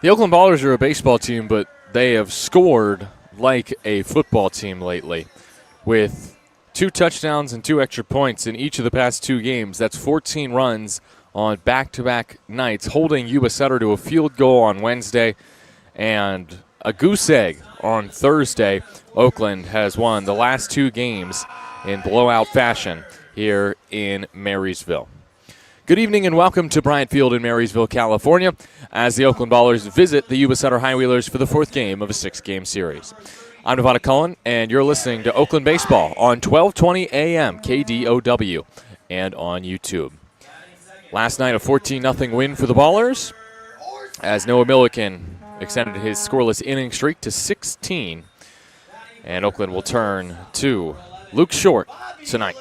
The Oakland Ballers are a baseball team, but they have scored like a football team lately with 2 touchdowns and 2 extra points in each of the past 2 games. That's 14 runs on back-to-back nights, holding Yuba Sutter to a field goal on Wednesday and a goose egg on Thursday. Oakland has won the last 2 games in blowout fashion here in Marysville. Good evening and welcome to Bryant Field in Marysville, California, as the Oakland Ballers visit the Yuba Sutter High Wheelers for the 4th game of a 6-game series. I'm Nevada Cullen, and you're listening to Oakland Baseball on 1220 AM KDOW and on YouTube. Last night, a 14-0 win for the Ballers, as Noah Milliken extended his scoreless inning streak to 16, and Oakland will turn to Luke Short tonight.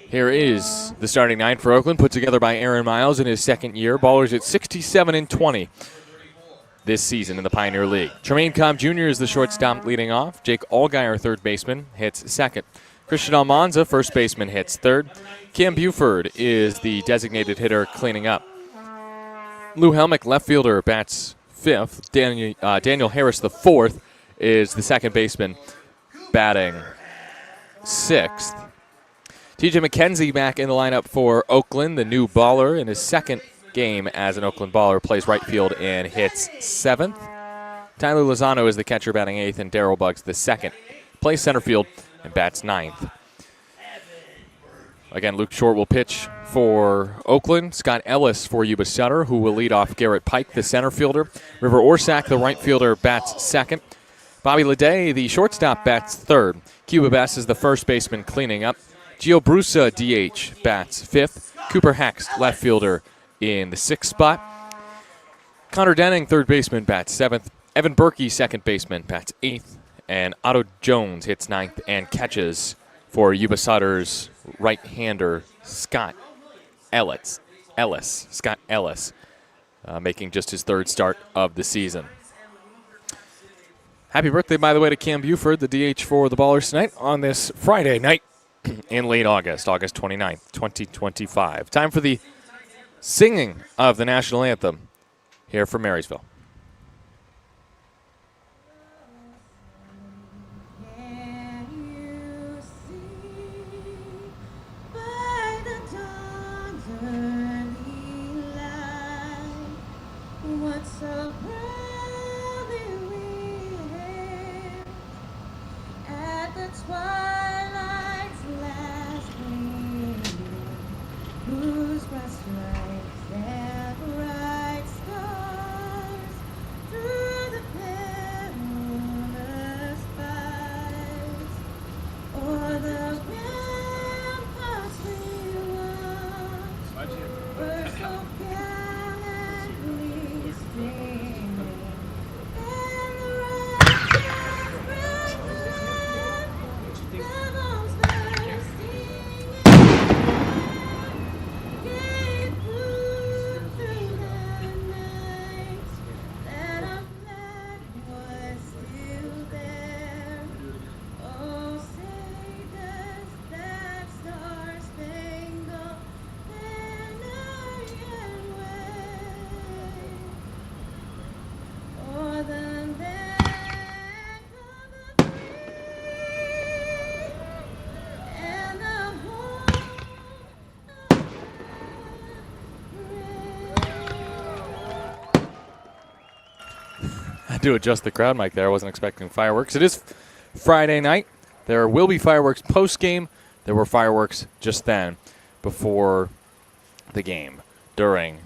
Here is the starting nine for Oakland, put together by Aaron Miles in his 2nd year. Ballers at 67-20 this season in the Pioneer League. Tremaine Cobb Jr. is the shortstop leading off. Jake Allgaier, third baseman, hits 2nd. Christian Almanza, first baseman, hits 3rd. Cam Buford is the designated hitter cleaning up. Lou Helmick, left fielder, bats 5th. Daniel Harris, the 4th, is the second baseman, batting 6th. TJ McKenzie back in the lineup for Oakland, the new baller in his 2nd game as an Oakland Baller, plays right field and hits 7th. Tyler Lozano is the catcher, batting 8th, and Darryl Buggs the 2nd, plays center field and bats 9th. Again, Luke Short will pitch for Oakland. Scott Ellis for Yuba Sutter, who will lead off Garrett Pike, the center fielder. River Orsak, the right fielder, bats 2nd. Bobby Leday, the shortstop, bats 3rd. Cuba Bass is the first baseman cleaning up. Gio Brusa, DH, bats 5th. Cooper Hex, left fielder, in the 6th spot. Connor Denning, third baseman, bats 7th. Evan Berkey, second baseman, bats 8th. And Otto Jones hits 9th and catches for Yuba Sutter's right-hander, Scott Ellis. Scott Ellis, making just his 3rd start of the season. Happy birthday, by the way, to Cam Buford, the DH for the Ballers tonight on this Friday night in late August, August 29th, 2025. Time for the singing of the national anthem here from Marysville. To adjust the crowd mic there. I wasn't expecting fireworks. It is Friday night. There will be fireworks post-game. There were fireworks just then before the game during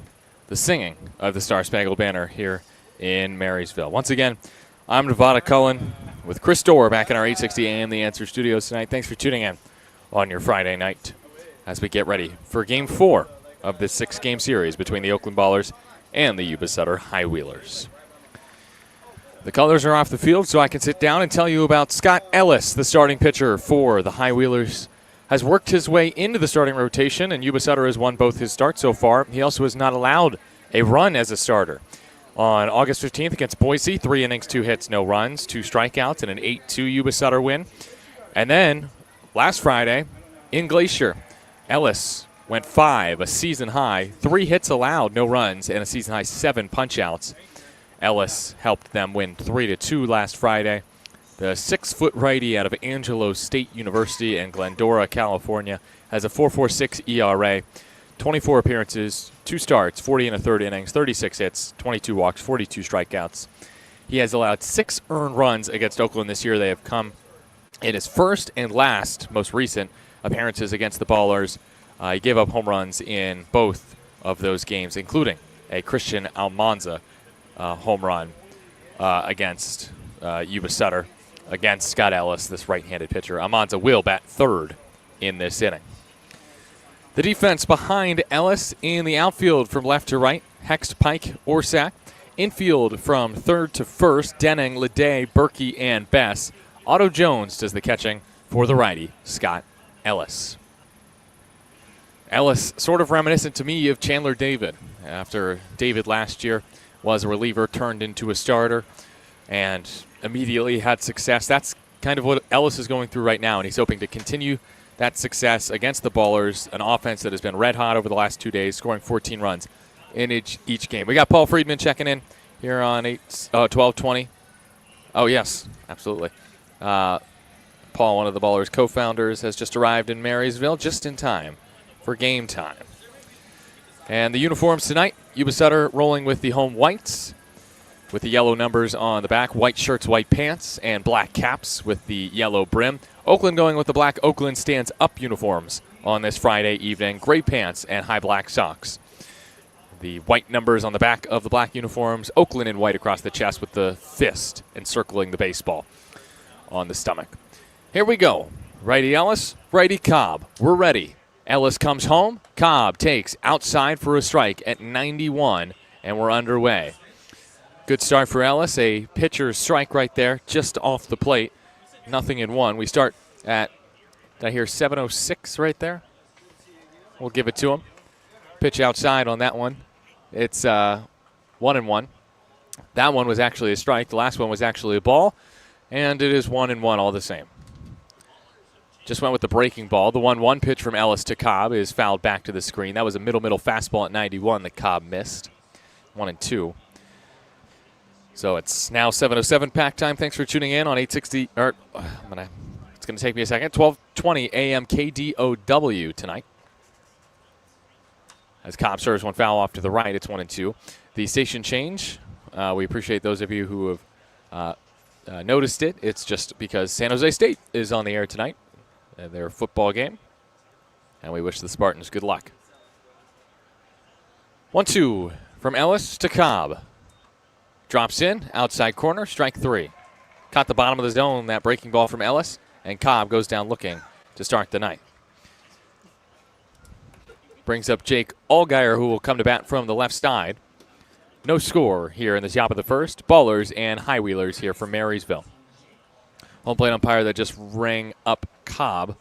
the singing of the Star-Spangled Banner here in Marysville. Once again, I'm Nevada Cullen with Chris Dorr back in our 860 AM The Answer studios tonight. Thanks for tuning in on your Friday night as we get ready for Game 4 of this 6-game series between the Oakland Ballers and the Yuba Sutter High Wheelers. The colors are off the field, so I can sit down and tell you about Scott Ellis, the starting pitcher for the High Wheelers. Has worked his way into the starting rotation, and Yuba Sutter has won both his starts so far. He also has not allowed a run as a starter. On August 15th against Boise, 3 innings, 2 hits, no runs, 2 strikeouts, and an 8-2 Yuba Sutter win. And then last Friday in Glacier, Ellis went 5, a season high, 3 hits allowed, no runs, and a season high 7 punch-outs. Ellis helped them win 3-2 last Friday. The 6-foot righty out of Angelo State University in Glendora, California, has a 4.46 ERA, 24 appearances, 2 starts, 40 and a third innings, 36 hits, 22 walks, 42 strikeouts. He has allowed 6 earned runs against Oakland this year. They have come in his first and last, most recent, appearances against the Ballers. He gave up home runs in both of those games, including a Christian Almanza home run against Yuba Sutter, against Scott Ellis, this right-handed pitcher. Almanza will bat third in this inning. The defense behind Ellis in the outfield from left to right, Hext, Pike, Orsak. Infield from third to first, Denning, Leday, Berkey, and Bess. Otto Jones does the catching for the righty, Scott Ellis. Ellis sort of reminiscent to me of Chandler David. After David last year was a reliever, turned into a starter, and immediately had success. That's kind of what Ellis is going through right now, and he's hoping to continue that success against the Ballers, an offense that has been red hot over the last 2 days, scoring 14 runs in each game. We got Paul Friedman checking in here on 12:20. Oh, yes, absolutely. Paul, one of the Ballers' co-founders, has just arrived in Marysville just in time for game time. And the uniforms tonight, Yuba Sutter rolling with the home whites, with the yellow numbers on the back, white shirts, white pants, and black caps with the yellow brim. Oakland going with the black Oakland stands-up uniforms on this Friday evening, gray pants and high black socks. The white numbers on the back of the black uniforms, Oakland in white across the chest with the fist encircling the baseball on the stomach. Here we go. Righty Ellis, righty Cobb. We're ready. Ellis comes home. Cobb takes outside for a strike at 91, and we're underway. Good start for Ellis. A pitcher's strike right there, just off the plate. 0-1. We start at, did I hear 7:06 right there? We'll give it to him. Pitch outside on that one. It's 1-1. That one was actually a strike. The last one was actually a ball, and it is 1-1 all the same. Just went with the breaking ball. The 1-1 pitch from Ellis to Cobb is fouled back to the screen. That was a middle fastball at 91 that Cobb missed. 1-2. So it's now 7:07 pack time. Thanks for tuning in on 860. It's going to take me a second. 12:20 a.m. KDOW tonight. As Cobb serves one foul off to the right, it's 1-2. The station change. We appreciate those of you who have noticed it. It's just because San Jose State is on the air tonight. Their football game. And we wish the Spartans good luck. 1-2 from Ellis to Cobb. Drops in, outside corner, strike 3. Caught the bottom of the zone, that breaking ball from Ellis, and Cobb goes down looking to start the night. Brings up Jake Allgaier, who will come to bat from the left side. No score here in the top of the first. Ballers and High Wheelers here from Marysville. Home plate umpire that just rang up Cobb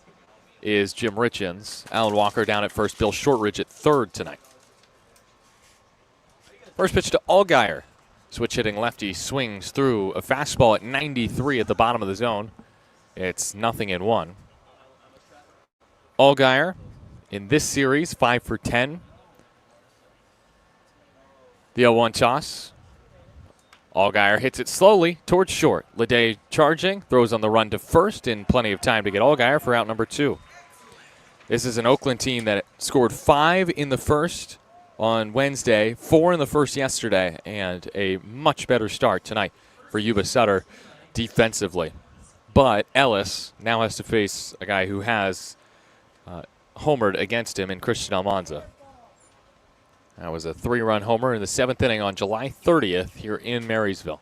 is Jim Richens. Alan Walker down at first, Bill Shortridge at third tonight. First pitch to Allgaier. Switch hitting lefty swings through a fastball at 93 at the bottom of the zone. It's 0-1. Allgaier in this series, 5 for 10. The 0-1 toss. Allgaier hits it slowly towards short. Leday charging, throws on the run to first, and plenty of time to get Allgaier for out number 2. This is an Oakland team that scored 5 in the first on Wednesday, 4 in the first yesterday, and a much better start tonight for Yuba Sutter defensively. But Ellis now has to face a guy who has homered against him in Christian Almanza. That was a 3-run homer in the 7th inning on July 30th here in Marysville.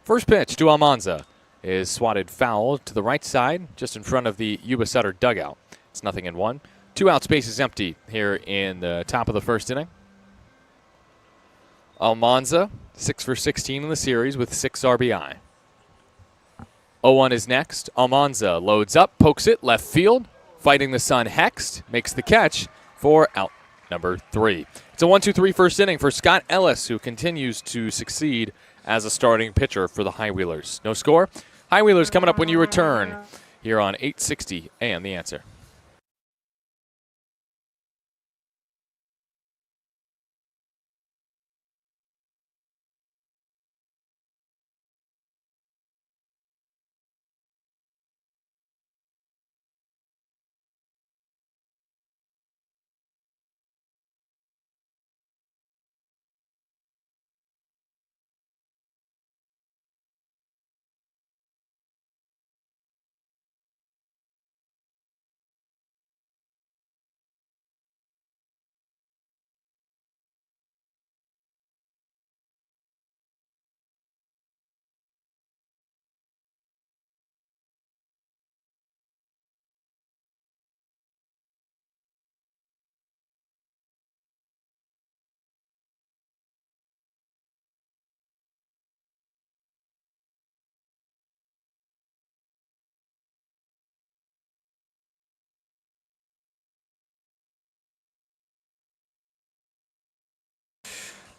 First pitch to Almanza is swatted foul to the right side, just in front of the Yuba Sutter dugout. It's 0-1. 2 out, bases empty here in the top of the first inning. Almanza, 6 for 16 in the series with 6 RBI. 0-1 is next. Almanza loads up, pokes it, left field. Fighting the sun, Hext makes the catch for out number 3. It's a 1-2-3 first inning for Scott Ellis, who continues to succeed as a starting pitcher for the High Wheelers. No score. High Wheelers coming up when you return here on 860 AM The Answer.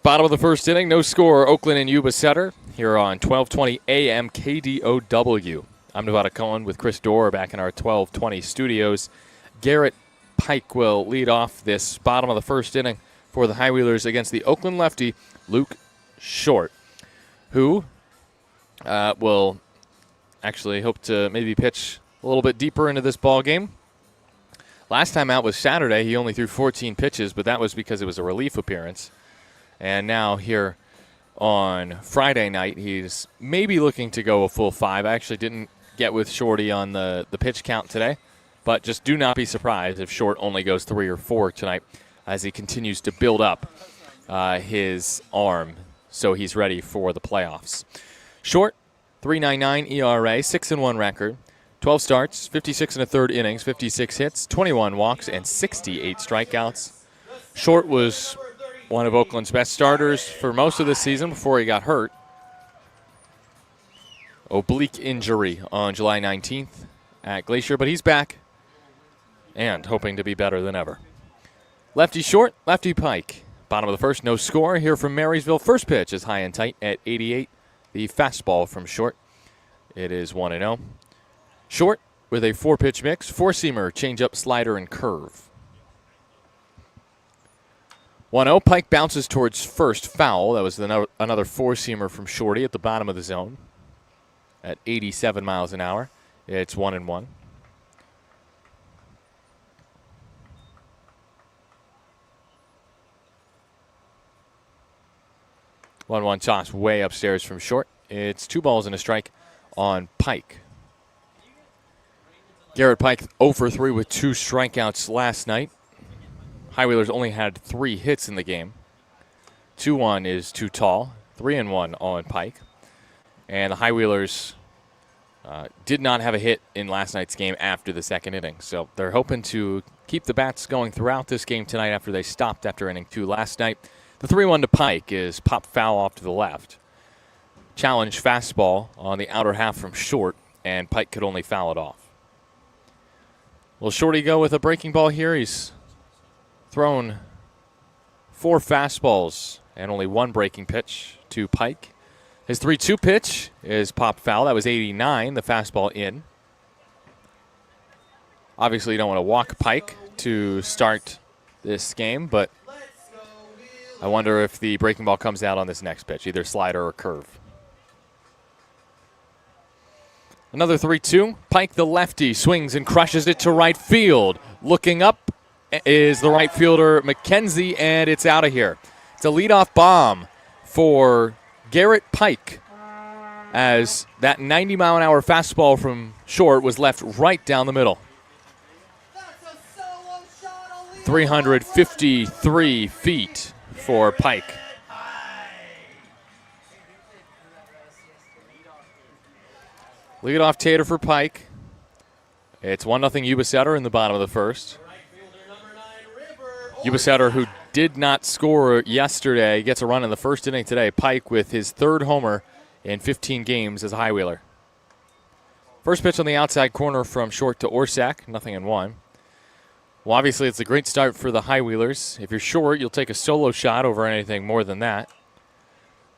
Bottom of the first inning, no score. Oakland and Yuba Sutter here on 1220 AM KDOW. I'm Nevada Cohen with Chris Dorr back in our 1220 studios. Garrett Pike will lead off this bottom of the first inning for the Highwheelers against the Oakland lefty, Luke Short, who will actually hope to maybe pitch a little bit deeper into this ball game. Last time out was Saturday. He only threw 14 pitches, but that was because it was a relief appearance. And now here on Friday night, he's maybe looking to go a full 5. I actually didn't get with Shorty on the pitch count today, but just do not be surprised if Short only goes 3 or 4 tonight as he continues to build up his arm so he's ready for the playoffs. Short, 3.99 ERA, 6-1 record, 12 starts, 56 and a third innings, 56 hits, 21 walks, and 68 strikeouts. Short was one of Oakland's best starters for most of the season before he got hurt. Oblique injury on July 19th at Glacier, but he's back and hoping to be better than ever. Lefty Short, lefty Pike. Bottom of the first, no score. Here from Marysville. First pitch is high and tight at 88. The fastball from Short. It is 1-0. Short with a 4-pitch mix, 4-seamer, changeup, slider, and curve. 1-0. Pike bounces towards first, foul. That was another 4-seamer from Shorty at the bottom of the zone at 87 miles an hour. It's 1-1. One toss way upstairs from Short. It's 2 balls and a strike on Pike. Garrett Pike 0 for 3 with 2 strikeouts last night. Highwheelers only had 3 hits in the game. 2-1 is too tall. 3-1 on Pike. And the Highwheelers did not have a hit in last night's game after the second inning. So they're hoping to keep the bats going throughout this game tonight after they stopped after inning 2 last night. The 3-1 to Pike is pop foul off to the left. Challenge fastball on the outer half from Short, and Pike could only foul it off. Will Shorty go with a breaking ball here? He's thrown 4 fastballs and only 1 breaking pitch to Pike. His 3-2 pitch is pop foul. That was 89, the fastball in. Obviously, you don't want to walk Pike to start this game, but I wonder if the breaking ball comes out on this next pitch, either slider or curve. Another 3-2. Pike, the lefty, swings and crushes it to right field. Looking up is the right fielder, McKenzie, and it's out of here. It's a leadoff bomb for Garrett Pike as that 90-mile-an-hour fastball from Short was left right down the middle. 353 feet for Pike. Leadoff tater for Pike. It's 1-0 Yuba Sutter in the bottom of the first. Yuba Sutter, who did not score yesterday, gets a run in the first inning today. Pike with his 3rd homer in 15 games as a Highwheeler. First pitch on the outside corner from Short to Orsak, 0-1. Well, obviously, it's a great start for the Highwheelers. If you're Short, you'll take a solo shot over anything more than that.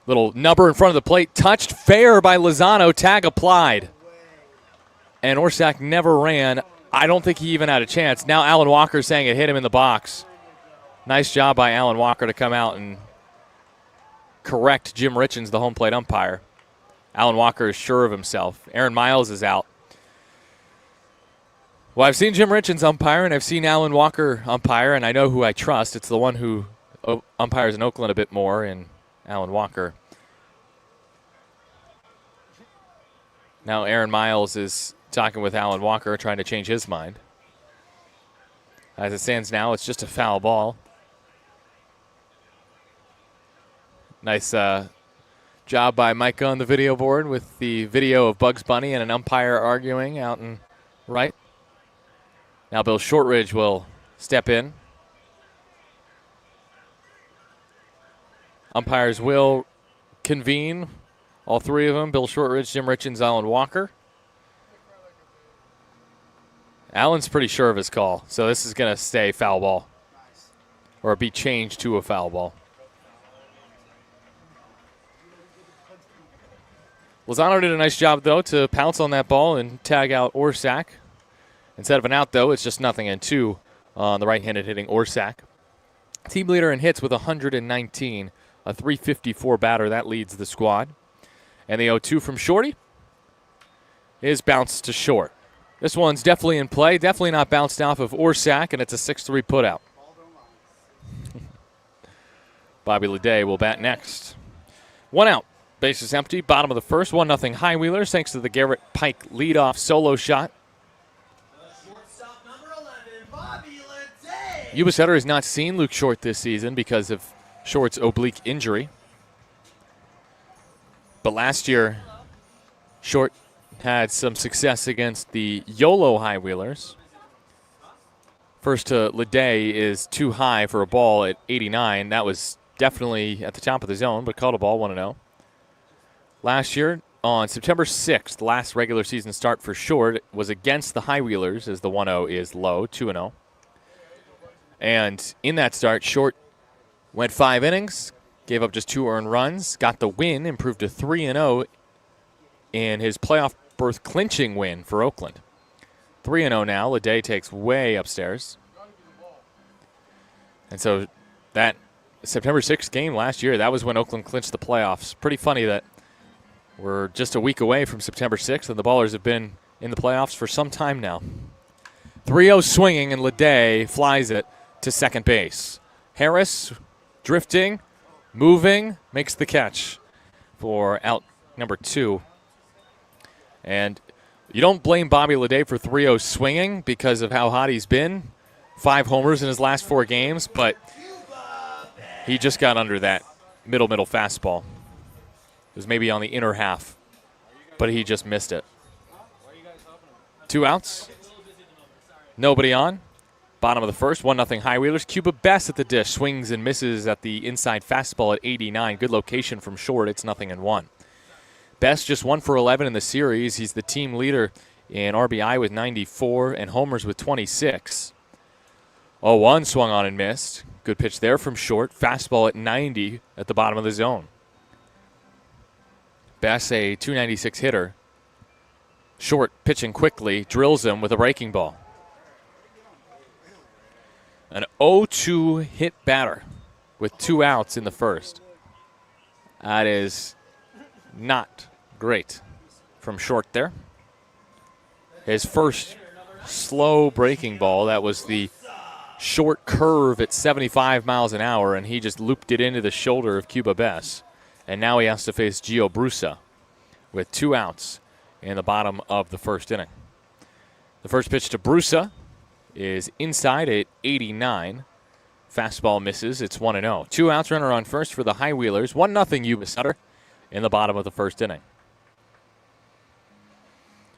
Little nubber in front of the plate, touched fair by Lozano, tag applied. And Orsak never ran. I don't think he even had a chance. Now Alan Walker saying it hit him in the box. Nice job by Alan Walker to come out and correct Jim Richens, the home plate umpire. Alan Walker is sure of himself. Aaron Miles is out. Well, I've seen Jim Richens umpire, and I've seen Alan Walker umpire, and I know who I trust. It's the one who umpires in Oakland a bit more, and Alan Walker. Now Aaron Miles is talking with Alan Walker, trying to change his mind. As it stands now, it's just a foul ball. Nice job by Micah on the video board with the video of Bugs Bunny and an umpire arguing out in right. Now Bill Shortridge will step in. Umpires will convene, all 3 of them, Bill Shortridge, Jim Richens, Alan Walker. Alan's pretty sure of his call, so this is going to stay foul ball or be changed to a foul ball. Lozano did a nice job, though, to pounce on that ball and tag out Orsak. Instead of an out, though, it's just 0-2 on the right-handed hitting Orsak. Team leader in hits with 119, a .354 batter. That leads the squad. And the 0-2 from Shorty is bounced to short. This one's definitely in play, definitely not bounced off of Orsak, and it's a 6-3 putout. Bobby Leday will bat next. 1 out. Bases empty. Bottom of the first. 1-0 High Wheelers thanks to the Garrett Pike leadoff solo shot. Yuba Sutter has not seen Luke Short this season because of Short's oblique injury. But last year, Short had some success against the YOLO High Wheelers. First to Leday is too high for a ball at 89. That was definitely at the top of the zone, but called a ball 1-0. Last year, on September 6th, last regular season start for Short was against the High Wheelers, as the 1-0 is low, 2-0. And in that start, Short went 5 innings, gave up just 2 earned runs, got the win, improved to 3-0 in his playoff berth clinching win for Oakland. 3-0 now. Leday takes way upstairs. And so that September 6th game last year, that was when Oakland clinched the playoffs. Pretty funny that we're just a week away from September 6th, and the Ballers have been in the playoffs for some time now. 3-0 swinging, and Leday flies it to second base. Harris drifting, moving, makes the catch for out number 2. And you don't blame Bobby Leday for 3-0 swinging because of how hot he's been. 5 homers in his last 4 games, but he just got under that middle fastball. It was maybe on the inner half, but he just missed it. 2 outs. Nobody on. Bottom of the first, 1-0 High Wheelers. Cuba Bess at the dish, swings and misses at the inside fastball at 89. Good location from Short. It's 0-1. Bess just 1 for 11 in the series. He's the team leader in RBI with 94 and homers with 26. 0-1 swung on and missed. Good pitch there from Short. Fastball at 90 at the bottom of the zone. Bess, a .296 hitter. Short pitching quickly, drills him with a breaking ball. An 0-2 hit batter with 2 outs in the first. That is not great from Short there. His first slow breaking ball, that was the short curve at 75 miles an hour, and he just looped it into the shoulder of Cuba Bess. And now he has to face Gio Brusa with 2 outs in the bottom of the first inning. The first pitch to Brusa is inside at 89. Fastball misses. It's 1-0. 2 outs, runner on first for the High Wheelers. 1-0 Yuba Sutter in the bottom of the first inning.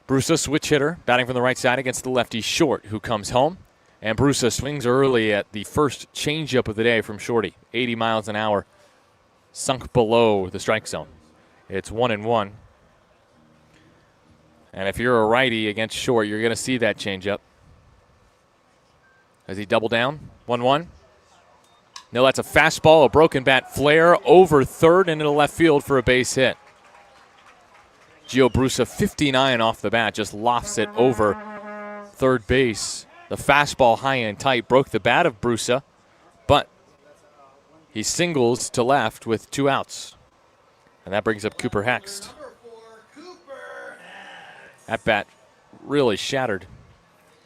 Brusa, switch hitter, batting from the right side against the lefty Short, who comes home. And Brusa swings early at the first changeup of the day from Shorty. 80 miles an hour, sunk below the strike zone. It's 1-1. And if you're a righty against Short, you're going to see that changeup. As he double down, 1-1. No, that's a fastball, a broken bat flare over third and into left field for a base hit. Gio Brusa, 59 off the bat, just lofts it over third base. The fastball high and tight broke the bat of Brusa, but he singles to left with 2 outs. And that brings up Cooper Hext. That bat really shattered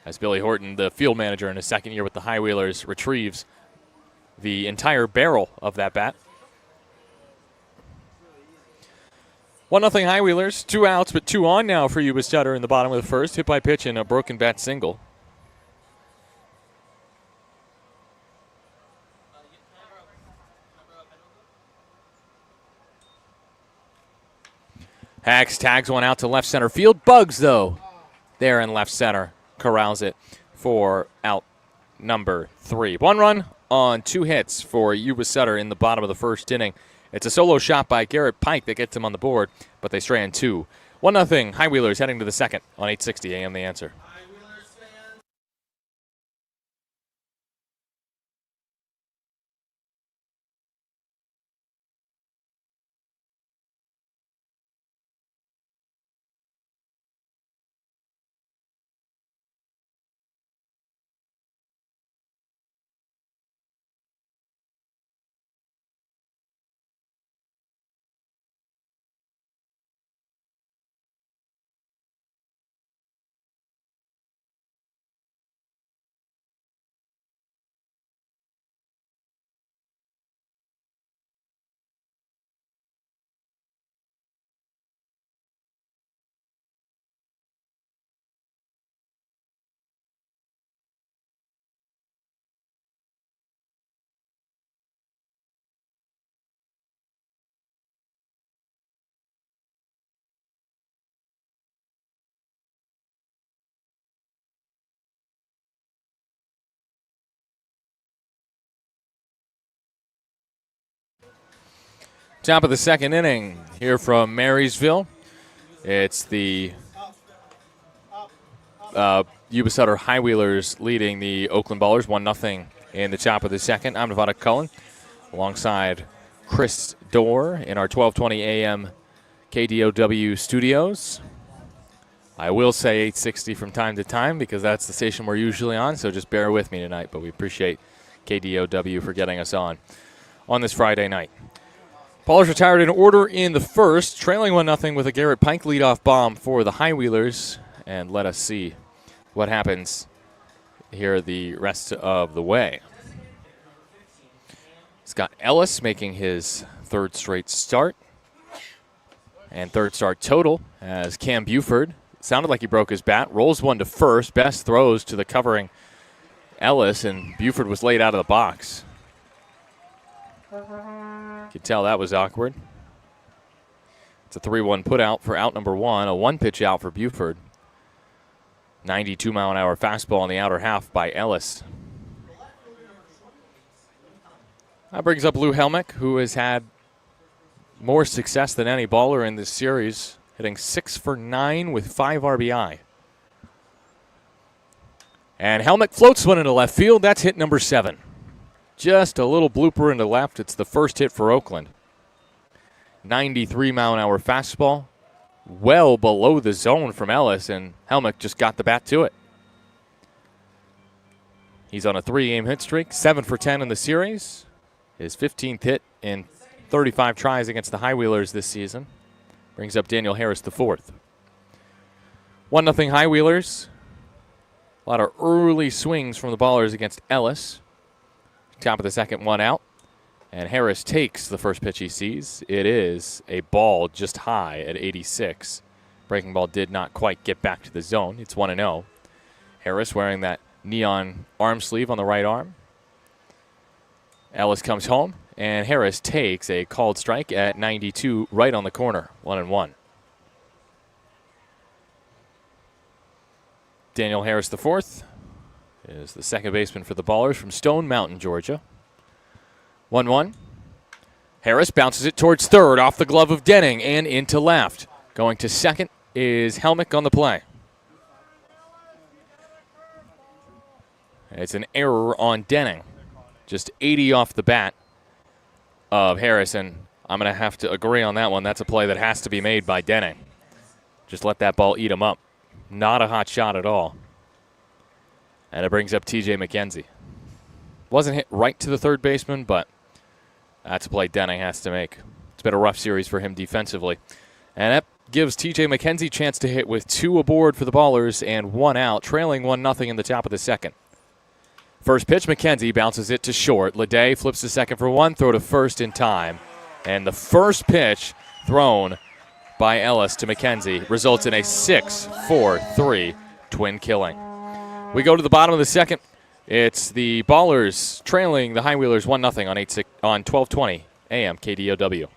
as Billy Horton, the field manager in his second year with the High Wheelers, retrieves the entire barrel of that bat. 1-0 High Wheelers, 2 outs, but 2 on now for Yuba Sutter in the bottom of the first. Hit by pitch and a broken bat single. Hags tags one out to left center field. Bugs, though, there in left center. Corrals it for out number 3. 1 run on 2 hits for Yuba Sutter in the bottom of the first inning. It's a solo shot by Garrett Pike that gets him on the board, but they stray in 2. 1-0 High Wheelers heading to the second on 860 AM The Answer. Top of the second inning here from Marysville. It's the Yuba Sutter High Wheelers leading the Oakland Ballers 1-0 in the top of the second. I'm Nevada Cullen alongside Chris Dorr in our 1220 AM KDOW studios. I will say 860 from time to time because that's the station we're usually on, so just bear with me tonight, but we appreciate KDOW for getting us on this Friday night. Ballers retired in order in the first, trailing 1-0 with a Garrett Pike leadoff bomb for the High Wheelers, and let us see what happens here the rest of the way. Scott Ellis making his third straight start, and third start total as Cam Buford sounded like he broke his bat, rolls one to first, best throws to the covering Ellis, and Buford was laid out of the box. You could tell that was awkward. It's a 3-1 put out for out number one, a one-pitch out for Buford. 92-mile-an-hour fastball in the outer half by Ellis. That brings up Lou Helmick, who has had more success than any baller in this series, hitting 6 for 9 with 5 RBI. And Helmick floats one into left field. That's hit number 7. Just a little blooper into left. It's the first hit for Oakland. 93-mile-an-hour fastball, well below the zone from Ellis, and Helmick just got the bat to it. He's on a 3-game hit streak, 7 for 10 in the series. His 15th hit in 35 tries against the High Wheelers this season. Brings up Daniel Harris the fourth. 1-0 High Wheelers. A lot of early swings from the Ballers against Ellis. Top of the second, one out. And Harris takes the first pitch he sees. It is a ball just high at 86. Breaking ball did not quite get back to the zone. It's 1-0. Harris wearing that neon arm sleeve on the right arm. Ellis comes home, and Harris takes a called strike at 92 right on the corner, 1-1. Daniel Harris the fourth is the second baseman for the Ballers from Stone Mountain, Georgia. 1-1. Harris bounces it towards third off the glove of Denning and into left. Going to second is Helmick on the play. It's an error on Denning. Just 80 off the bat of Harris, and I'm going to have to agree on that one. That's a play that has to be made by Denning. Just let that ball eat him up. Not a hot shot at all. And it brings up T.J. McKenzie. Wasn't hit right to the third baseman, but that's a play Denning has to make. It's been a rough series for him defensively. And that gives T.J. McKenzie a chance to hit with 2 aboard for the Ballers and 1 out, trailing 1-0 in the top of the second. First pitch, McKenzie bounces it to short. Leday flips to second for 1, throw to first in time. And the first pitch thrown by Ellis to McKenzie results in a 6-4-3 twin killing. We go to the bottom of the second. It's the Ballers trailing the High Wheelers 1-0 on 1220 AM KDOW.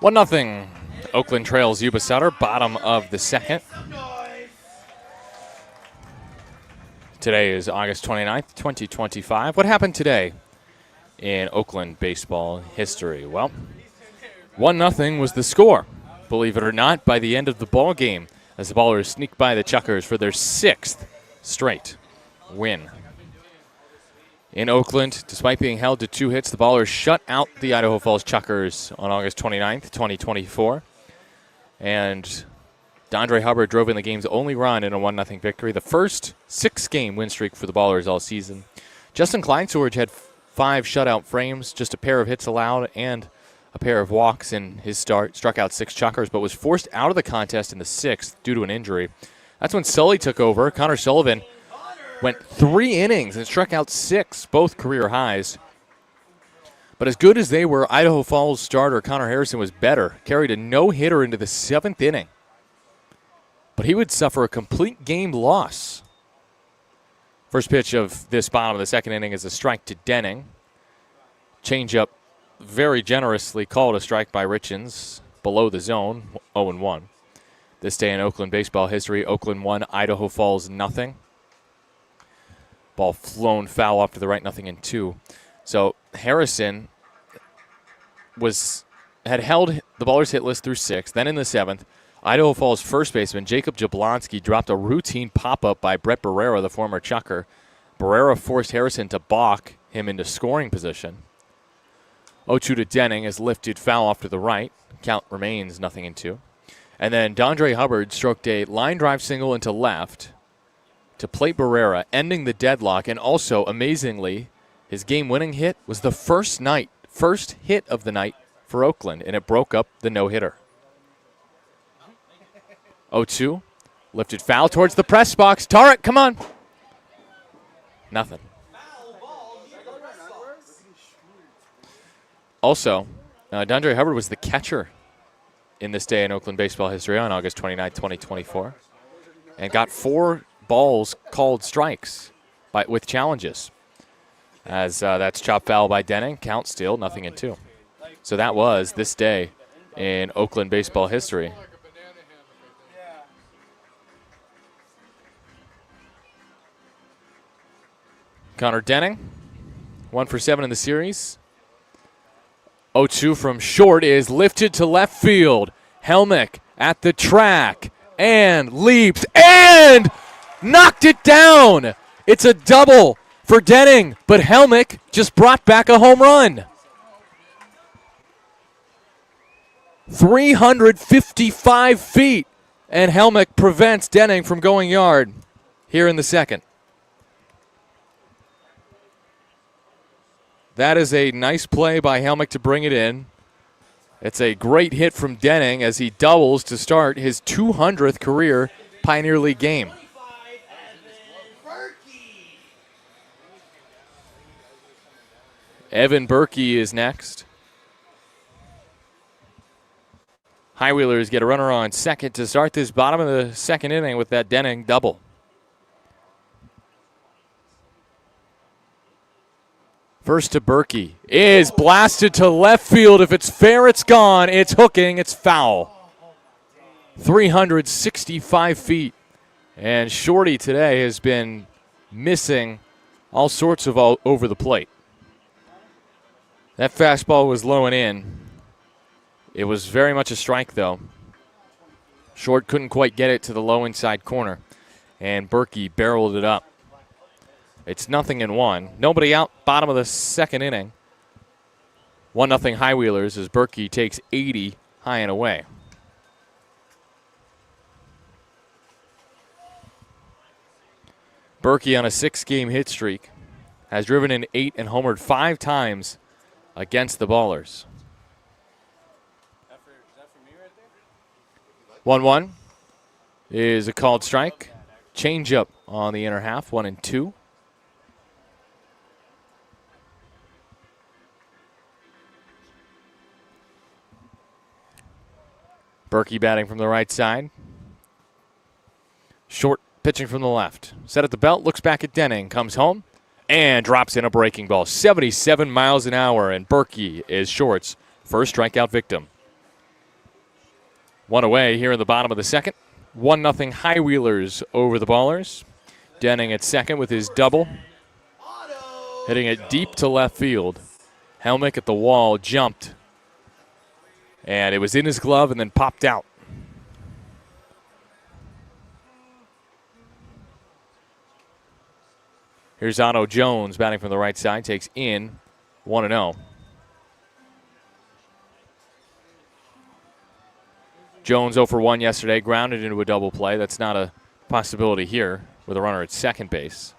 One nothing. Oakland trails Yuba Sutter, bottom of the second. Today is August 29th, 2025. What happened today in Oakland baseball history? Well, 1-0 was the score. Believe it or not, by the end of the ball game, as the Ballers sneak by the Chuckers for their 6th straight win. In Oakland, despite being held to 2 hits, the Ballers shut out the Idaho Falls Chuckers on August 29th, 2024. And Dondre Hubbard drove in the game's only run in a 1-0 victory, the first 6-game win streak for the Ballers all season. Justin Kleinsorge had 5 shutout frames, just a pair of hits allowed, and a pair of walks in his start. Struck out 6 Chuckers, but was forced out of the contest in the 6th due to an injury. That's when Sully took over. Connor Sullivan went 3 innings and struck out 6, both career highs. But as good as they were, Idaho Falls starter Connor Harrison was better. Carried a no-hitter into the 7th inning. But he would suffer a complete game loss. First pitch of this bottom of the 2nd inning is a strike to Denning. Changeup very generously called a strike by Richens below the zone, 0-1. This day in Oakland baseball history, Oakland 1, Idaho Falls 0. Ball flown foul off to the right, 0-2. So Harrison had held the Ballers hitless through 6th. Then in the 7th, Idaho Falls first baseman Jacob Jablonski dropped a routine pop-up by Brett Barrera, the former Chucker. Barrera forced Harrison to balk him into scoring position. 0-2 to Denning is lifted foul off to the right. Count remains 0-2. And then Dondre Hubbard stroked a line drive single into left to plate Barrera, ending the deadlock. And also, amazingly, his game-winning hit was the first hit of the night for Oakland, and it broke up the no-hitter. 0-2, lifted foul towards the press box. Tarek, come on. Nothing. Also, Dondre Hubbard was the catcher in this day in Oakland baseball history on August 29, 2024, and got 4 balls called strikes with challenges. As that's chopped foul by Denning. Count still 0-2. So that was this day in Oakland baseball history. Connor Denning, 1 for 7 in the series. 0-2 from short is lifted to left field. Helmick at the track and leaps and knocked it down. It's a double for Denning, but Helmick just brought back a home run. 355 feet, and Helmick prevents Denning from going yard here in the 2nd. That is a nice play by Helmick to bring it in. It's a great hit from Denning as he doubles to start his 200th career Pioneer League game. Evan Berkey is next. Highwheelers get a runner on second to start this bottom of the 2nd inning with that Denning double. First to Berkey. Is blasted to left field. If it's fair, it's gone. It's hooking. It's foul. 365 feet. And Shorty today has been missing all sorts of all over the plate. That fastball was low and in. It was very much a strike, though. Short couldn't quite get it to the low inside corner, and Berkey barreled it up. It's 0-1. Nobody out, bottom of the 2nd inning. 1-0 Highwheelers as Berkey takes 80 high and away. Berkey on a 6-game hit streak has driven in 8 and homered 5 times against the Ballers. 1-1 is a called strike. Changeup on the inner half, 1-2. Berkey batting from the right side. Short pitching from the left. Set at the belt, looks back at Denning, comes home, and drops in a breaking ball. 77 miles an hour, and Berkey is Short's first strikeout victim. 1 away here in the bottom of the 2nd. 1-0 Highwheelers over the Ballers. Denning at second with his double. Hitting it deep to left field. Helmick at the wall jumped. And it was in his glove and then popped out. Here's Otto Jones batting from the right side, takes in 1-0. Jones 0 for 1 yesterday, grounded into a double play. That's not a possibility here with a runner at second base.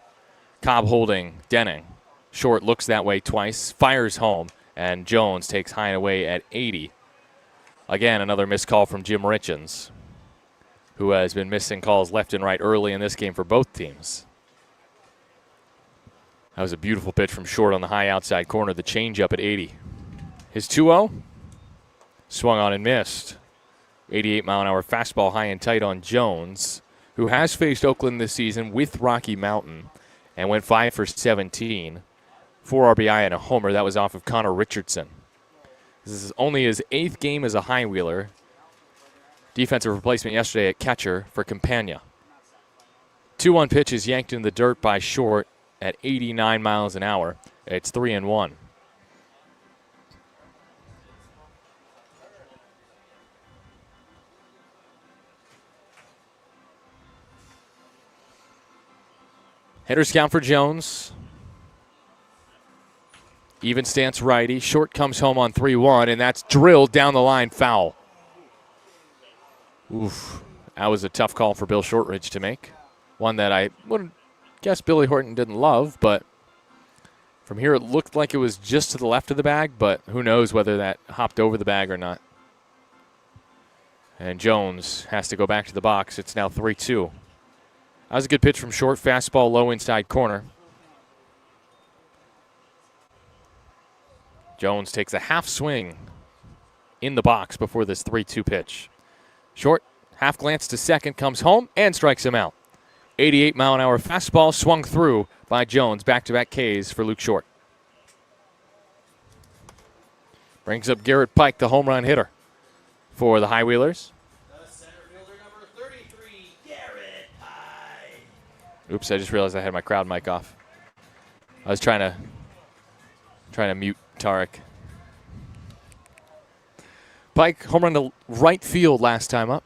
Cobb holding Denning. Short looks that way twice, fires home, and Jones takes high and away at 80. Again, another missed call from Jim Richens, who has been missing calls left and right early in this game for both teams. That was a beautiful pitch from Short on the high outside corner, the changeup at 80. His 2-0, swung on and missed. 88-mile-an-hour fastball high and tight on Jones, who has faced Oakland this season with Rocky Mountain and went 5 for 17. 4 RBI and a homer. That was off of Connor Richardson. This is only his 8th game as a high wheeler. Defensive replacement yesterday at catcher for Campagna. 2-1 pitch is yanked in the dirt by Short at 89 miles an hour. It's 3-1. Hitters count for Jones. Even stance righty. Short comes home on 3-1, and that's drilled down the line, foul. Oof. That was a tough call for Bill Shortridge to make. One that I wouldn't guess Billy Horton didn't love, but from here it looked like it was just to the left of the bag, but who knows whether that hopped over the bag or not. And Jones has to go back to the box. It's now 3-2. That was a good pitch from Short. Fastball low inside corner. Jones takes a half swing in the box before this 3-2 pitch. Short, half glance to second, comes home and strikes him out. 88-mile-an-hour fastball swung through by Jones. Back-to-back Ks for Luke Short. Brings up Garrett Pike, the home run hitter for the High Wheelers. The center fielder, number 33, Garrett Pike. Oops, I just realized I had my crowd mic off. I was trying to mute Tarek. Pike home run to right field last time up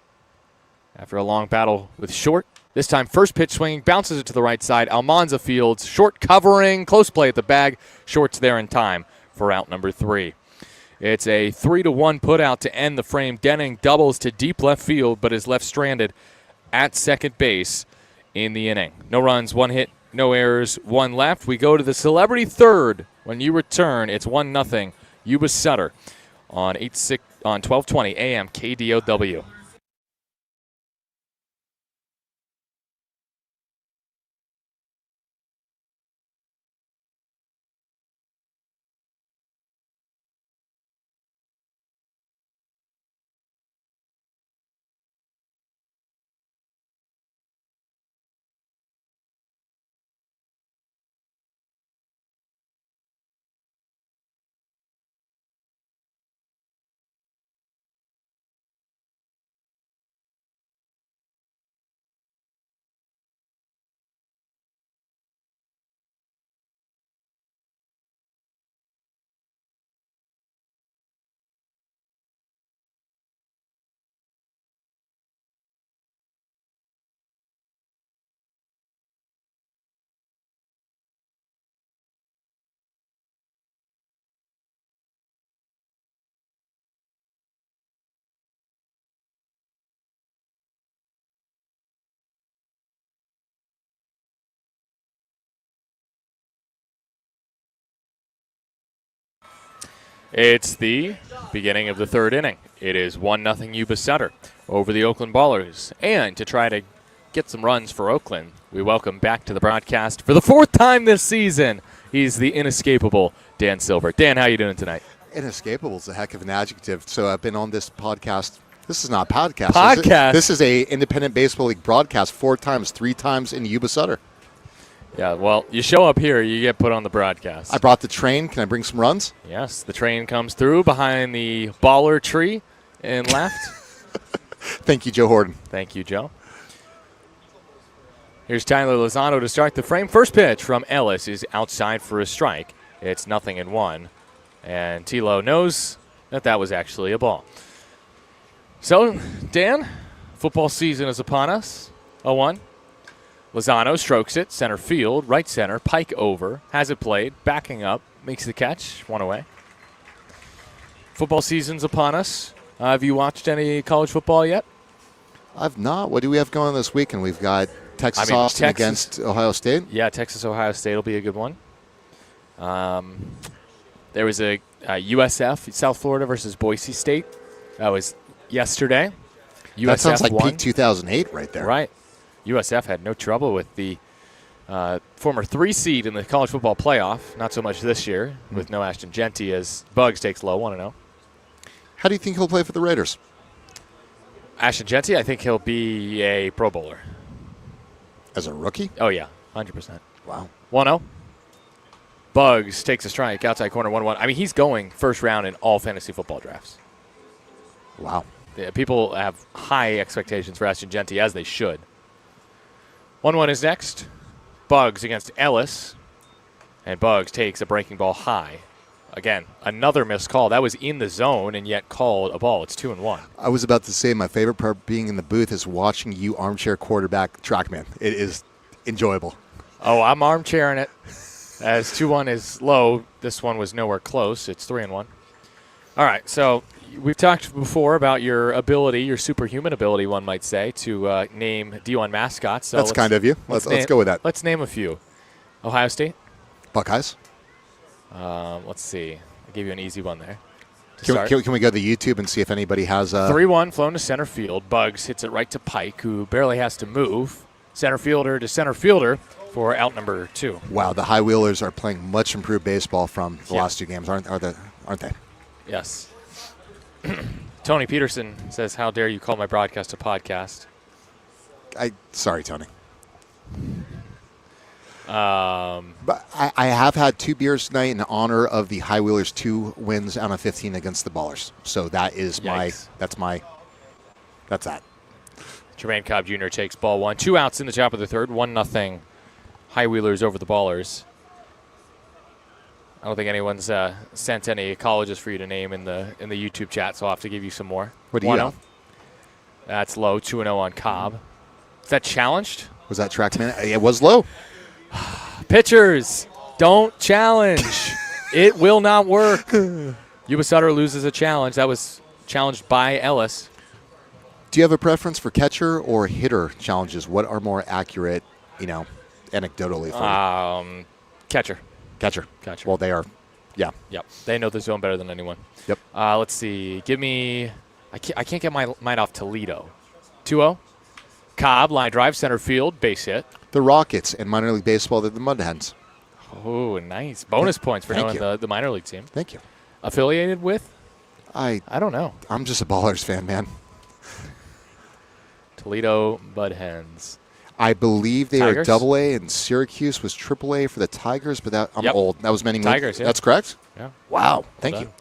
after a long battle with Short. This time first pitch swinging, bounces it to the right side. Almanza fields, Short covering, close play at the bag. Short's there in time for out number 3. It's a 3-1 put out to end the frame. Denning doubles to deep left field, but is left stranded at second base in the inning. No runs, 1 hit, no errors, 1 left. We go to the celebrity third. When you return, it's 1-0 Yuba Sutter on 1220 AM KDOW. It's the beginning of the third inning. It is 1-0 Yuba Sutter over the Oakland Ballers. And to try to get some runs for Oakland, we welcome back to the broadcast for the 4th time this season. He's the inescapable Dan Silver. Dan, how you doing tonight? Inescapable is a heck of an adjective. So I've been on this podcast. This is not a podcast. Podcast? This is a independent baseball league broadcast 4 times, 3 times in Yuba Sutter. Yeah, well, you show up here, you get put on the broadcast. I brought the train. Can I bring some runs? Yes, the train comes through behind the baller tree and left. Thank you, Joe Horton. Thank you, Joe. Here's Tyler Lozano to start the frame. First pitch from Ellis is outside for a strike. It's 0-1. And Tilo knows that was actually a ball. So, Dan, football season is upon us. 0-1. Lozano strokes it, center field, right center, Pike over, has it played, backing up, makes the catch, one away. Football season's upon us. Have you watched any college football yet? I've not. What do we have going on this weekend? We've got Texas Austin against Ohio State. Yeah, Texas-Ohio State will be a good one. There was a USF, South Florida versus Boise State. That was yesterday. USF That sounds like won. peak 2008 right there. Right. USF had no trouble with the former 3 seed in the college football playoff. Not so much this year with no Ashton Genty as Bugs takes low 1-0. How do you think he'll play for the Raiders? Ashton Genty, I think he'll be a Pro Bowler. As a rookie? Oh, yeah, 100%. Wow. 1-0. Bugs takes a strike, outside corner, 1-1. I mean, he's going first round in all fantasy football drafts. Wow. Yeah, people have high expectations for Ashton Genty, as they should. 1-1 is next. Bugs against Ellis. And Bugs takes a breaking ball high. Again, another missed call. That was in the zone and yet called a ball. It's 2-1. I was about to say my favorite part being in the booth is watching you armchair quarterback TrackMan. It is enjoyable. Oh, I'm armchairing it. As 2-1 is low, this one was nowhere close. It's 3-1. All right, so we've talked before about your ability, your superhuman ability, one might say, to name D1 mascots. So That's kind of you. Let's go with that. Let's name a few. Ohio State. Buckeyes. Let's see. I'll give you an easy one there. Can we go to YouTube and see if anybody has 3-1, flown to center field. Bugs hits it right to Pike, who barely has to move. Center fielder to center fielder for out number 2. Wow, the High Wheelers are playing much improved baseball from the last 2 games, aren't they? Yes. Tony Peterson says, "How dare you call my broadcast a podcast?" Sorry, Tony. But I have had 2 beers tonight in honor of the High Wheelers' 2 wins out of 15 against the Ballers. So that is that's that. Jermaine Cobb Jr. takes ball 1. 2 outs in the top of the third. 1-0 High Wheelers over the Ballers. I don't think anyone's sent any colleges for you to name in the YouTube chat, so I'll have to give you some more. What do you know? That's low. 2-0 on Cobb. Is that challenged? Was that TrackMan? It was low. Pitchers, don't challenge. It will not work. Yuba Sutter loses a challenge. That was challenged by Ellis. Do you have a preference for catcher or hitter challenges? What are more accurate, anecdotally for you? Catcher. Catcher. Catcher. Well, they are, yeah. Yep. They know the zone better than anyone. Yep. Let's see. Give me – I can't get my mind off Toledo. 2-0. Cobb, line drive, center field, base hit. The Rockets in minor league baseball, they're the Mud Hens. Oh, nice. Bonus points for knowing the minor league team. Thank you. Affiliated with? I don't know. I'm just a Ballers fan, man. Toledo Mud Hens. I believe they Tigers? are AA, and Syracuse was AAA for the Tigers, but I'm old. That was many moons. Tigers, yeah. That's correct? Yeah. Wow. Thank you.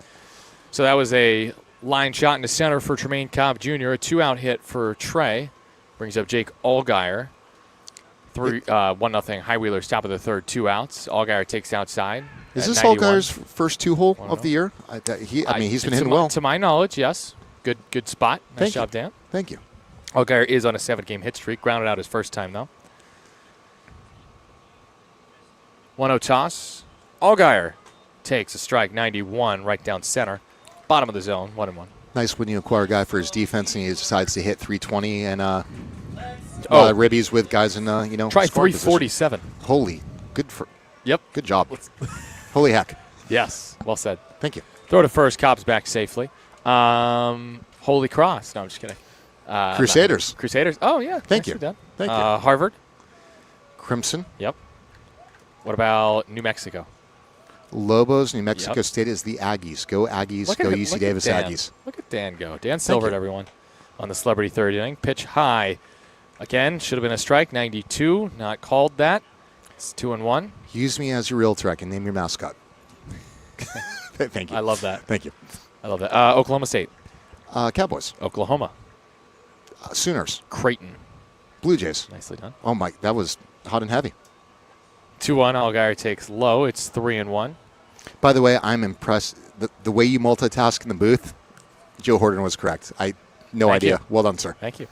So that was a line shot into center for Tremaine Cobb Jr., a 2-out hit for Trey. Brings up Jake Allgaier. 1-0 High Wheelers, top of the third, 2 outs. Allgaier takes outside. Is this 91. Allgaier's first 2-hole of the year? He's been hitting well. To my knowledge, yes. Good spot. Nice job, Dan. Thank you. Allgaier is on a 7-game hit streak. Grounded out his first time, though. 1-0 toss. Allgaier takes a strike, 91, right down center. Bottom of the zone, 1-1. Nice when you acquire a guy for his defense and he decides to hit 320 and ribbies with guys in try 347. Holy, good job. Holy heck. Yes, well said. Thank you. Throw to first. Cobb's back safely. Holy Cross. No, I'm just kidding. Crusaders. Crusaders. Oh yeah. Thank you. Done. Thank you. Harvard. Crimson. Yep. What about New Mexico? Lobos, New Mexico State is the Aggies. Go Aggies. Go UC Davis Aggies. Look at Dan go. Dan Silvert, everyone, on the celebrity third inning. Pitch high. Again, should have been a strike. 92. Not called that. It's 2-1. Use me as your realtor. I can name your mascot. Thank you. I love that. Thank you. I love that. Oklahoma State. Cowboys. Oklahoma. Sooners. Creighton. Blue Jays. Nicely done. Oh, my. That was hot and heavy. 2-1. Allgaier takes low. It's 3-1. By the way, I'm impressed. The way you multitask in the booth, Joe Horton was correct. No idea. You. Well done, sir. Thank you.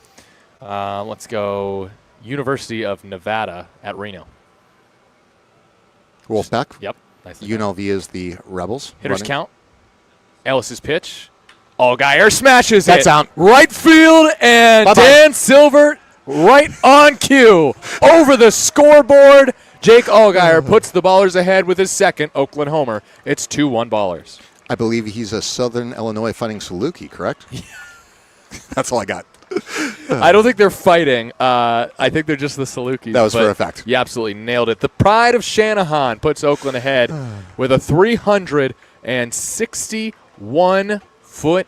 Let's go University of Nevada at Reno. Wolfpack. Yep. Nicely done. UNLV is the Rebels. Hitters running. count. Ellis's pitch. Allgaier smashes That's it. out. Right field, and Bye-bye. Dan Silvert right on cue. Over the scoreboard, Jake Allgaier puts the Ballers ahead with his second Oakland homer. It's 2-1 Ballers. I believe he's a Southern Illinois Fighting Saluki, correct? That's all I got. I don't think they're fighting. I think they're just the Salukis. That was but for a fact. You absolutely nailed it. The pride of Shanahan puts Oakland ahead with a 361-foot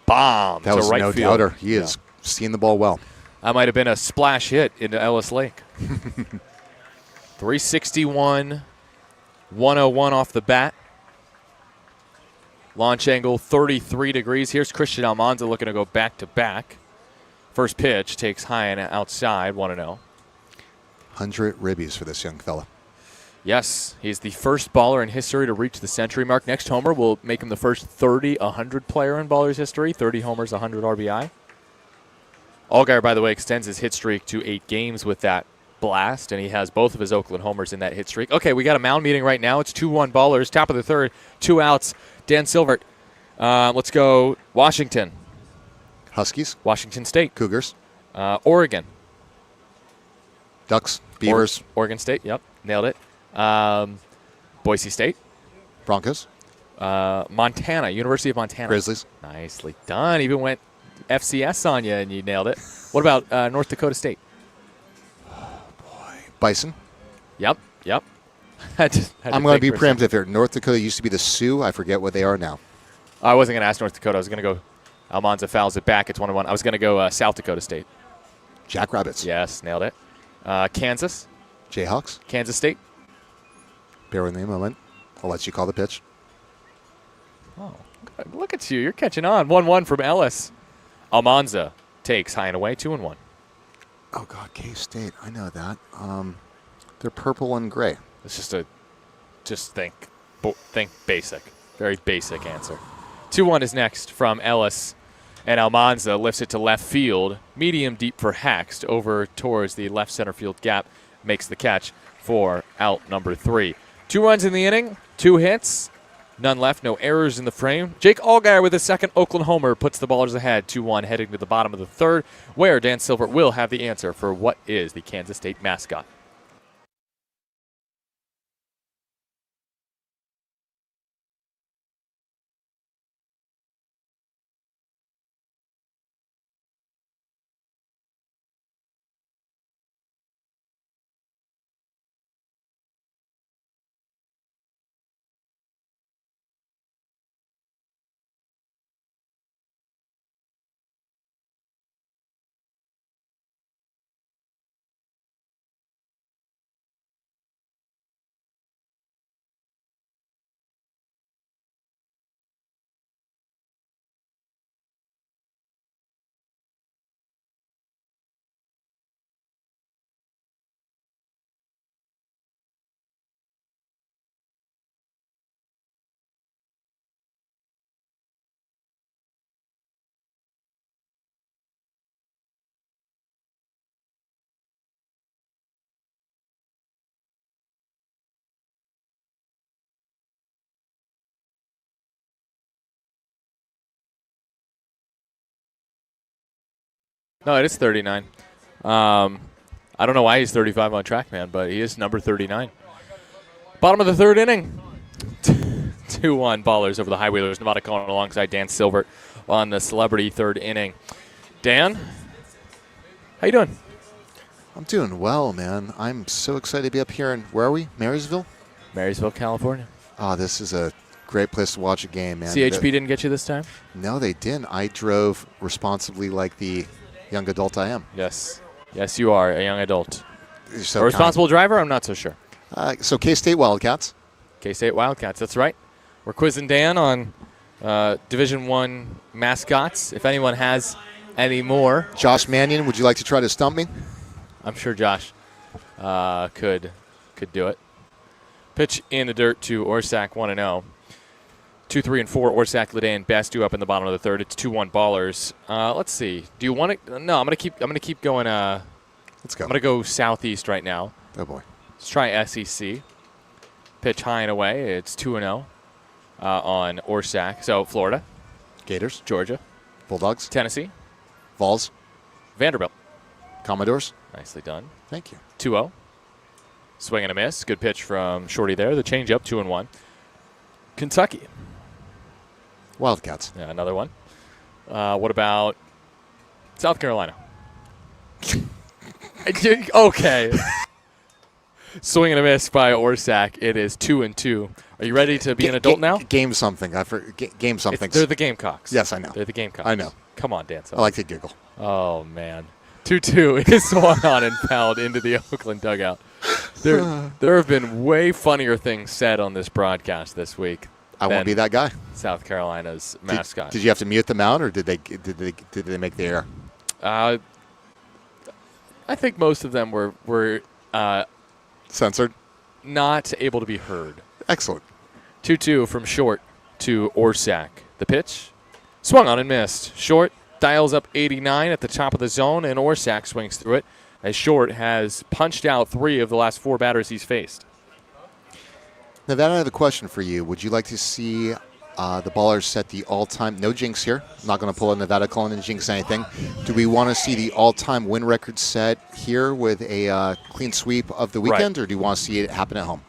bomb That to was right no field. doubter. He is seeing the ball well. That might have been a splash hit into Ellis Lake. 361, 101 off the bat. Launch angle 33 degrees. Here's Christian Almanza looking to go back-to-back. First pitch takes high and outside, 1-0. 100 ribbies for this young fella. Yes, he's the first baller in history to reach the century mark. Next homer will make him the first 30-100 player in Ballers history. 30 homers, 100 RBI. Allgaier, by the way, extends his hit streak to 8 games with that blast, and he has both of his Oakland homers in that hit streak. Okay, we got a mound meeting right now. It's 2-1 Ballers, top of the third, 2 outs. Dan Silvert. Let's go Washington. Huskies. Washington State. Cougars. Oregon. Ducks. Beavers. Oregon State, yep, nailed it. Boise State. Broncos. Montana, University of Montana. Grizzlies. Nicely done. Even went FCS on you, and you nailed it. What about North Dakota State? Bison. Yep. I'm going to be preemptive here. North Dakota used to be the Sioux. I forget what they are now. I wasn't going to ask North Dakota. I was going to go Almanza fouls it back. It's 1-1. I was going to go South Dakota State. Jackrabbits. Yes, nailed it. Kansas. Jayhawks. Kansas State. Bear with me a moment. I'll let you call the pitch. Oh, look at you. You're catching on. 1-1 from Ellis. Almanza takes high and away, 2-1. Oh, God, K-State. I know that. They're purple and gray. It's just think basic. Very basic answer. 2-1 is next from Ellis, and Almanza lifts it to left field, medium deep for Haxt, over towards the left center field gap, makes the catch for out number 3. 2 runs in the inning, 2 hits, none left, no errors in the frame. Jake Allgaier with his second Oakland homer puts the Ballers ahead 2-1 heading to the bottom of the third, where Dan Silvert will have the answer for what is the Kansas State mascot. No, it is 39. I don't know why he's 35 on TrackMan, but he is number 39. Bottom of the third inning. 2-1 Ballers over the High Wheelers. Nevada calling alongside Dan Silvert on the celebrity third inning. Dan, how you doing? I'm doing well, man. I'm so excited to be up here in, where are we? Marysville? Marysville, California. Oh, this is a great place to watch a game, man. CHP didn't get you this time? No, they didn't. I drove responsibly like the young adult I am. Yes. Yes, you are a young adult. You're so A responsible driver? I'm not so sure. So K-State Wildcats. K-State Wildcats, that's right. We're quizzing Dan on Division I mascots. If anyone has any more. Josh Mannion, would you like to try to stump me? I'm sure Josh could do it. Pitch in the dirt to Orsak, 1-0. 2, 3, and 4, Orsak, Lede, and Best due up in the bottom of the third. It's 2-1 Ballers. Let's see. Do you want to? No, I'm gonna keep going. Let's Let's go. I'm going to go southeast right now. Oh, boy. Let's try SEC. Pitch high and away. It's 2-0 on Orsac. So Florida, Gators. Georgia, Bulldogs. Tennessee, Vols. Vanderbilt. Commodores. Nicely done. Thank you. 2-0. Swing and a miss. Good pitch from Shorty there. The changeup, 2-1. Kentucky. Wildcats. Yeah, another one. What about South Carolina? Okay. Swing and a miss by Orsac. It is 2-2. Are you ready to be an adult now? Game something. Game something. They're the Gamecocks. Yes, I know. They're the Gamecocks. I know. Come on, Dan. I like to giggle. Oh, man. 2-2 is swung on and fouled into the Oakland dugout. There have been way funnier things said on this broadcast this week. I won't be that guy. South Carolina's mascot. Did you have to mute them out, or did they make the air? I think most of them were Censored. not able to be heard. Excellent. 2-2 from short to Orsac. The pitch swung on and missed. Short dials up 89 at the top of the zone, and Orsac swings through it as Short has punched out 3 of the last 4 batters he's faced. Nevada, I have a question for you. Would you like to see the Ballers set the all-time, no jinx here, I'm not going to pull a Nevada Cullen and jinx anything. Do we want to see the all-time win record set here with a clean sweep of the weekend, or do you want to see it happen at home?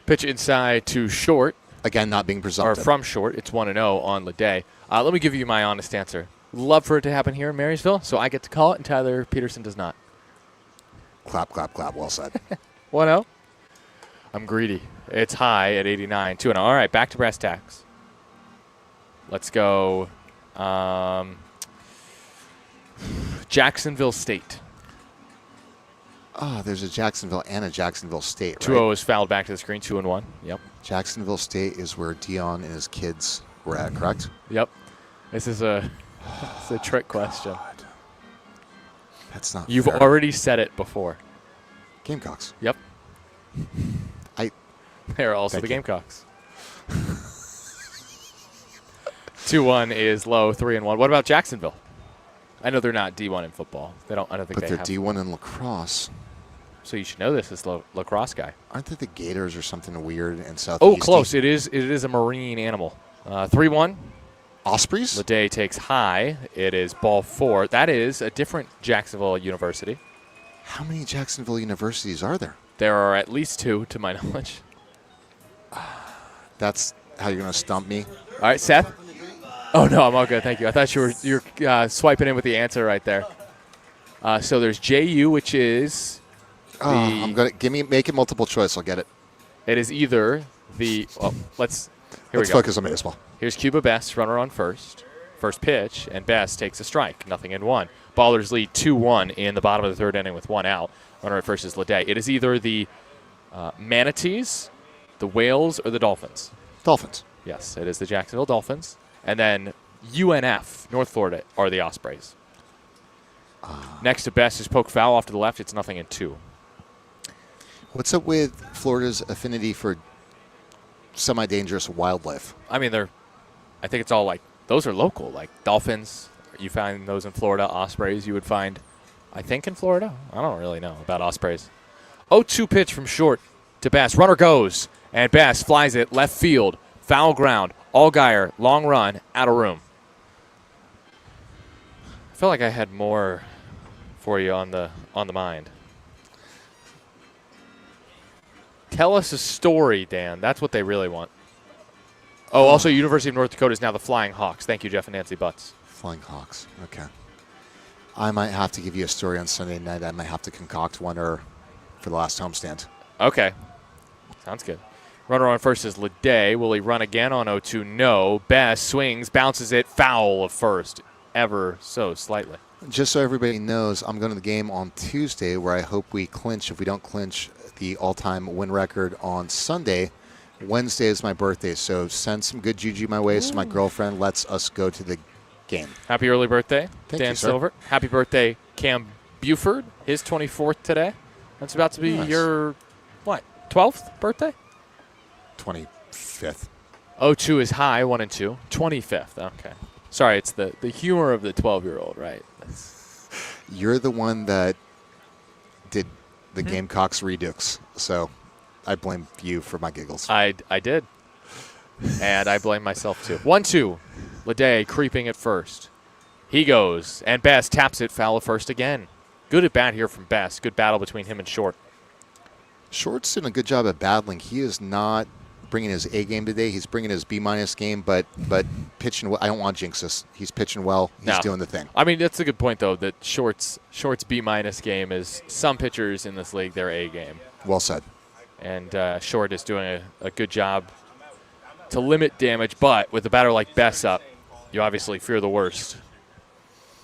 Pitch inside to Short. Again, not being presumptive. Or from Short. It's 1-0 on Leday. Let me give you my honest answer. Love for it to happen here in Marysville, so I get to call it, and Tyler Peterson does not. Clap, clap, clap. Well said. 1-0. I'm greedy. It's high at 89. 2-0. All right, back to brass tacks. Let's go Jacksonville State. Oh, there's a Jacksonville and a Jacksonville State, 2-0 is fouled back to the screen. 2-1. Yep. Jacksonville State is where Dion and his kids were at, correct? Yep. This is a trick question. God. That's not You've fair. already said it before. Gamecocks. Yep. They're also the Thank you. Gamecocks. 2-1 is low. 3-1. What about Jacksonville? I know they're not D1 in football. I don't think But they they're have. D1 in lacrosse. So you should know this as lacrosse guy. Aren't they the Gators or something weird in Southeast? Oh, close. It is a marine animal. 3-1. Ospreys? Leday takes high. It is ball 4. That is a different Jacksonville University. How many Jacksonville universities are there? There are at least 2, to my knowledge. That's how you're going to stump me? All right, Seth. Oh, no, I'm all good. Thank you. I thought you were swiping in with the answer right there. So there's JU, which is I'm going to make it multiple choice. I'll get it. It is either the let's we go. Focus on baseball. Here's Cuba Best, runner on first pitch, and Best takes a strike. Nothing in 1. Ballers lead 2-1 in the bottom of the 3rd inning with 1 out. Runner at first is Leday. It is either the Manatees, the Whales, or the Dolphins. Dolphins. Yes, it is the Jacksonville Dolphins. And then UNF, North Florida, are the Ospreys. Next to Best is poke foul off to the left. It's nothing in 2. What's up with Florida's affinity for semi-dangerous wildlife? I mean, I think it's all like, those are local. Like Dolphins, you find those in Florida. Ospreys, you would find, I think, in Florida. I don't really know about Ospreys. 0-2 pitch from short to Bass. Runner goes, and Bass flies it left field. Foul ground. Allgaier, long run, out of room. I feel like I had more for you on the mind. Tell us a story, Dan. That's what they really want. Oh, also, University of North Dakota is now the Flying Hawks. Thank you, Jeff and Nancy Butts. Flying Hawks. Okay. I might have to give you a story on Sunday night. I might have to concoct one for the last homestand. Okay. Sounds good. Runner on first is Leday. Will he run again on 0-2? No. Best swings, bounces it, foul of first, ever so slightly. Just so everybody knows, I'm going to the game on Tuesday where I hope we clinch. If we don't clinch the all-time win record on Sunday, Wednesday is my birthday. So send some good juju my way so my girlfriend lets us go to the game. Happy early birthday, Thank Dan you, sir. Silver. Happy birthday, Cam Buford. His 24th today. That's about to be Nice. your, 12th birthday? 25th. 0-2 is high, 1 and 2. 25th, okay. Sorry, it's the humor of the 12-year-old, right? You're the one that did the Gamecocks Redux. So I blame you for my giggles. I did. And I blame myself too. 1-2. Leday creeping at first. He goes, and Best taps it foul at first again. Good at bat here from Best. Good battle between him and Short. Short's doing a good job at battling. He is not bringing his A game today. He's bringing his B- game, but pitching well. I don't want to jinx this. He's pitching well. He's doing the thing. I mean, that's a good point, though, that Short's B- game is some pitchers in this league, their A game. Well said. And Short is doing a good job to limit damage, but with a batter like Bess up, you obviously fear the worst.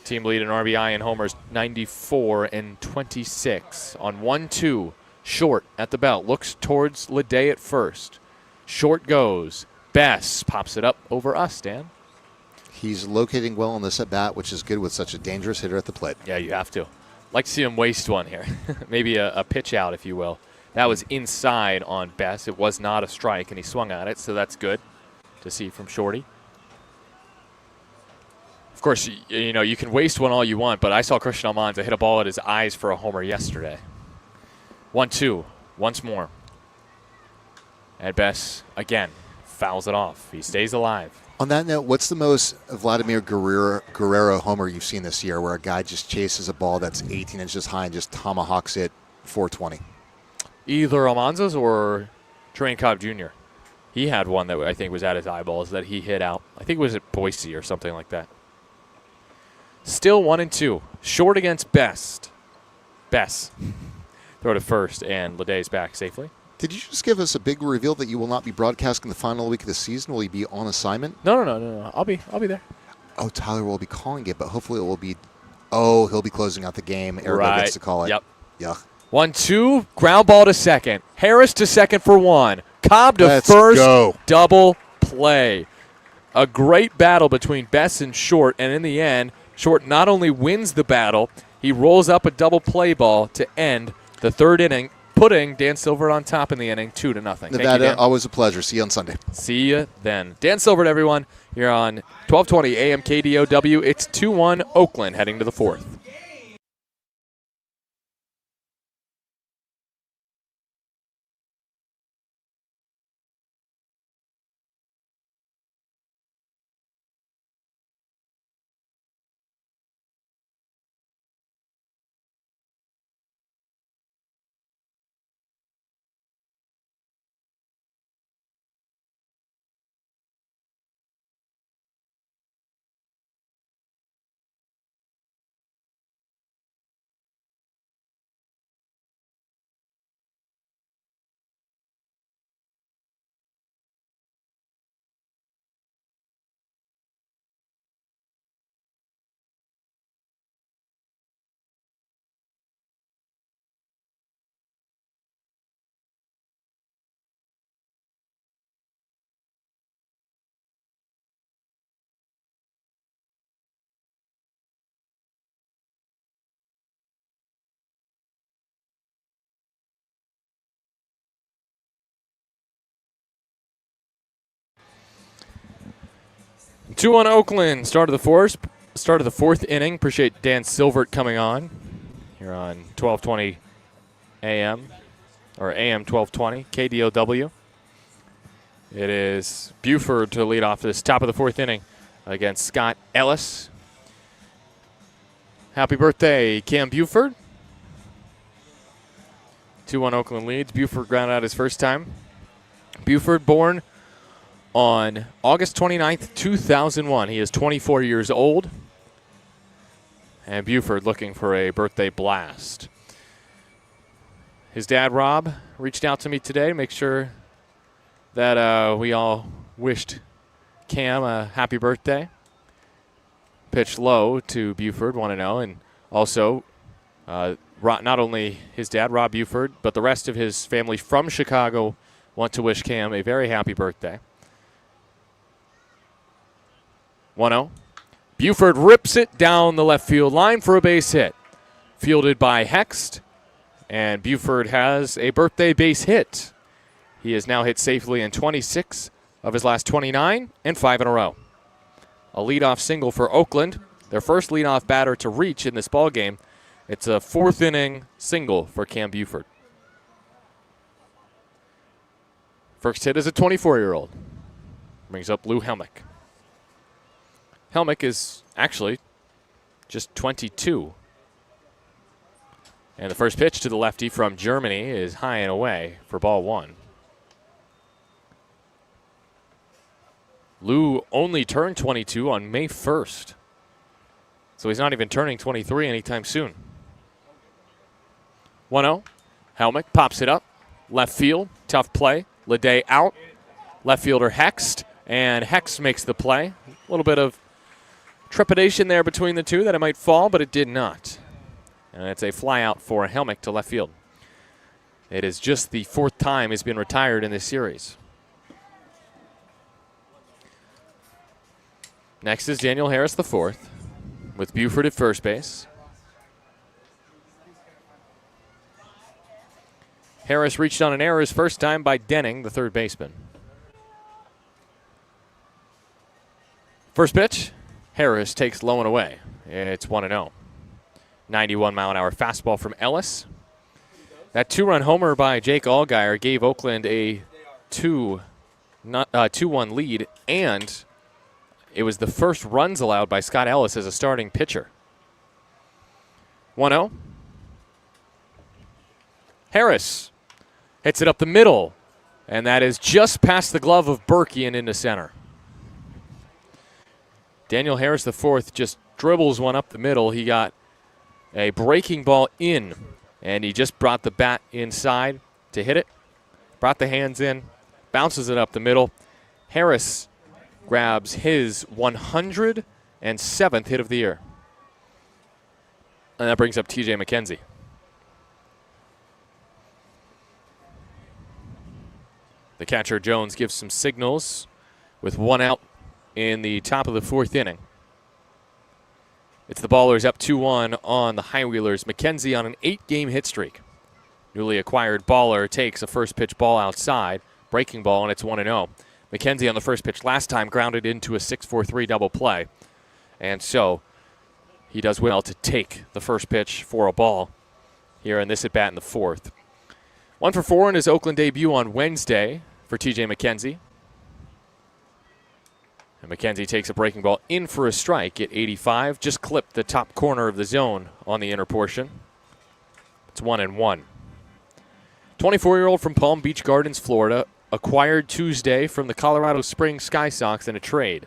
Team lead in RBI and homers, 94 and 26 on 1-2. Short at the belt, looks towards Leday at first. Short goes. Bess pops it up over us, Dan. He's locating well on this at bat, which is good with such a dangerous hitter at the plate. Yeah, you have to. Like to see him waste one here. Maybe a pitch out, if you will. That was inside on Bess. It was not a strike, and he swung at it, so that's good to see from Shorty. Of course, you know, you can waste one all you want, but I saw Christian Almanza hit a ball at his eyes for a homer yesterday. 1-2, once more. And Bess, again, fouls it off. He stays alive. On that note, what's the most Vladimir Guerrero homer you've seen this year where a guy just chases a ball that's 18 inches high and just tomahawks it 420? Either Almanza's or Train Cobb Jr. He had one that I think was at his eyeballs that he hit out. I think it was at Boise or something like that. Still 1-2. Short against Bess. Throw to first, and Leday's back safely. Did you just give us a big reveal that you will not be broadcasting the final week of the season? Will you be on assignment? No. I'll be there. Oh, Tyler will be calling it, but hopefully it will be. Oh, he'll be closing out the game. Eric gets to call it. Yep. Yuck. 1-2. Ground ball to second. Harris to second for one. Cobb to Let's first. Go. Double play. A great battle between Bess and Short, and in the end, Short not only wins the battle, he rolls up a double play ball to end the third inning, putting Dan Silver on top in the inning, 2-0. Nevada, always a pleasure. See you on Sunday. See you then. Dan Silver, everyone. You're on 1220 AM KDOW. It's 2-1 Oakland heading to the fourth. Two on Oakland. Start of the fourth inning. Appreciate Dan Silvert coming on here on 1220 AM or AM 1220 KDOW. It is Buford to lead off this top of the fourth inning against Scott Ellis. Happy birthday, Cam Buford. 2-1 Oakland leads. Buford grounded out his first time. Buford born on August 29th, 2001. He is 24 years old. And Buford looking for a birthday blast. His dad, Rob, reached out to me today to make sure that we all wished Cam a happy birthday. Pitched low to Buford, 1-0. And also, not only his dad, Rob Buford, but the rest of his family from Chicago want to wish Cam a very happy birthday. 1-0. Buford rips it down the left field line for a base hit. Fielded by Hext, and Buford has a birthday base hit. He has now hit safely in 26 of his last 29 and 5 in a row. A leadoff single for Oakland, their first leadoff batter to reach in this ballgame It's a fourth inning single for Cam Buford. First hit is a 24-year-old. Brings up Lou Helmick. Helmick is actually just 22. And the first pitch to the lefty from Germany is high and away for ball one. Lou only turned 22 on May 1st. So he's not even turning 23 anytime soon. 1-0. Helmick pops it up. Left field. Tough play. Leday out. Left fielder Hext. And Hext makes the play. A little bit of trepidation there between the two that it might fall, but it did not. And it's a fly out for Helmick to left field. It is just the fourth time he's been retired in this series. Next is Daniel Harris, the fourth, with Buford at first base. Harris reached on an error his first time by Denning, the third baseman. First pitch, Harris takes low and away. It's 1-0. 91-mile-an-hour fastball from Ellis. That two-run homer by Jake Allgaier gave Oakland a 2-1 lead, and it was the first runs allowed by Scott Ellis as a starting pitcher. 1-0. Harris hits it up the middle, and that is just past the glove of Berkey and into center. Daniel Harris, the fourth, just dribbles one up the middle. He got a breaking ball in, and he just brought the bat inside to hit it. Brought the hands in, bounces it up the middle. Harris grabs his 107th hit of the year. And that brings up TJ McKenzie. The catcher, Jones, gives some signals with one out in the top of the fourth inning. It's the Ballers up 2-1 on the Highwheelers. McKenzie on an 8-game hit streak. Newly acquired Baller takes a first pitch ball outside, breaking ball, and it's 1-0. McKenzie on the first pitch last time grounded into a 6-4-3 double play. And so he does well to take the first pitch for a ball here in this at-bat in the fourth. 1 for 4 in his Oakland debut on Wednesday for TJ McKenzie. And McKenzie takes a breaking ball in for a strike at 85. Just clipped the top corner of the zone on the inner portion. It's 1-1. 24-year-old from Palm Beach Gardens, Florida, acquired Tuesday from the Colorado Springs Sky Sox in a trade.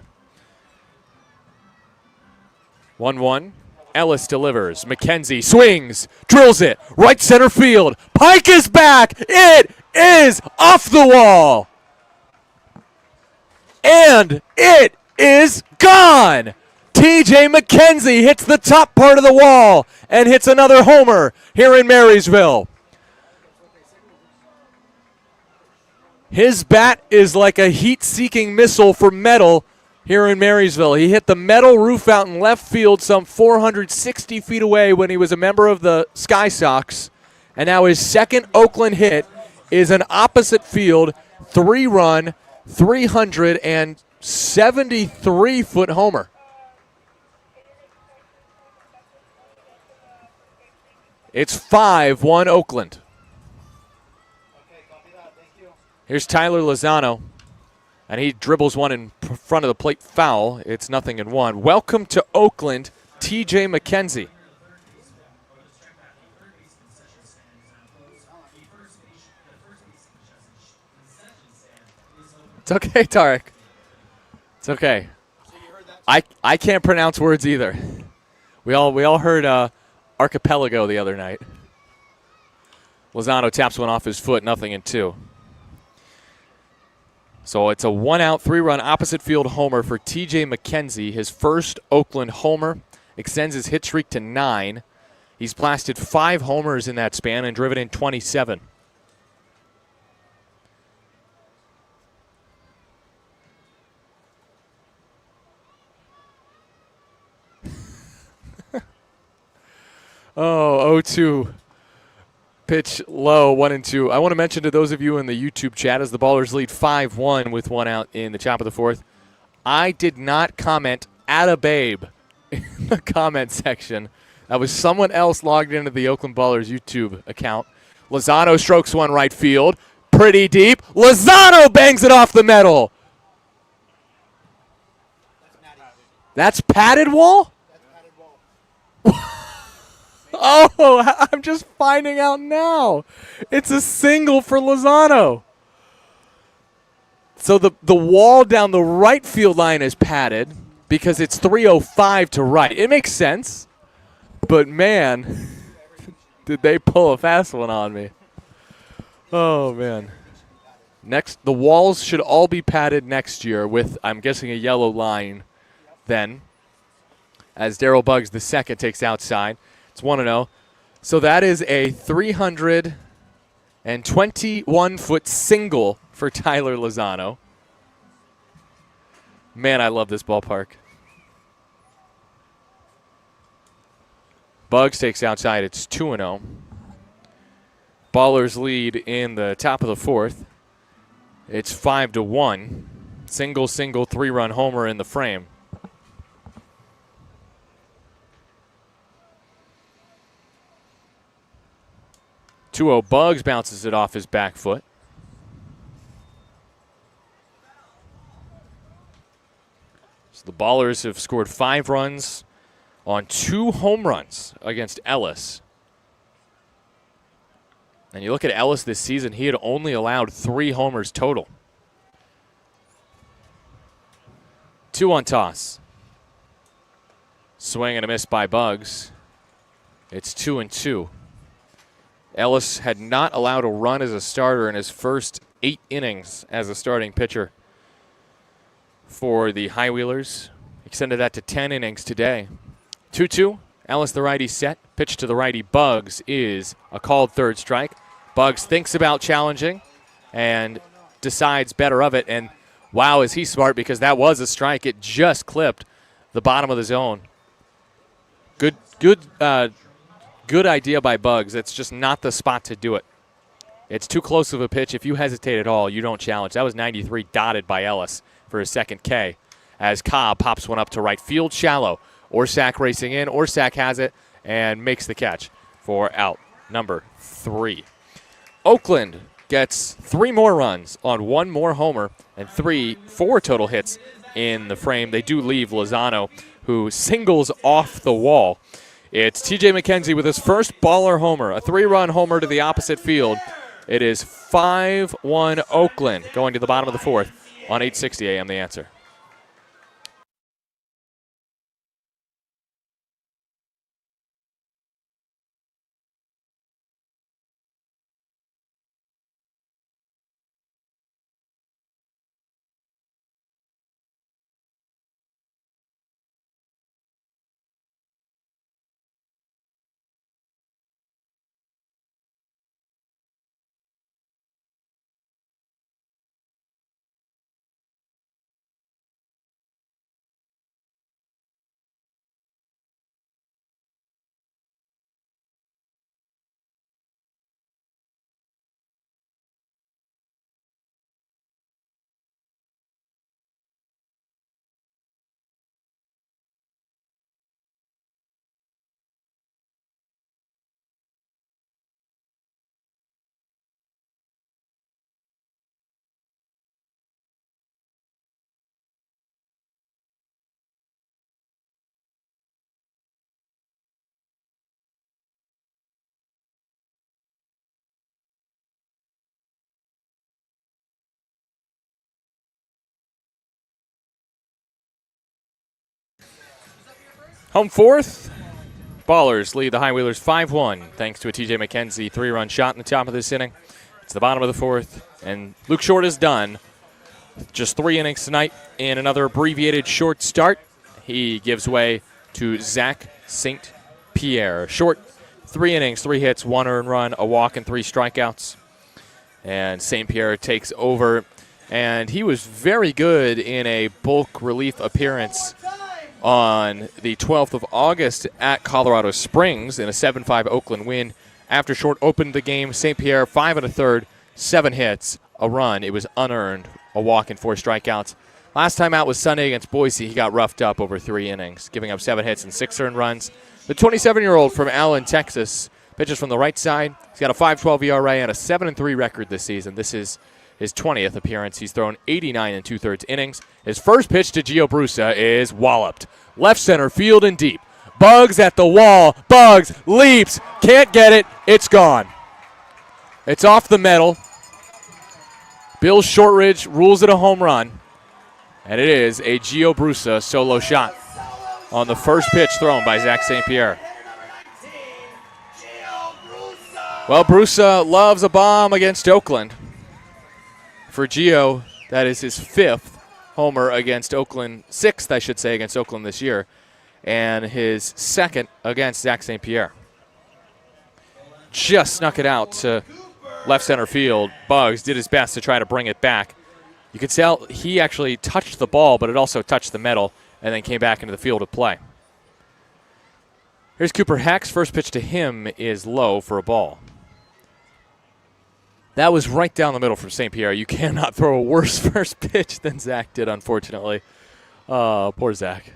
1-1. Ellis delivers. McKenzie swings, drills it, right center field. Pike is back. It is off the wall. And it is gone. TJ McKenzie hits the top part of the wall and hits another homer here in Marysville. His bat is like a heat-seeking missile for metal here in Marysville. He hit the metal roof out in left field some 460 feet away when he was a member of the Sky Sox. And now his second Oakland hit is an opposite field, 3-run, 373-foot homer. It's 5-1 Oakland. Here's Tyler Lozano, and he dribbles one in front of the plate foul. It's 0-1. Welcome to Oakland, TJ McKenzie. It's okay, Tarek. It's okay. I can't pronounce words either. We all heard archipelago the other night. Lozano taps one off his foot, 0-2. So it's a 1-out, 3-run opposite field homer for TJ McKenzie. His first Oakland homer extends his hit streak to 9. He's blasted 5 homers in that span and driven in 27. Oh, 0-2. Pitch low, 1-2. I want to mention to those of you in the YouTube chat, as the Ballers lead 5-1 with 1 out in the top of the fourth, I did not comment "atta babe" in the comment section. That was someone else logged into the Oakland Ballers YouTube account. Lozano strokes one right field. Pretty deep. Lozano bangs it off the metal. That's padded wall? Oh, I'm just finding out now. It's a single for Lozano. So the wall down the right field line is padded because it's 305 to right. It makes sense. But, man, did they pull a fast one on me. Oh, man. Next, the walls should all be padded next year with, I'm guessing, a yellow line then. As Darryl Buggs, the second, takes outside. It's 1-0. So that is a 321-foot single for Tyler Lozano. Man, I love this ballpark. Buggs takes outside. It's 2-0. Ballers lead in the top of the fourth. It's 5-1. Single, 3-run homer in the frame. Buggs bounces it off his back foot. So the Ballers have scored 5 runs on 2 home runs against Ellis. And you look at Ellis this season, he had only allowed 3 homers total. 2-1 toss. Swing and a miss by Buggs. It's 2-2. Ellis had not allowed a run as a starter in his first 8 innings as a starting pitcher for the High Wheelers. Extended that to 10 innings today. 2-2. Ellis, the righty, set. Pitch to the righty, Buggs, is a called third strike. Buggs thinks about challenging and decides better of it. And wow, is he smart, because that was a strike. It just clipped the bottom of the zone. Good idea by Buggs. It's just not the spot to do it. It's too close of a pitch. If you hesitate at all, you don't challenge. That was 93 dotted by Ellis for his second K as Cobb pops one up to right field shallow. Orsak racing in. Orsak has it and makes the catch for out number 3. Oakland gets 3 more runs on 1 more homer and 4 total hits in the frame. They do leave Lozano, who singles off the wall. It's T.J. McKenzie with his first baller homer, a 3-run homer to the opposite field. It is 5-1 Oakland going to the bottom of the fourth on 860 AM The Answer. Home fourth. Ballers lead the High Wheelers 5-1 thanks to a T.J. McKenzie 3-run shot in the top of this inning. It's the bottom of the fourth, and Luke Short is done. Just 3 innings tonight in another abbreviated short start. He gives way to Zach St. Pierre. Short, 3 innings, 3 hits, 1 earned run, a walk, and 3 strikeouts. And St. Pierre takes over, and he was very good in a bulk relief appearance on the 12th of August at Colorado Springs in a 7-5 Oakland win. After Short opened the game, St. Pierre 5 1/3, 7 hits, a run. It was unearned, a walk, and 4 strikeouts. Last time out was Sunday against Boise. He got roughed up over 3 innings, giving up 7 hits and 6 earned runs. The 27-year-old from Allen, Texas, pitches from the right side. He's got a 5.12 ERA and a 7-3 record this season. This is his 20th appearance. He's thrown 89 2/3 innings. His first pitch to Gio Brusa is walloped. Left center field and deep. Bugs at the wall. Bugs leaps. Can't get it. It's gone. It's off the metal. Bill Shortridge rules it a home run. And it is a Gio Brusa solo shot on the first pitch thrown by Zach St. Pierre. Well, Brusa loves a bomb against Oakland. For Gio, that is his 5th homer against Oakland, 6th, I should say, against Oakland this year, and his 2nd against Zach St. Pierre. Just snuck it out to left center field. Bugs did his best to try to bring it back. You could tell he actually touched the ball, but it also touched the metal and then came back into the field of play. Here's Cooper Hex. First pitch to him is low for a ball. That was right down the middle from St. Pierre. You cannot throw a worse first pitch than Zach did, unfortunately. Poor Zach.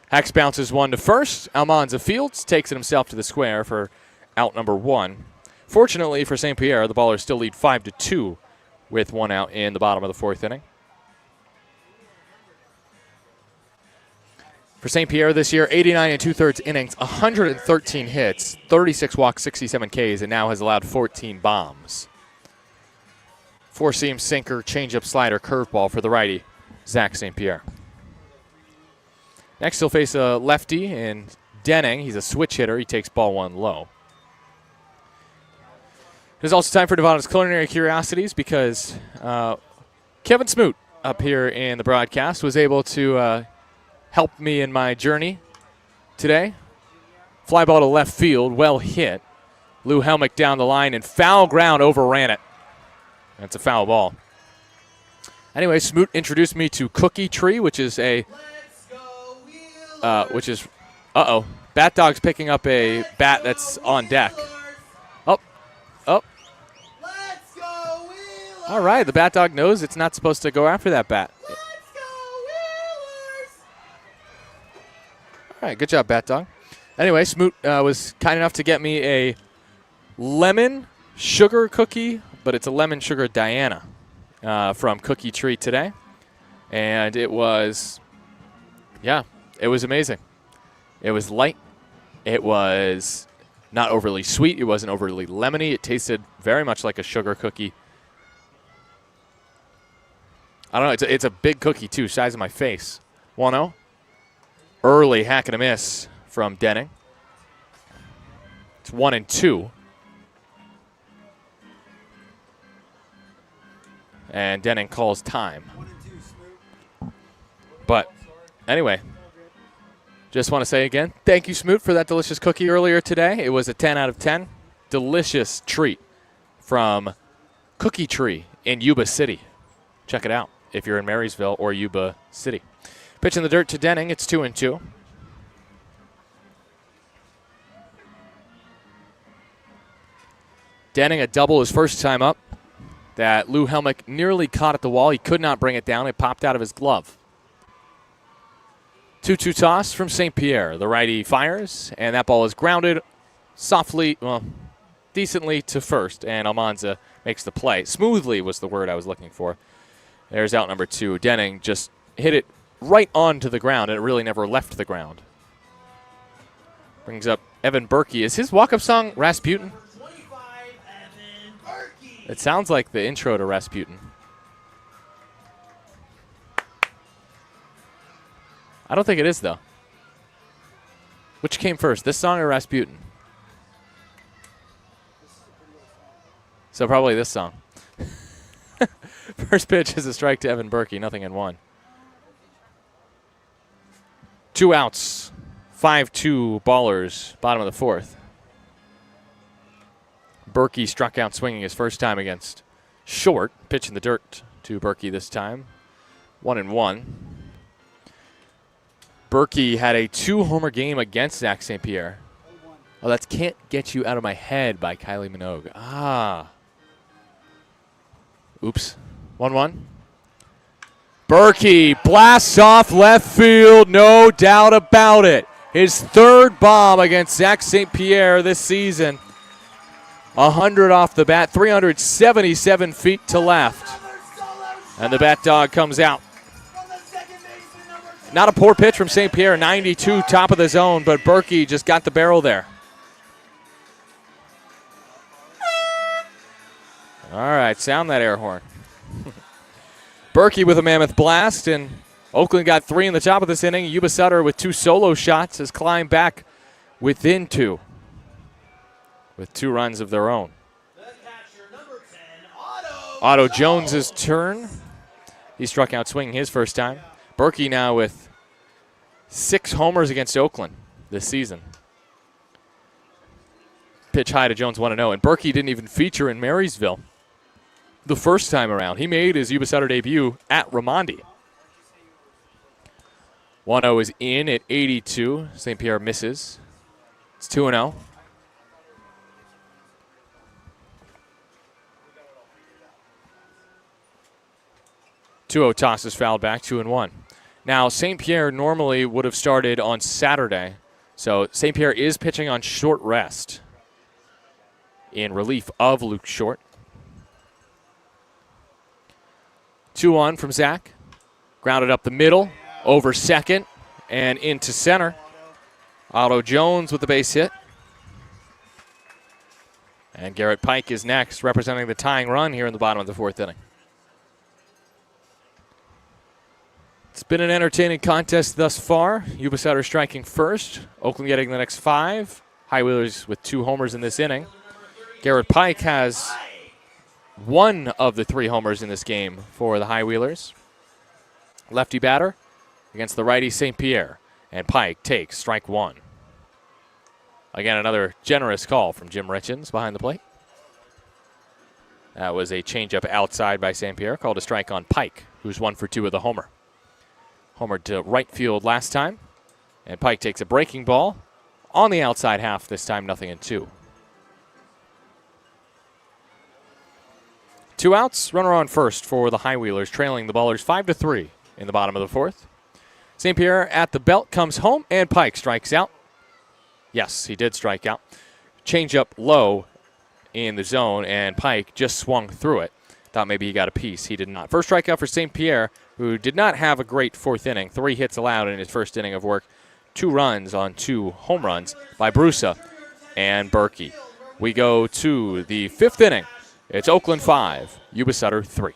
Hex bounces one to first. Almanza Fields takes it himself to the square for out number 1. Fortunately for St. Pierre, the Ballers still lead 5-2 with 1 out in the bottom of the 4th inning. For St. Pierre this year, 89 2/3 innings, 113 hits, 36 walks, 67 Ks, and now has allowed 14 bombs. 4-seam sinker, changeup, slider, curveball for the righty, Zach St. Pierre. Next, he'll face a lefty in Denning. He's a switch hitter. He takes ball 1 low. It is also time for Nevada's Culinary Curiosities because Kevin Smoot up here in the broadcast was able to help me in my journey today. Fly ball to left field, well hit. Lou Helmick down the line and foul ground overran it. That's a foul ball. Anyway, Smoot introduced me to Cookie Tree, which is Bat Dog's picking up a bat that's on deck. Oh. All right, the Bat Dog knows it's not supposed to go after that bat. All right, good job, Bat Dog. Anyway, Smoot was kind enough to get me a lemon sugar cookie, but it's a lemon sugar Diana from Cookie Tree today. And it was amazing. It was light. It was not overly sweet. It wasn't overly lemony. It tasted very much like a sugar cookie. I don't know. It's a big cookie, too, size of my face. 1-0. Early hack and a miss from Denning. It's 1-2. And Denning calls time. But anyway, just want to say again, thank you, Smoot, for that delicious cookie earlier today. It was a 10 out of 10. Delicious treat from Cookie Tree in Yuba City. Check it out if you're in Marysville or Yuba City. Pitch in the dirt to Denning. It's 2-2. Denning a double his first time up. That Lou Helmick nearly caught at the wall. He could not bring it down. It popped out of his glove. 2-2 toss from St. Pierre. The righty fires, and that ball is grounded softly, decently to first, and Almanza makes the play. Smoothly was the word I was looking for. There's out number 2. Denning just hit it right onto the ground, and it really never left the ground. Brings up Evan Berkey. Is his walk-up song Rasputin? It sounds like the intro to Rasputin. I don't think it is, though. Which came first, this song or Rasputin? So probably this song. First pitch is a strike to Evan Berkey, 0-1. 2 outs, 5-2 Ballers, bottom of the 4th. Berkey struck out swinging his first time against Short. Pitch in the dirt to Berkey this time. 1-1. Berkey had a 2-homer game against Zach St. Pierre. Oh, that's Can't Get You Out of My Head by Kylie Minogue. Oops. 1-1. Berkey blasts off left field, no doubt about it. His third bomb against Zach St. Pierre this season. 100 off the bat, 377 feet to left. And the bat dog comes out. Not a poor pitch from St. Pierre, 92, top of the zone, but Berkey just got the barrel there. All right, sound that air horn. Berkey with a mammoth blast, and Oakland got 3 in the top of this inning. Yuba Sutter with 2 solo shots has climbed back within 2 with 2 runs of their own. Otto Jones' turn. He struck out swinging his first time. Berkey now with 6 homers against Oakland this season. Pitch high to Jones, 1-0, and Berkey didn't even feature in Marysville the first time around. He made his Yuba Sutter debut at Raimondi. 1-0 is in at 82. St. Pierre misses. It's 2-0. Toss is fouled back, 2-1. Now, St. Pierre normally would have started on Saturday, so St. Pierre is pitching on short rest in relief of Luke Short. 2-1 from Zach. Grounded up the middle, over second, and into center. Otto Jones with the base hit. And Garrett Pike is next, representing the tying run here in the bottom of the 4th inning. It's been an entertaining contest thus far. Yuba Sutter striking first. Oakland getting the next 5. High Wheelers with 2 homers in this inning. Garrett Pike has 1 of the 3 homers in this game for the High Wheelers. Lefty batter against the righty St. Pierre. And Pike takes strike 1. Again, another generous call from Jim Richens behind the plate. That was a changeup outside by St. Pierre, called a strike on Pike, who's 1 for 2 with a homer. Homered to right field last time. And Pike takes a breaking ball on the outside half, this time 0-2. 2 outs, runner on first for the High Wheelers, trailing the Ballers 5-3 in the bottom of the 4th. St. Pierre at the belt comes home, and Pike strikes out. Yes, he did strike out. Change up low in the zone, and Pike just swung through it. Thought maybe he got a piece. He did not. First strikeout for St. Pierre, who did not have a great 4th inning. 3 hits allowed in his first inning of work. 2 runs on 2 home runs by Brusa and Berkey. We go to the 5th inning. It's Oakland 5, Yuba Sutter 3.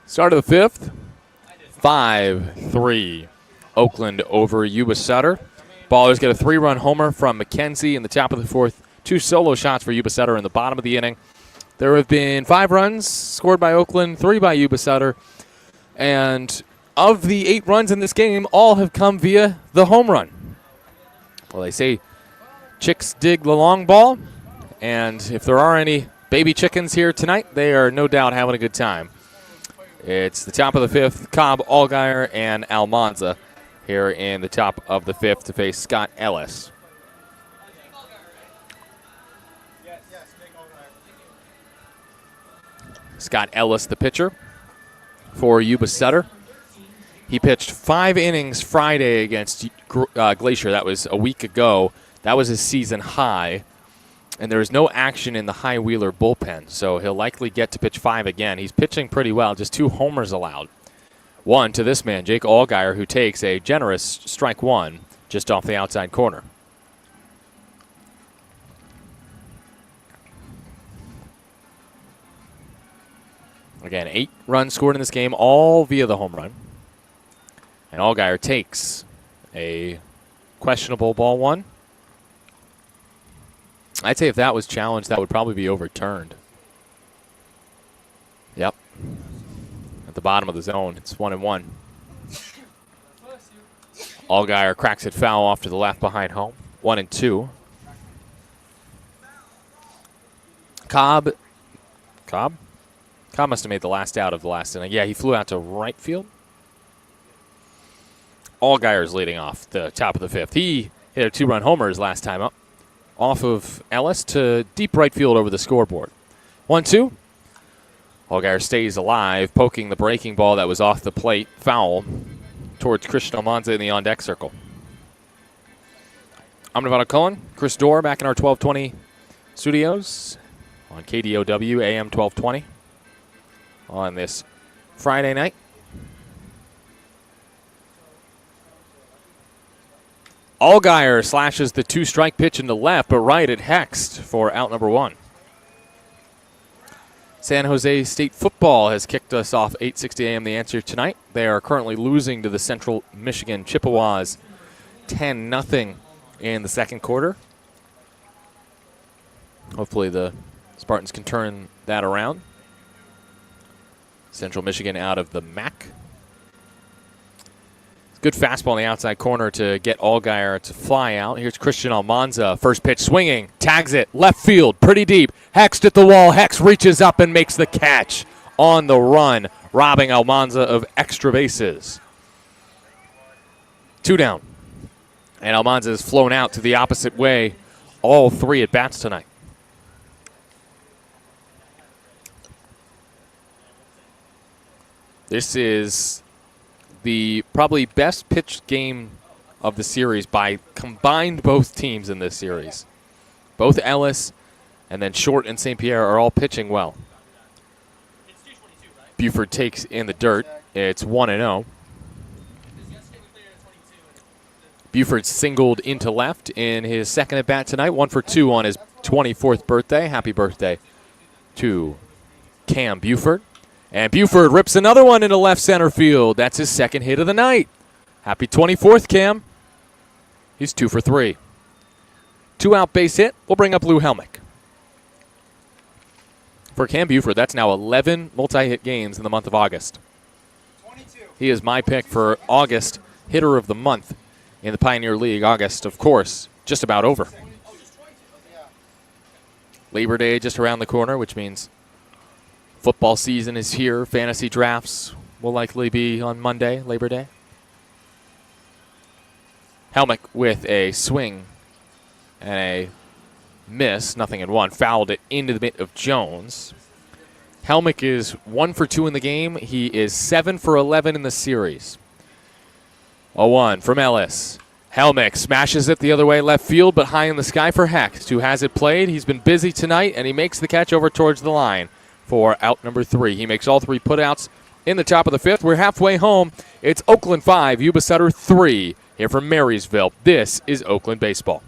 Start of the 5th, 5-3. Oakland over Yuba Sutter. Ballers get a 3-run homer from McKenzie in the top of the 4th. 2 solo shots for Yuba Sutter in the bottom of the inning. There have been 5 runs scored by Oakland, 3 by Yuba Sutter. And of the 8 runs in this game, all have come via the home run. Well, they say chicks dig the long ball. And if there are any baby chickens here tonight, they are no doubt having a good time. It's the top of the 5th, Cobb, Allgaier, and Almanza here in the top of the 5th to face Scott Ellis. Scott Ellis, the pitcher for Yuba Sutter. He pitched 5 innings Friday against Glacier. That was a week ago. That was his season high. And there is no action in the High Wheeler bullpen, so he'll likely get to pitch 5 again. He's pitching pretty well, just 2 homers allowed. 1 to this man, Jake Allgaier, who takes a generous strike 1 just off the outside corner. Again, 8 runs scored in this game, all via the home run. And Allgaier takes a questionable ball 1. I'd say if that was challenged, that would probably be overturned. Yep. At the bottom of the zone, it's 1-1. Allgaier cracks it foul off to the left behind home. 1-2. Cobb must have made the last out of the last inning. Yeah, he flew out to right field. Allgaier's leading off the top of the 5th. He hit a 2-run homer his last time up. Off of Ellis to deep right field over the scoreboard. 1-2. Allgaier stays alive, poking the breaking ball that was off the plate. Foul towards Christian Almanza in the on-deck circle. I'm Nevada Cohen. Chris Dorr back in our 1220 studios on KDOW AM 1220 on this Friday night. Allgaier slashes the 2-strike pitch into left, but right at Hext for out number 1. San Jose State football has kicked us off 8:60 a.m. The answer tonight. They are currently losing to the Central Michigan Chippewas 10-0 in the second quarter. Hopefully the Spartans can turn that around. Central Michigan out of the MAC. Good fastball on the outside corner to get Allgaier to fly out. Here's Christian Almanza. First pitch swinging. Tags it. Left field. Pretty deep. Hext at the wall. Hext reaches up and makes the catch on the run, robbing Almanza of extra bases. 2 down. And Almanza has flown out to the opposite way all 3 at-bats tonight. This is the probably best pitched game of the series by combined both teams in this series. Both Ellis and then Short and St. Pierre are all pitching well. Buford takes in the dirt. It's 1-0. Buford singled into left in his second at-bat tonight. 1 for 2 on his 24th birthday. Happy birthday to Cam Buford. And Buford rips another one into left center field. That's his second hit of the night. Happy 24th, Cam. He's 2 for 3. 2-out base hit. We'll bring up Lou Helmick. For Cam Buford, that's now 11 multi-hit games in the month of August. 22. He is my pick for August hitter of the month in the Pioneer League. August, of course, just about over. Labor Day just around the corner, which means football season is here. Fantasy drafts will likely be on Monday, Labor Day. Helmick with a swing and a miss, 0-1. Fouled it into the mitt of Jones. Helmick is 1 for 2 in the game. He is 7 for 11 in the series. 0-1 from Ellis. Helmick smashes it the other way left field, but high in the sky for Hext, who has it played. He's been busy tonight, and he makes the catch over towards the line for out number 3. He makes all 3 putouts in the top of the 5th. We're halfway home. It's Oakland 5, Yuba Sutter 3 here from Marysville. This is Oakland Baseball.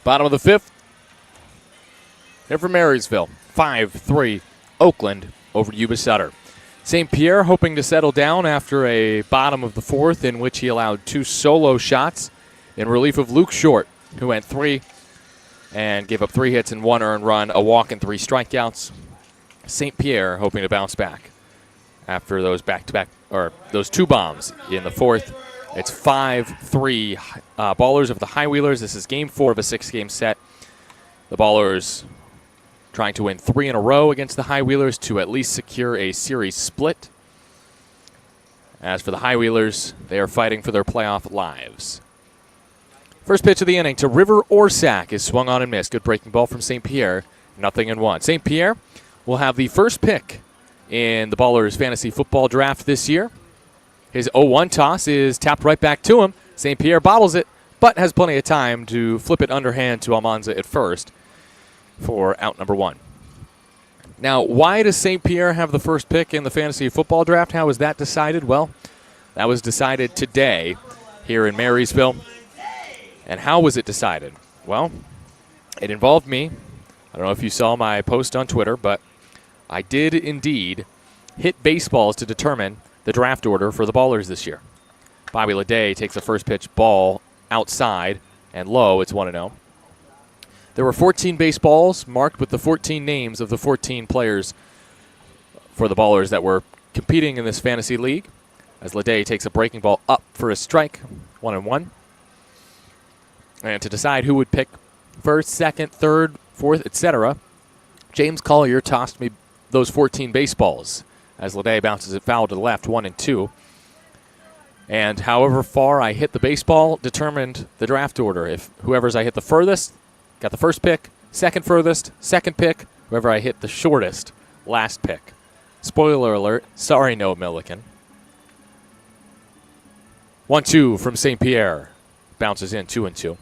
Bottom of the fifth. Here from Marysville. 5-3 Oakland over Yuba Sutter. St. Pierre hoping to settle down after a bottom of the fourth in which he allowed 2 solo shots in relief of Luke Short, who went 3 and gave up 3 hits and 1 earned run, a walk and 3 strikeouts. St. Pierre hoping to bounce back after those back-to-back, or those 2 bombs in the fourth. It's 5-3 Ballers of the High Wheelers. This is game 4 of a 6-game set. The Ballers trying to win 3 in a row against the High Wheelers to at least secure a series split. As for the High Wheelers, they are fighting for their playoff lives. First pitch of the inning to River Orsak is swung on and missed. Good breaking ball from St. Pierre. 0-1. St. Pierre will have the first pick in the Ballers fantasy football draft this year. His 0-1 toss is tapped right back to him. St. Pierre bobbles it, but has plenty of time to flip it underhand to Almanza at first for out number 1. Now, why does St. Pierre have the first pick in the fantasy football draft? How was that decided? Well, that was decided today here in Marysville. And how was it decided? Well, it involved me. I don't know if you saw my post on Twitter, but I did indeed hit baseballs to determine the draft order for the Ballers this year. Bobby Leday takes the first pitch ball outside and low. It's 1-0. There were 14 baseballs marked with the 14 names of the 14 players for the Ballers that were competing in this fantasy league. As Leday takes a breaking ball up for a strike, 1-1. And to decide who would pick first, second, third, fourth, etc., James Collier tossed me those 14 baseballs as Leday bounces it foul to the left, 1-2. And however far I hit the baseball determined the draft order. If whoever's I hit the furthest got the first pick, second furthest, second pick, whoever I hit the shortest, last pick. Spoiler alert, sorry Noah Milliken. 1-2 from St. Pierre. Bounces in, 2-2.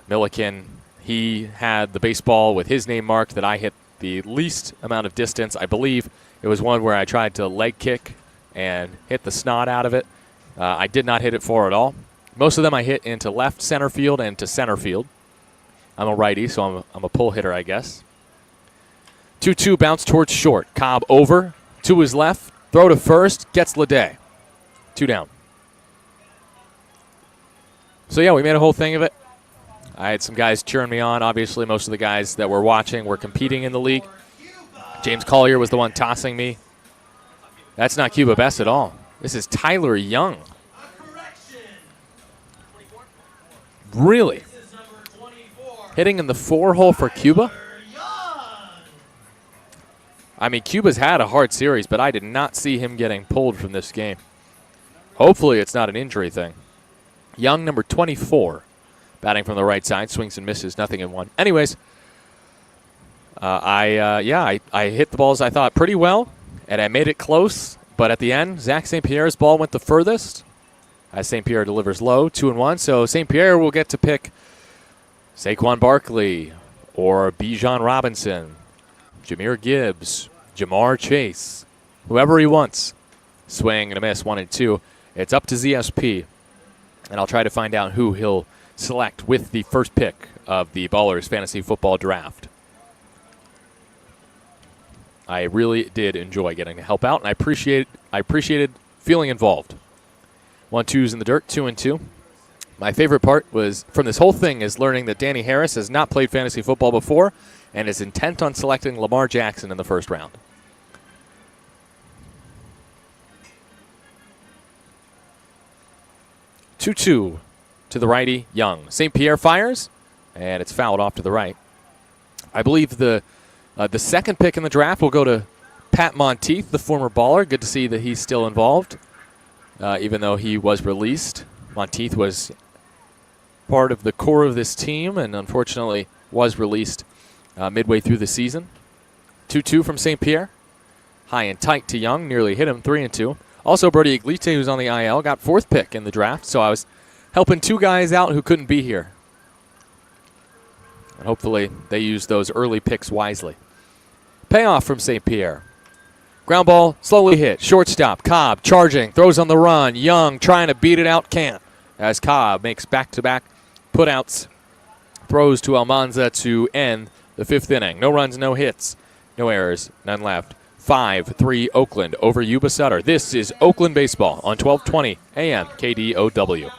Milliken, he had the baseball with his name marked that I hit the least amount of distance. I believe it was one where I tried to leg kick and hit the snot out of it. I did not hit it far at all. Most of them I hit into left center field and to center field. I'm a righty, so I'm a pull hitter, I guess. 2-2 bounce towards short. Cobb over to his left. Throw to first. Gets Leday. 2 down. So, yeah, we made a whole thing of it. I had some guys cheering me on. Obviously, most of the guys that were watching were competing in the league. James Collier was the one tossing me. That's not Cuba Best at all. This is Tyler Young. Really? Hitting in the 4-hole for Cuba? I mean, Cuba's had a hard series, but I did not see him getting pulled from this game. Hopefully it's not an injury thing. Young, number 24, batting from the right side, swings and misses, 0-1. Anyways, I hit the balls, I thought, pretty well, and I made it close. But at the end, Zach St. Pierre's ball went the furthest, as St. Pierre delivers low, 2-1. So St. Pierre will get to pick Saquon Barkley or Bijan Robinson, Jahmyr Gibbs, Jamar Chase, whoever he wants. Swing and a miss, 1-2. It's up to ZSP, and I'll try to find out who he'll select with the first pick of the Ballers Fantasy Football Draft. I really did enjoy getting to help out, and I appreciated feeling involved. 1-2's in the dirt, 2-2. My favorite part was from this whole thing is learning that Danny Harris has not played fantasy football before and is intent on selecting Lamar Jackson in the first round. Two to the righty, Young. St. Pierre fires, and it's fouled off to the right. I believe the second pick in the draft will go to Pat Monteith, the former Baller. Good to see that he's still involved, even though he was released. Monteith was part of the core of this team and unfortunately was released midway through the season. 2-2 from St. Pierre. High and tight to Young, nearly hit him, 3-2. Also, Brody Iglite, who's on the IL, got fourth pick in the draft, so I was helping 2 guys out who couldn't be here. And hopefully they use those early picks wisely. Payoff from St. Pierre. Ground ball, slowly hit. Shortstop, Cobb charging, throws on the run. Young trying to beat it out, can't. As Cobb makes back-to-back putouts throws to Almanza to end the 5th inning. No runs, no hits, no errors, none left. 5-3 Oakland over Yuba Sutter. This is Oakland baseball on 1220 AM KDOW.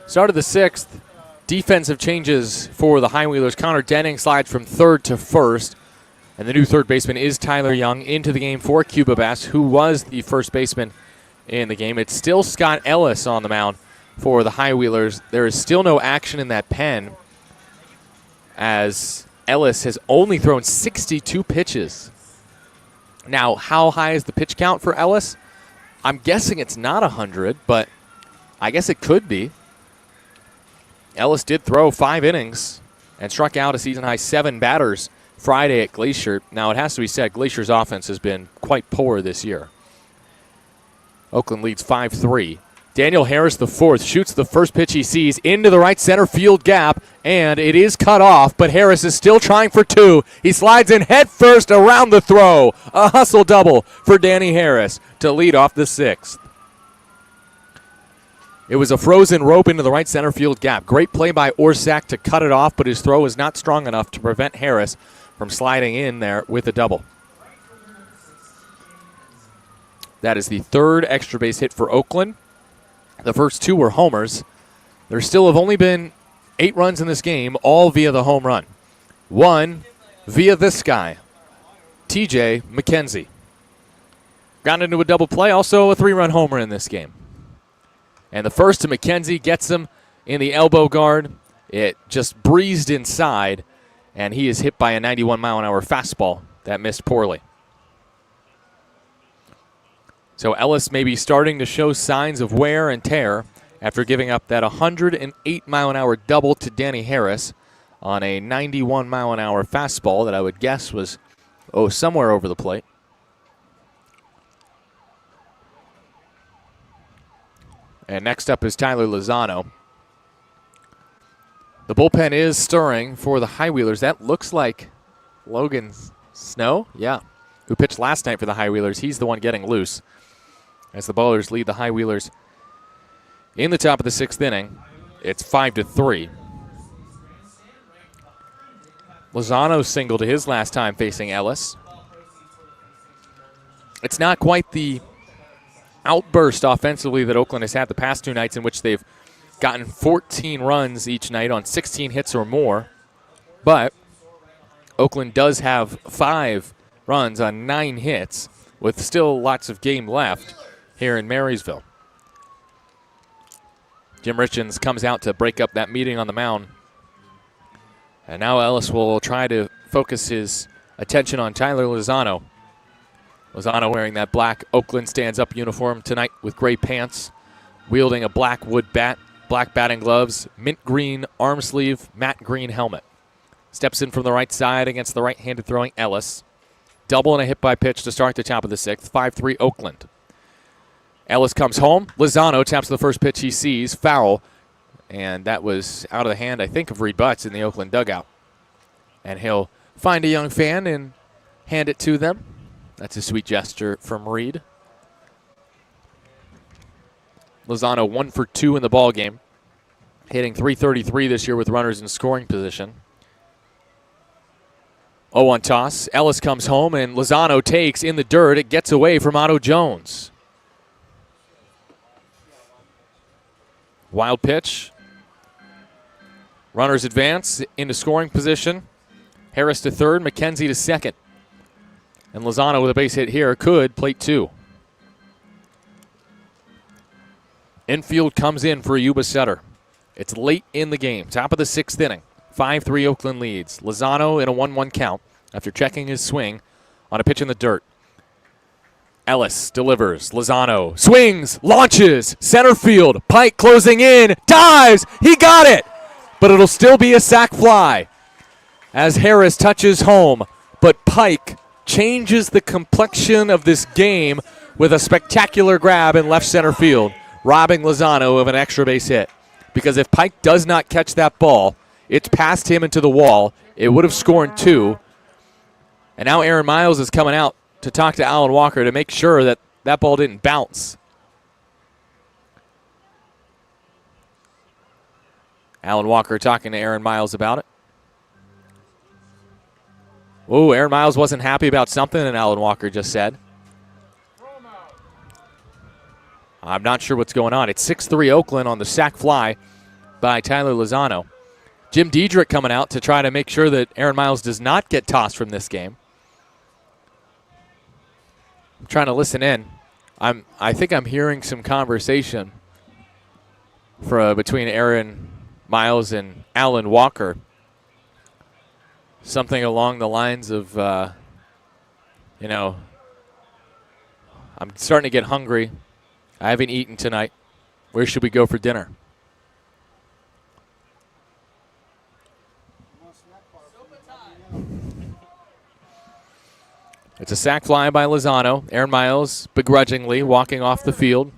Start of the 6th. Defensive changes for the High Wheelers. Connor Denning slides from 3rd to 1st. And the new 3rd baseman is Tyler Young into the game for Cuba Bass, who was the 1st baseman in the game. It's still Scott Ellis on the mound for the High Wheelers. There is still no action in that pen, as Ellis has only thrown 62 pitches. Now, how high is the pitch count for Ellis? I'm guessing it's not 100, but I guess it could be. Ellis did throw 5 innings and struck out a season-high 7 batters Friday at Glacier. Now, it has to be said, Glacier's offense has been quite poor this year. Oakland leads 5-3. Daniel Harris, the 4th, shoots the first pitch he sees into the right center field gap, and it is cut off, but Harris is still trying for 2. He slides in head first around the throw. A hustle double for Danny Harris to lead off the 6th. It was a frozen rope into the right center field gap. Great play by Orsak to cut it off, but his throw was not strong enough to prevent Harris from sliding in there with a double. That is the 3rd extra base hit for Oakland. The first 2 were homers. There still have only been 8 runs in this game, all via the home run. 1 via this guy, TJ McKenzie. Got into a double play, also a 3-run homer in this game. And the first to McKenzie gets him in the elbow guard. It just breezed inside, and he is hit by a 91-mile-an-hour fastball that missed poorly. So Ellis may be starting to show signs of wear and tear after giving up that 108-mile-an-hour double to Danny Harris on a 91-mile-an-hour fastball that I would guess was, somewhere over the plate. And next up is Tyler Lozano. The bullpen is stirring for the High Wheelers. That looks like Logan Snow, who pitched last night for the High Wheelers. He's the one getting loose as the Ballers lead the High Wheelers in the top of the 6th inning. It's 5-3. Lozano singled to his last time facing Ellis. It's not quite the outburst offensively that Oakland has had the past 2 nights, in which they've gotten 14 runs each night on 16 hits or more. But Oakland does have 5 runs on 9 hits with still lots of game left here in Marysville. Jim Richens comes out to break up that meeting on the mound. And now Ellis will try to focus his attention on Tyler Lozano. Lozano wearing that black Oakland stands-up uniform tonight with gray pants, wielding a black wood bat, black batting gloves, mint green arm sleeve, matte green helmet. Steps in from the right side against the right-handed throwing Ellis. Double and a hit by pitch to start the top of the 6th. 5-3 Oakland. Ellis comes home. Lozano taps the first pitch he sees, foul, and that was out of the hand, I think, of Reed Butts in the Oakland dugout. And he'll find a young fan and hand it to them. That's a sweet gesture from Reed. Lozano 1 for 2 in the ballgame, hitting .333 this year with runners in scoring position. 0-1 toss. Ellis comes home, and Lozano takes in the dirt. It gets away from Otto Jones. Wild pitch. Runners advance into scoring position. Harris to third, McKenzie to second. And Lozano with a base hit here could plate 2. Infield comes in for a Yuba setter. It's late in the game, top of the 6th inning. 5-3 Oakland leads. Lozano in a 1-1 count after checking his swing on a pitch in the dirt. Ellis delivers. Lozano swings, launches, center field. Pike closing in, dives. He got it, but it'll still be a sac fly as Harris touches home. But Pike changes the complexion of this game with a spectacular grab in left center field, robbing Lozano of an extra base hit. Because if Pike does not catch that ball, it's past him into the wall. It would have scored 2. And now Aaron Miles is coming out to talk to Alan Walker to make sure that that ball didn't bounce. Alan Walker talking to Aaron Miles about it. Oh, Aaron Miles wasn't happy about something, and Alan Walker just said. I'm not sure what's going on. It's 6-3 Oakland on the sac fly by Tyler Lozano. Jim Diedrich coming out to try to make sure that Aaron Miles does not get tossed from this game. I'm trying to listen in. I think I'm hearing some conversation between Aaron Miles and Alan Walker. Something along the lines of, I'm starting to get hungry. I haven't eaten tonight. Where should we go for dinner? It's a sac fly by Lozano. Aaron Miles begrudgingly walking off the field.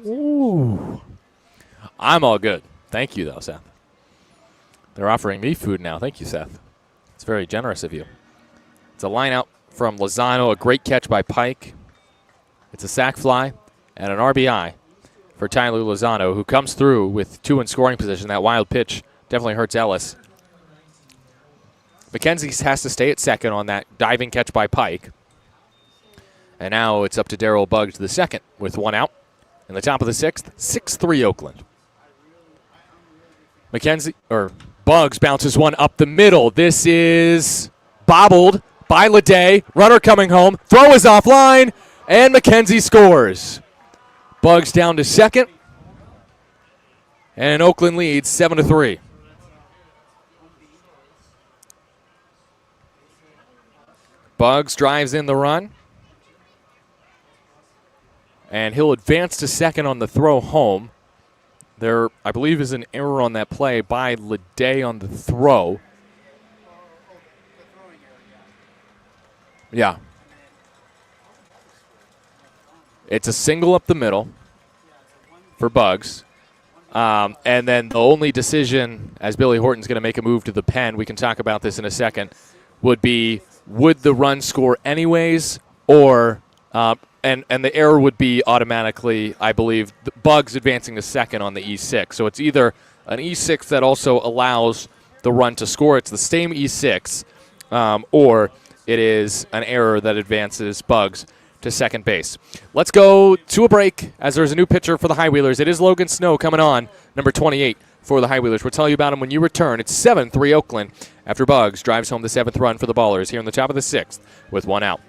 Ooh. I'm all good. Thank you, though, Seth. They're offering me food now. Thank you, Seth. It's very generous of you. It's a line out from Lozano, a great catch by Pike. It's a sac fly and an RBI for Tyler Lozano, who comes through with 2 in scoring position. That wild pitch definitely hurts Ellis. McKenzie has to stay at second on that diving catch by Pike. And now it's up to Darrell Buggs the second with 1 out. In the top of the 6th, 6-3 Oakland. Buggs bounces one up the middle. This is bobbled by Leday. Runner coming home. Throw is offline, and McKenzie scores. Buggs down to second. And Oakland leads 7-3. Buggs drives in the run. And he'll advance to second on the throw home. There, I believe, is an error on that play by Leday on the throw. Yeah. It's a single up the middle for Buggs. And then the only decision, as Billy Horton's going to make a move to the pen, we can talk about this in a second, would be would the run score anyways, or and the error would be automatically, I believe, the Buggs advancing to second on the E6. So it's either an E6 that also allows the run to score. It's the same E6, or it is an error that advances Buggs to second base. Let's go to a break as there's a new pitcher for the High Wheelers. It is Logan Snow coming on, number 28 for the High Wheelers. We'll tell you about him when you return. It's 7-3 Oakland after Buggs drives home the 7th run for the Ballers here in the top of the 6th with 1 out.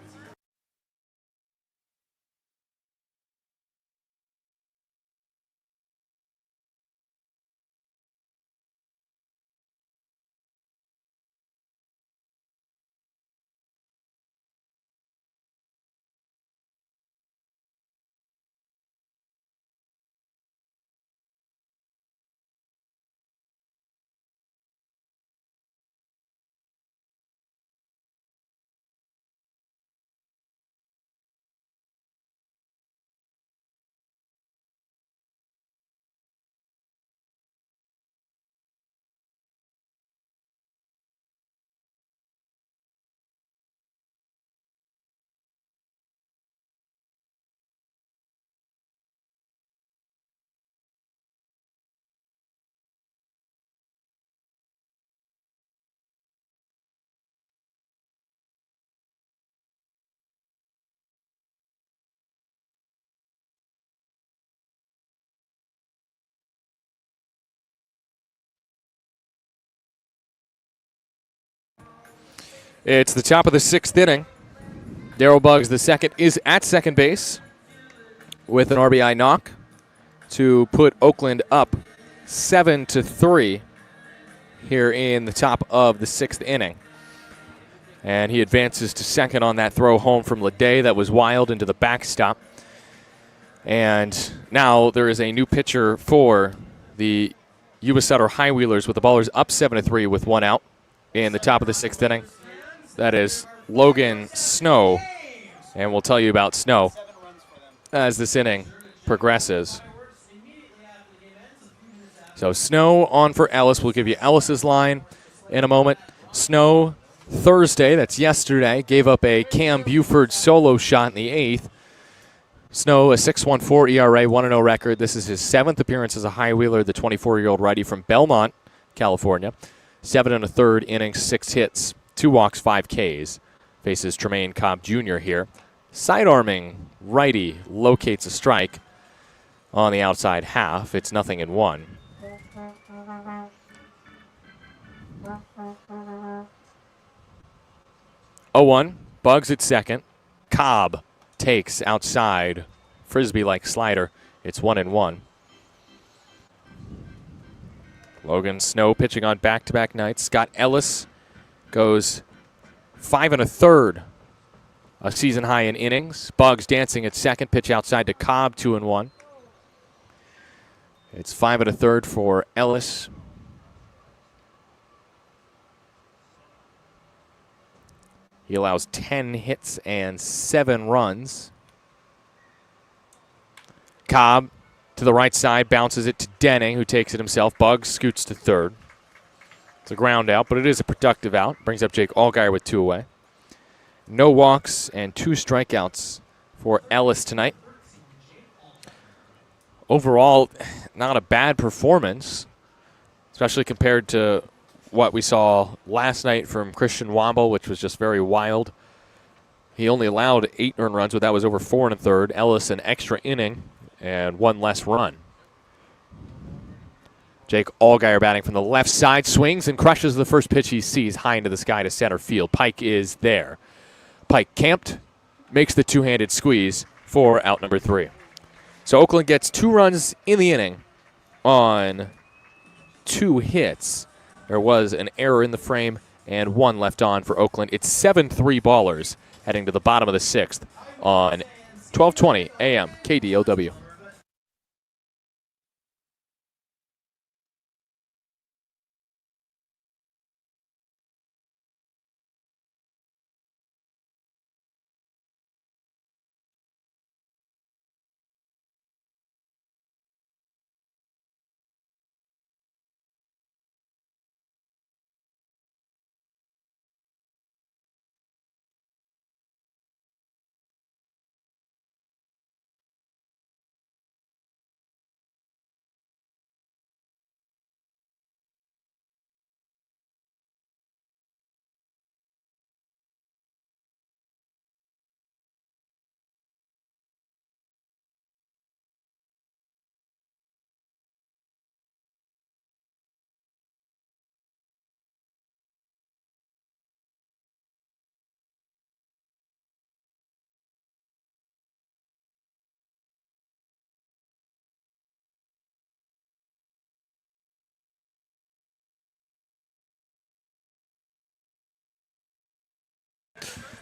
It's the top of the 6th inning. Darryl Buggs II is at second base with an RBI knock to put Oakland up 7-3 here in the top of the 6th inning. And he advances to second on that throw home from Leday that was wild into the backstop. And now there is a new pitcher for the Yuba Sutter High Wheelers with the Ballers up 7-3 with one out in the top of the 6th inning. That is Logan Snow, and we'll tell you about Snow as this inning progresses. So Snow on for Ellis. We'll give you Ellis's line in a moment. Snow Thursday, that's yesterday, gave up a Cam Buford solo shot in the 8th. Snow, a 6.14 ERA, 1-0 record. This is his 7th appearance as a High Wheeler, the 24-year-old righty from Belmont, California. 7 1/3 innings, 6 hits, 2 walks, 5 Ks. Faces Tremaine Cobb Jr. here. Side-arming righty locates a strike on the outside half. It's 0-1. Oh, 1. Buggs at second. Cobb takes outside. Frisbee-like slider. It's 1-1. Logan Snow pitching on back-to-back nights. Scott Ellis goes 5 1/3. A season high in innings. Buggs dancing at second. Pitch outside to Cobb, 2-1. It's 5 1/3 for Ellis. He allows 10 hits and 7 runs. Cobb to the right side, bounces it to Denning, who takes it himself. Buggs scoots to third. It's a ground out, but it is a productive out. Brings up Jake Allgaier with 2 away. No walks and 2 strikeouts for Ellis tonight. Overall, not a bad performance, especially compared to what we saw last night from Christian Womble, which was just very wild. He only allowed 8 earned runs, but that was over 4 1/3. Ellis an extra inning and 1 less run. Jake Allgaier batting from the left side, swings and crushes the first pitch he sees high into the sky to center field. Pike is there. Pike camped, makes the two-handed squeeze for out number 3. So Oakland gets 2 runs in the inning on 2 hits. There was an error in the frame and 1 left on for Oakland. It's 7-3 Ballers heading to the bottom of the 6th on 1220 AM KDOW.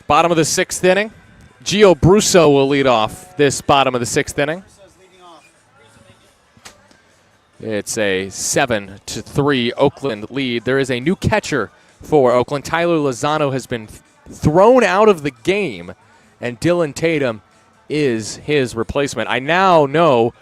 Bottom of the 6th inning. Gio Brusso will lead off this bottom of the 6th inning. It's a 7-3 Oakland lead. There is a new catcher for Oakland. Tyler Lozano has been thrown out of the game, and Dylan Tatum is his replacement. I now know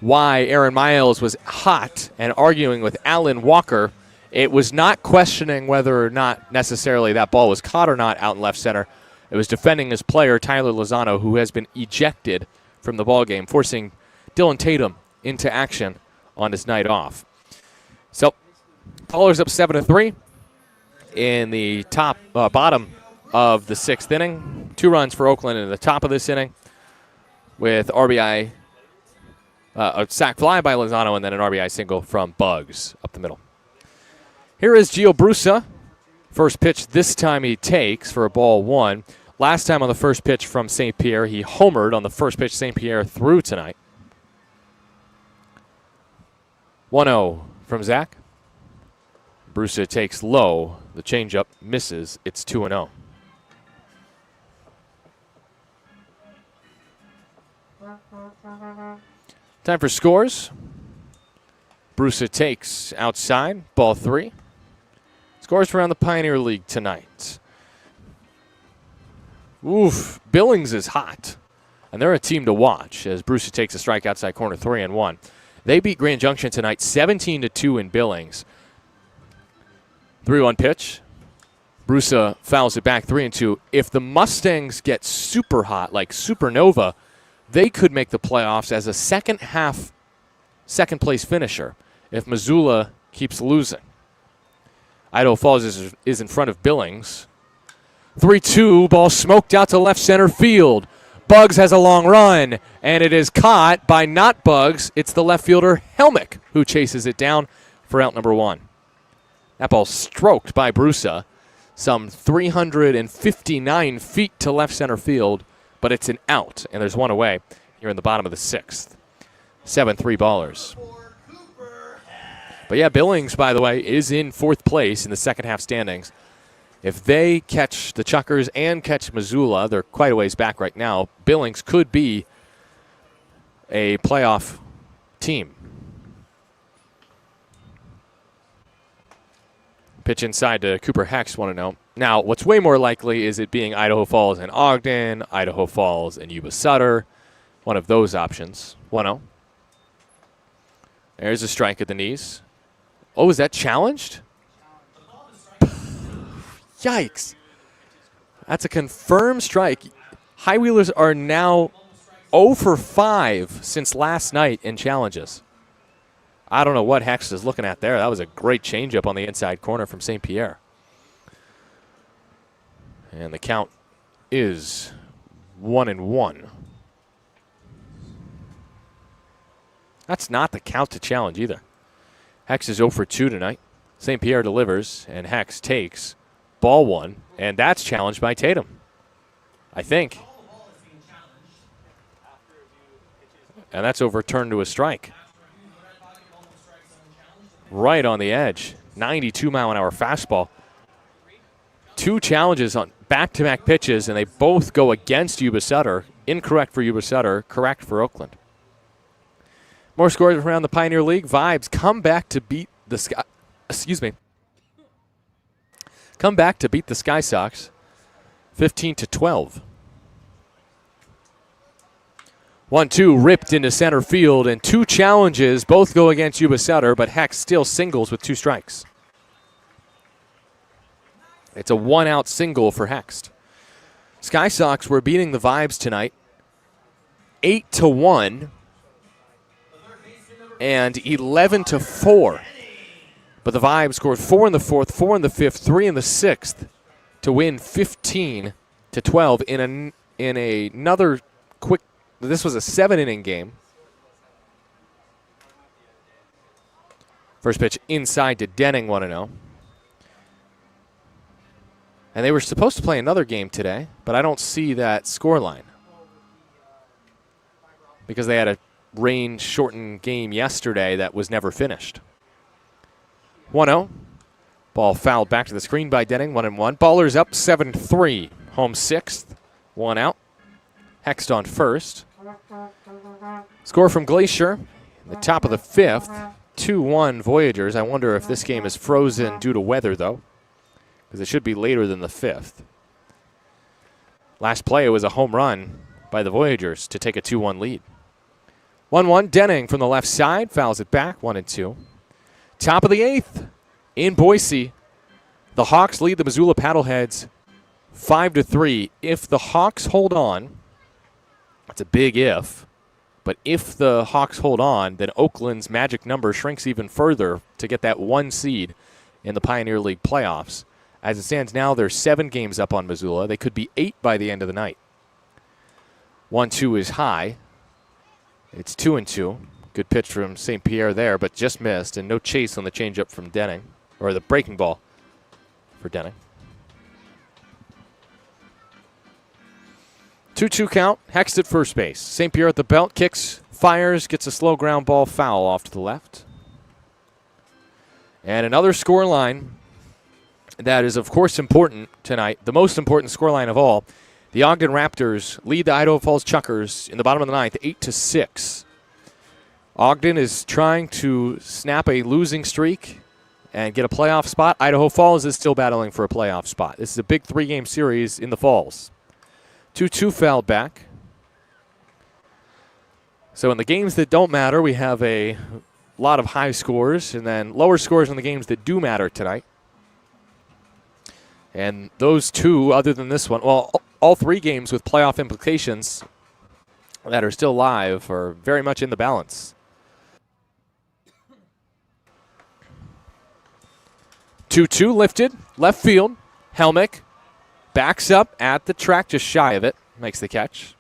why Aaron Miles was hot and arguing with Alan Walker. It was not questioning whether or not necessarily that ball was caught or not out in left center. It was defending his player, Tyler Lozano, who has been ejected from the ballgame, forcing Dylan Tatum into action on his night off. So, Ballers up 7-3 in the bottom of the 6th inning. 2 runs for Oakland in the top of this inning with RBI, a sac fly by Lozano, and then an RBI single from Buggs up the middle. Here is Gio Brusa First pitch this time he takes for a ball 1. Last time on the first pitch from St. Pierre, he homered on the first pitch St. Pierre threw tonight. 1-0 from Zach. Brusa takes low. The changeup misses. It's 2-0. Time for scores. Brusa takes outside, ball 3. Scores around the Pioneer League tonight. Oof, Billings is hot. And they're a team to watch as Brusa takes a strike outside corner 3-1. They beat Grand Junction tonight 17-2 in Billings. 3-1 pitch. Brusa fouls it back 3-2. If the Mustangs get super hot, like supernova, they could make the playoffs as a second place finisher if Missoula keeps losing. Idaho Falls is in front of Billings. 3-2, ball smoked out to left center field. Bugs has a long run, and it is caught by not Bugs. It's the left fielder, Helmick, who chases it down for out number 1. That ball stroked by Brusa, some 359 feet to left center field, but it's an out, and there's one away here in the bottom of the 6th. 7-3 ballers. But yeah, Billings, by the way, is in 4th place in the second half standings. If they catch the Chuckers and catch Missoula, they're quite a ways back right now, Billings could be a playoff team. Pitch inside to Cooper Hex, 1-0. Now, what's way more likely is it being Idaho Falls and Ogden, Idaho Falls and Yuba Sutter, one of those options. 1-0. There's a strike at the knees. Oh, is that challenged? Yikes. That's a confirmed strike. High Wheelers are now 0 for 5 since last night in challenges. I don't know what Hex is looking at there. That was a great changeup on the inside corner from St. Pierre. And the count is 1-1. That's not the count to challenge either. Hex is 0 for 2 tonight. St. Pierre delivers, and Hex takes ball 1, and that's challenged by Tatum, I think. And that's overturned to a strike. Right on the edge. 92-mile-an-hour fastball. 2 challenges on back-to-back pitches, and they both go against Yuba Sutter. Incorrect for Yuba Sutter, correct for Oakland. More scores around the Pioneer League. Vibes come back to beat the Sky. Come back to beat the Sky Sox, 15-12. 1-2 ripped into center field, and 2 challenges. Both go against Yuba Sutter, but Hex still singles with 2 strikes. It's a 1-out single for Hext. Sky Sox were beating the Vibes tonight, 8-1 and 11-4. But the Vibes scored 4 in the 4th, 4 in the 5th, 3 in the 6th to win 15-12 in another quick. This was a 7-inning game. First pitch inside to Denning, 1-0. And they were supposed to play another game today, but I don't see that scoreline because they had a rain-shortened game yesterday that was never finished. 1-0. Ball fouled back to the screen by Denning, 1-1. Ballers up 7-3. Home 6th. 1 out. Hext on first. Score from Glacier. The top of the 5th. 2-1 Voyagers. I wonder if this game is frozen due to weather, though, because it should be later than the 5th. Last play, it was a home run by the Voyagers to take a 2-1 lead. 1-1, Denning from the left side. Fouls it back, 1-2. Top of the 8th in Boise. The Hawks lead the Missoula Paddleheads 5-3. If the Hawks hold on, that's a big if, but if the Hawks hold on, then Oakland's magic number shrinks even further to get that 1 seed in the Pioneer League playoffs. As it stands now, they're 7 games up on Missoula. They could be 8 by the end of the night. 1-2 is high. It's 2-2. Good pitch from St. Pierre there, but just missed, and no chase on the changeup from Denning, or the breaking ball for Denning. 2-2 count. Hext at first base. St. Pierre at the belt. Kicks, fires, gets a slow ground ball foul off to the left. And another score line that is, of course, important tonight. The most important score line of all. The Ogden Raptors lead the Idaho Falls Chuckers in the bottom of the ninth, 8-6. Ogden is trying to snap a losing streak and get a playoff spot. Idaho Falls is still battling for a playoff spot. This is a big 3-game series in the Falls. 2-2 fouled back. So in the games that don't matter, we have a lot of high scores, and then lower scores in the games that do matter tonight. And those two, other than this one, well, all 3 games with playoff implications that are still live are very much in the balance. 2-2 lifted, left field. Helmick backs up at the track, just shy of it. Makes the catch.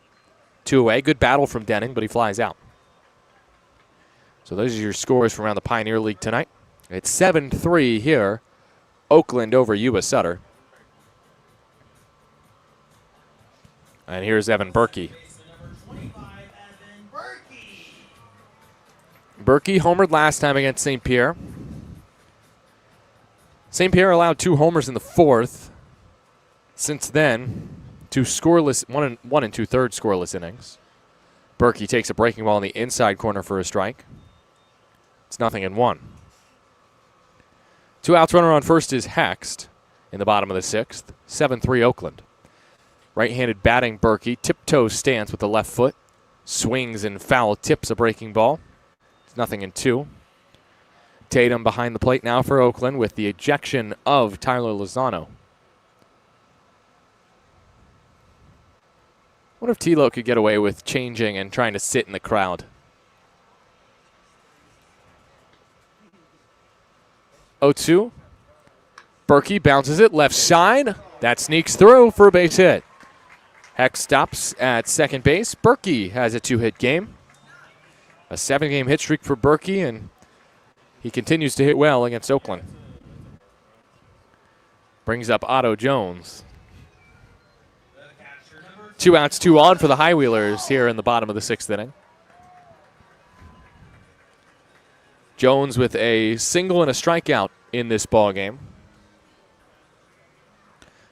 2 away. Good battle from Denning, but he flies out. So those are your scores from around the Pioneer League tonight. It's 7-3 here. Oakland over Yuba Sutter. And here's Evan Berkey. Berkey homered last time against St. Pierre. St. Pierre allowed 2 homers in the 4th. Since then, 2 scoreless, 1 2/3 scoreless innings. Berkey takes a breaking ball in the inside corner for a strike. It's 0-1. 2 outs, runner on first is Hext in the bottom of the 6th. 7-3 Oakland. Right-handed batting Berkey, tiptoe stance with the left foot. Swings and foul tips a breaking ball. It's 0-2. Tatum behind the plate now for Oakland with the ejection of Tyler Lozano. What if Tilo could get away with changing and trying to sit in the crowd? 0-2. Berkey bounces it left side. That sneaks through for a base hit. Hex stops at second base. Berkey has a 2-hit game. A 7-game hit streak for Berkey, and he continues to hit well against Oakland. Brings up Otto Jones. 2 outs, 2 on for the High Wheelers here in the bottom of the 6th inning. Jones with a single and a strikeout in this ball game.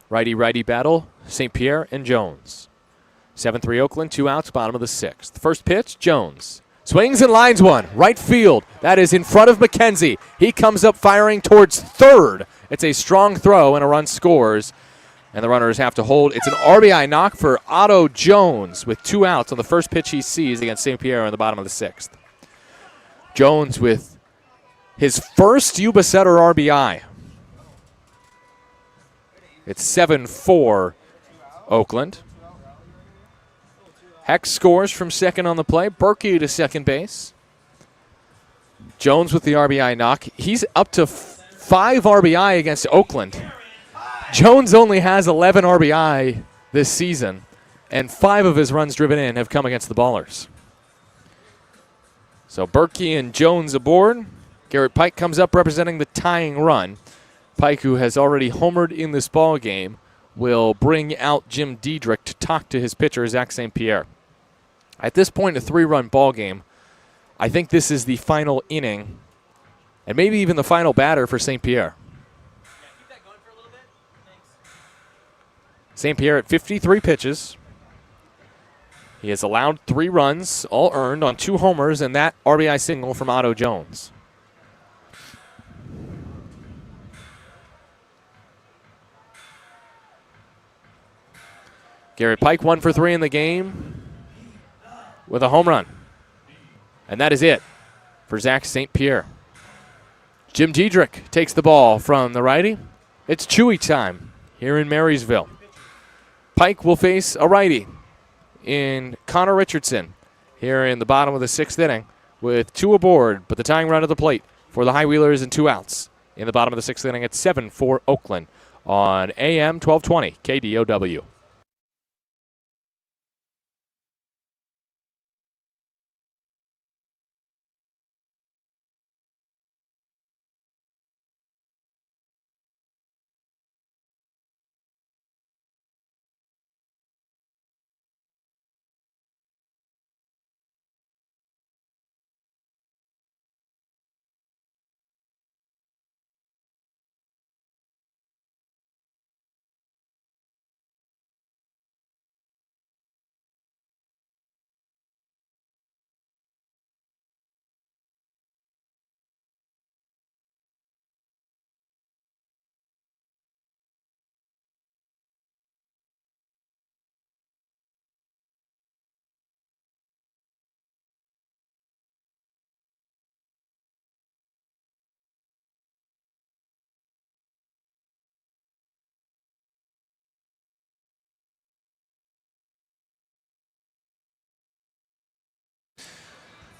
Righty-righty battle, St. Pierre and Jones. 7-3 Oakland, 2 outs, bottom of the 6th. First pitch, Jones. Swings and lines one, right field. That is in front of McKenzie. He comes up firing towards third. It's a strong throw and a run scores. And the runners have to hold. It's an RBI knock for Otto Jones with 2 outs on the first pitch he sees against St. Pierre in the bottom of the 6th. Jones with his first Yuba Sutter RBI. It's 7-4 Oakland. Hex scores from second on the play. Berkey to second base. Jones with the RBI knock. He's up to 5 RBI against Oakland. Jones only has 11 RBI this season, and 5 of his runs driven in have come against the Ballers. So Berkey and Jones aboard. Garrett Pike comes up representing the tying run. Pike, who has already homered in this ball game, will bring out Jim Diedrich to talk to his pitcher, Zach St. Pierre. At this point, a 3-run ball game, I think this is the final inning and maybe even the final batter for St. Pierre. St. Pierre at 53 pitches. He has allowed 3 runs, all earned on 2 homers and that RBI single from Otto Jones. Garrett Pike 1 for 3 in the game with a home run. And that is it for Zach St. Pierre. Jim Diedrich takes the ball from the righty. It's Chewy time here in Marysville. Pike will face a righty in Connor Richardson here in the bottom of the 6th inning with 2 aboard, but the tying run at the plate for the High Wheelers and 2 outs in the bottom of the 6th inning at 7-4 Oakland on AM 1220 KDOW.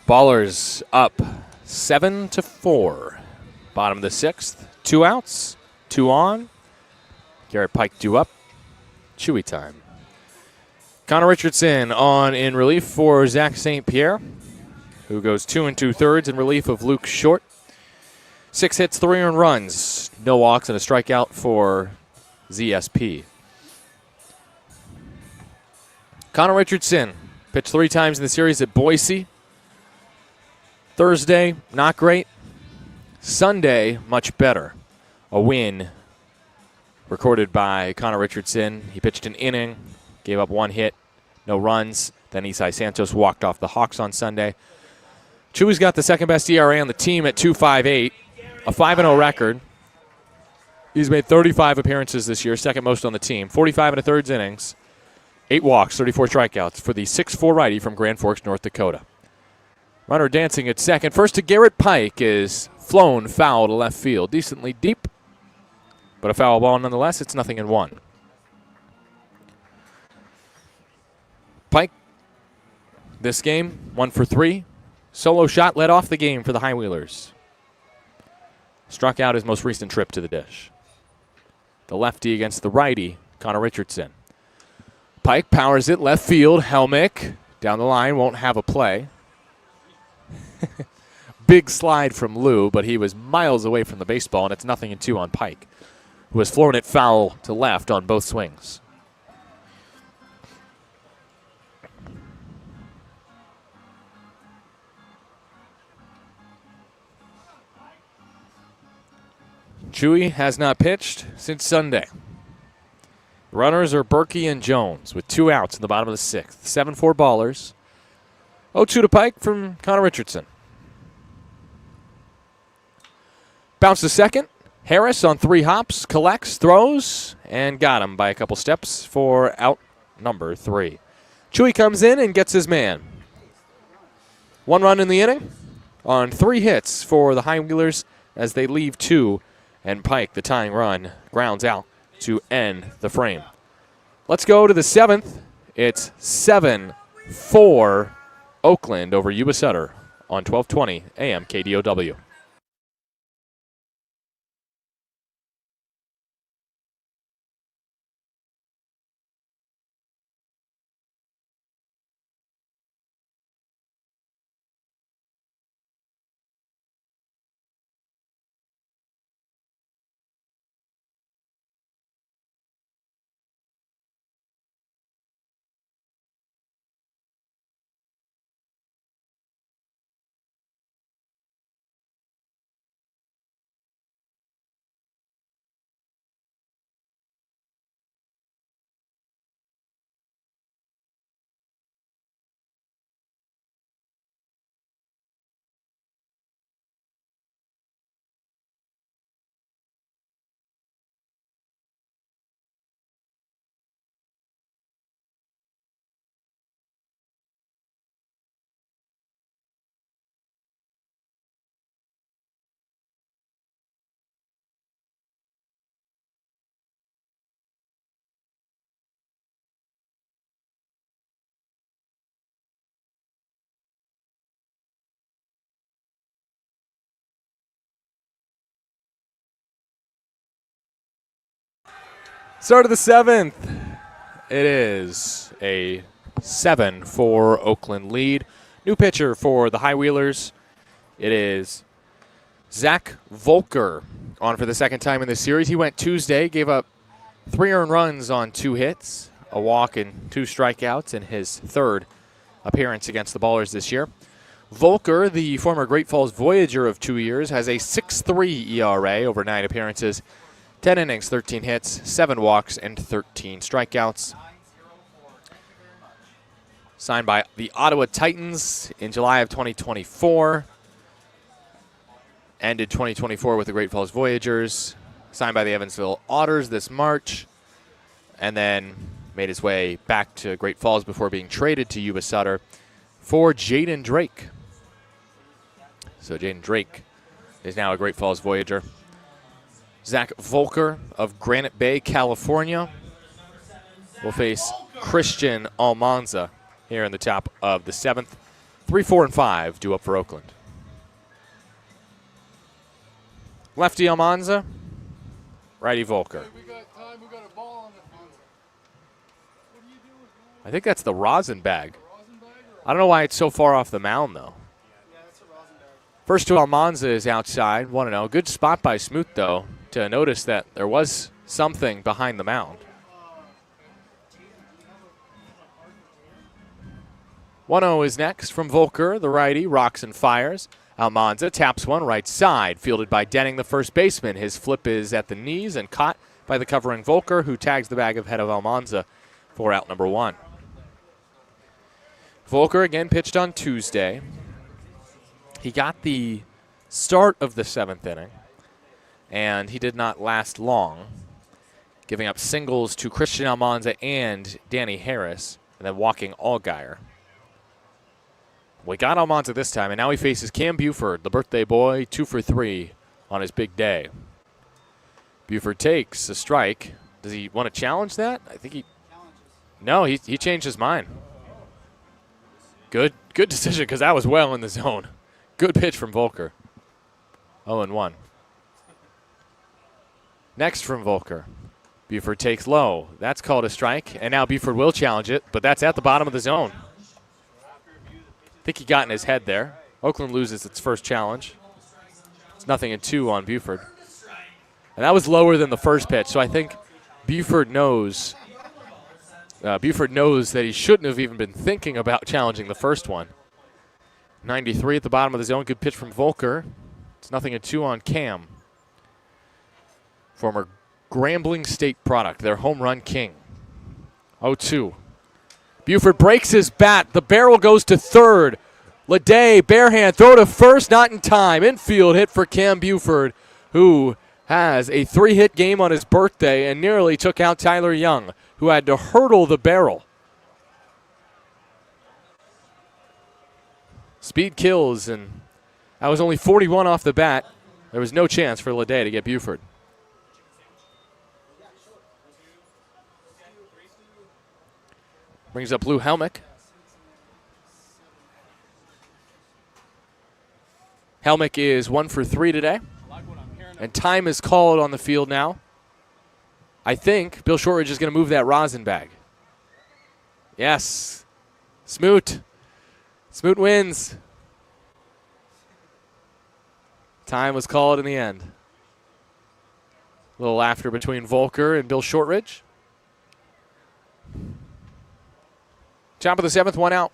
Ballers up 7-4. Bottom of the 6th. 2 outs, 2 on. Garrett Pike due up. Chewy time. Connor Richardson on in relief for Zach St. Pierre, who goes 2 2/3 in relief of Luke Short. 6 hits, 3 earned runs, no walks, and a strikeout for ZSP. Connor Richardson pitched 3 times in the series at Boise. Thursday, not great. Sunday, much better. A win recorded by Connor Richardson. He pitched an inning, gave up 1 hit, no runs. Then Isai Santos walked off the Hawks on Sunday. Chewy's got the second best ERA on the team at 2.58, a 5-0 record. He's made 35 appearances this year, second most on the team. 45 1/3 innings, 8 walks, 34 strikeouts for the 6'4 righty from Grand Forks, North Dakota. Runner dancing at second. First to Garrett Pike is flown foul to left field. Decently deep, but a foul ball nonetheless. It's 0-1. Pike, this game, 1 for 3. Solo shot led off the game for the High Wheelers. Struck out his most recent trip to the dish. The lefty against the righty, Connor Richardson. Pike powers it left field. Helmick down the line, won't have a play. Big slide from Lou, but he was miles away from the baseball, and it's 0-2 on Pike, who has flown it foul to left on both swings. Chewy has not pitched since Sunday. Runners are Berkey and Jones with 2 outs in the bottom of the 6th. 7-4 ballers. 0-2 to Pike from Connor Richardson. Bounce to second. Harris on 3 hops, collects, throws, and got him by a couple steps for out number 3. Chewy comes in and gets his man. 1 run in the inning on 3 hits for the High Wheelers as they leave 2, and Pike, the tying run, grounds out to end the frame. Let's go to the 7th. It's 7-4 Oakland over Yuba Sutter on 1220 AM KDOW. Start of the 7th. It is a 7-4 Oakland lead. New pitcher for the High Wheelers. It is Zach Volker on for the second time in the series. He went Tuesday, gave up 3 earned runs on 2 hits, a walk and 2 strikeouts in his 3rd appearance against the Ballers this year. Volker, the former Great Falls Voyager of 2 years, has a 6.3 ERA over 9 appearances. 10 innings, 13 hits, 7 walks, and 13 strikeouts. Signed by the Ottawa Titans in July of 2024. Ended 2024 with the Great Falls Voyagers. Signed by the Evansville Otters this March. And then made his way back to Great Falls before being traded to Yuba Sutter for Jaden Drake. So Jaden Drake is now a Great Falls Voyager. Zach Volker of Granite Bay, California, will face Christian Almanza here in the top of the 7th. 3, 4, and 5 due up for Oakland. Lefty Almanza, righty Volker. I think that's the rosin bag. I don't know why it's so far off the mound, though. First to Almanza is outside, 1-0. Good spot by Smoot, though, to notice that there was something behind the mound. 1-0 is next from Volker, the righty, rocks and fires. Almanza taps one right side, fielded by Denning, the first baseman. His flip is at the knees and caught by the covering Volker, who tags the bag ahead of Almanza for out number 1. Volker again pitched on Tuesday. He got the start of the 7th inning, and he did not last long, giving up singles to Christian Almanza and Danny Harris, and then walking Allgaier. We got Almanza this time, and now he faces Cam Buford, the birthday boy, 2 for 3 on his big day. Buford takes a strike. Does he want to challenge that? I think he... No, he changed his mind. Good decision, because that was well in the zone. Good pitch from Volker. 0-1. Next from Volker. Buford takes low. That's called a strike, and now Buford will challenge it, but that's at the bottom of the zone. I think he got in his head there. Oakland loses its first challenge. It's 0-2 on Buford. And that was lower than the first pitch, so I think Buford knows that he shouldn't have even been thinking about challenging the first one. 93 at the bottom of the zone. Good pitch from Volker. It's 0-2 on Cam. Former Grambling State product, their home run king. 0-2. Buford breaks his bat. The barrel goes to third. Leday, bare hand, throw to first, not in time. Infield hit for Cam Buford, who has a 3-hit game on his birthday and nearly took out Tyler Young, who had to hurdle the barrel. Speed kills, and that was only 41 off the bat. There was no chance for Leday to get Buford. Brings up Lou Helmick. Helmick is 1 for 3 today. And time is called on the field now. I think Bill Shortridge is going to move that rosin bag. Yes. Smoot. Smoot wins. Time was called in the end. A little laughter between Volker and Bill Shortridge. Top of the 7th, 1 out.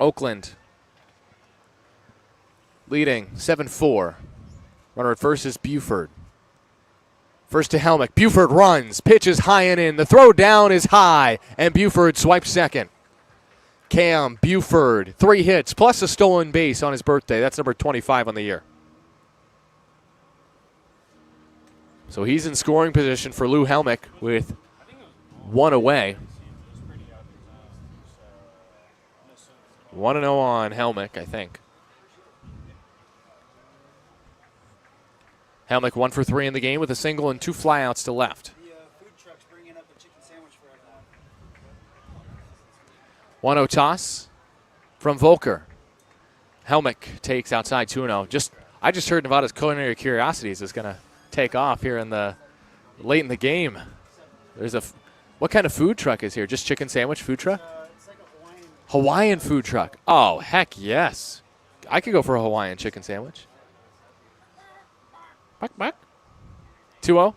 Oakland leading 7-4. Runner at first is Buford. First to Helmick. Buford runs. Pitch is high and in. The throw down is high, and Buford swipes second. Cam Buford, 3 hits, plus a stolen base on his birthday. That's number 25 on the year. So he's in scoring position for Lou Helmick with 1 away. 1-0 on Helmick, I think. Helmick 1 for 3 in the game with a single and 2 flyouts to left. The food truck's bringing up a chicken sandwich for everyone. 1-0 toss from Volker. Helmick takes outside 2-0. I just heard Nevada's Culinary Curiosities is going to take off here late in the game. What kind of food truck is here? Just chicken sandwich food truck? It's like a Hawaiian food truck. Oh, heck yes. I could go for a Hawaiian chicken sandwich. 2-0.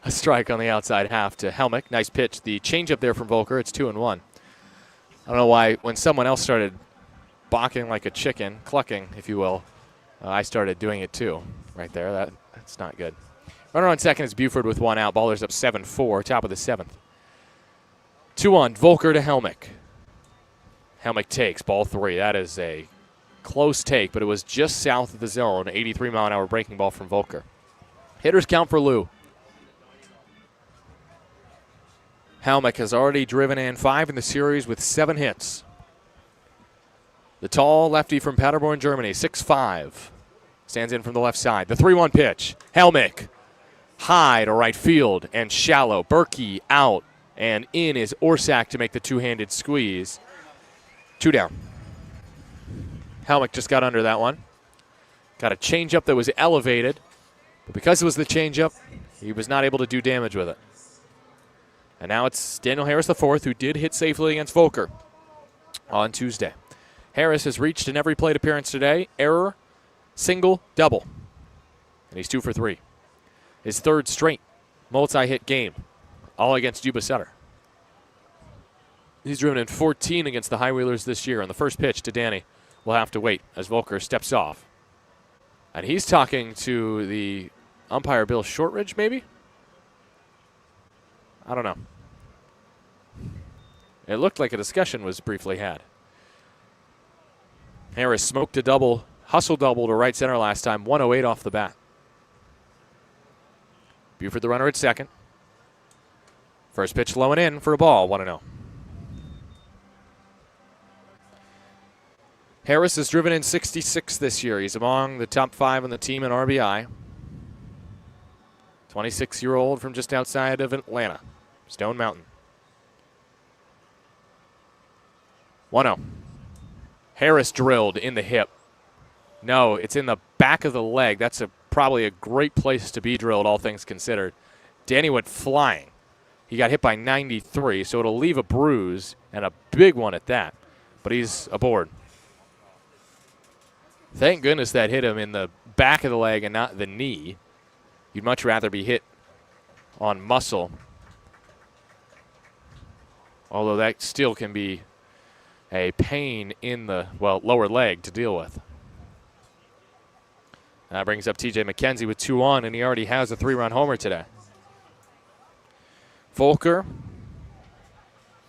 A strike on the outside half to Helmick. Nice pitch. The changeup there from Volker. It's 2-1. I don't know why when someone else started barking like a chicken, clucking, if you will, I started doing it too. Right there. That's not good. Runner on second is Buford with 1 out. Ballers up 7-4. Top of the 7th. 2-1. Volker to Helmick. Helmick takes ball 3. That is a close take, but it was just south of the zone. 83-mile-an-hour breaking ball from Volker. Hitters count for Lou. Helmick has already driven in 5 in the series with 7 hits. The tall lefty from Paderborn, Germany, 6'5", stands in from the left side. The 3-1 pitch. Helmick high to right field and shallow. Berkey out, and in is Orsak to make the two-handed squeeze. 2 down. Helmick just got under that one. Got a changeup that was elevated, but because it was the changeup, he was not able to do damage with it. And now it's Daniel Harris IV, who did hit safely against Volker on Tuesday. Harris has reached in every plate appearance today. Error, single, double. And he's 2 for 3. His third straight multi-hit game, all against Yuba Sutter. He's driven in 14 against the High Wheelers this year, and the first pitch to Danny will have to wait as Volker steps off. And he's talking to the umpire, Bill Shortridge, maybe? I don't know. It looked like a discussion was briefly had. Harris smoked a double, hustle double to right center last time, 108 off the bat. Buford the runner at second. First pitch low and in for a ball, 1-0. Harris has driven in 66 this year. He's among the top 5 on the team in RBI. 26-year-old from just outside of Atlanta, Stone Mountain. 1-0. Harris drilled in the hip. No, it's in the back of the leg. That's probably a great place to be drilled, all things considered. Danny went flying. He got hit by 93, so it'll leave a bruise, and a big one at that. But he's aboard. Thank goodness that hit him in the back of the leg and not the knee. You'd much rather be hit on muscle. Although that still can be a pain in the, lower leg to deal with. That brings up TJ McKenzie with 2 on, and he already has a 3-run homer today. Volker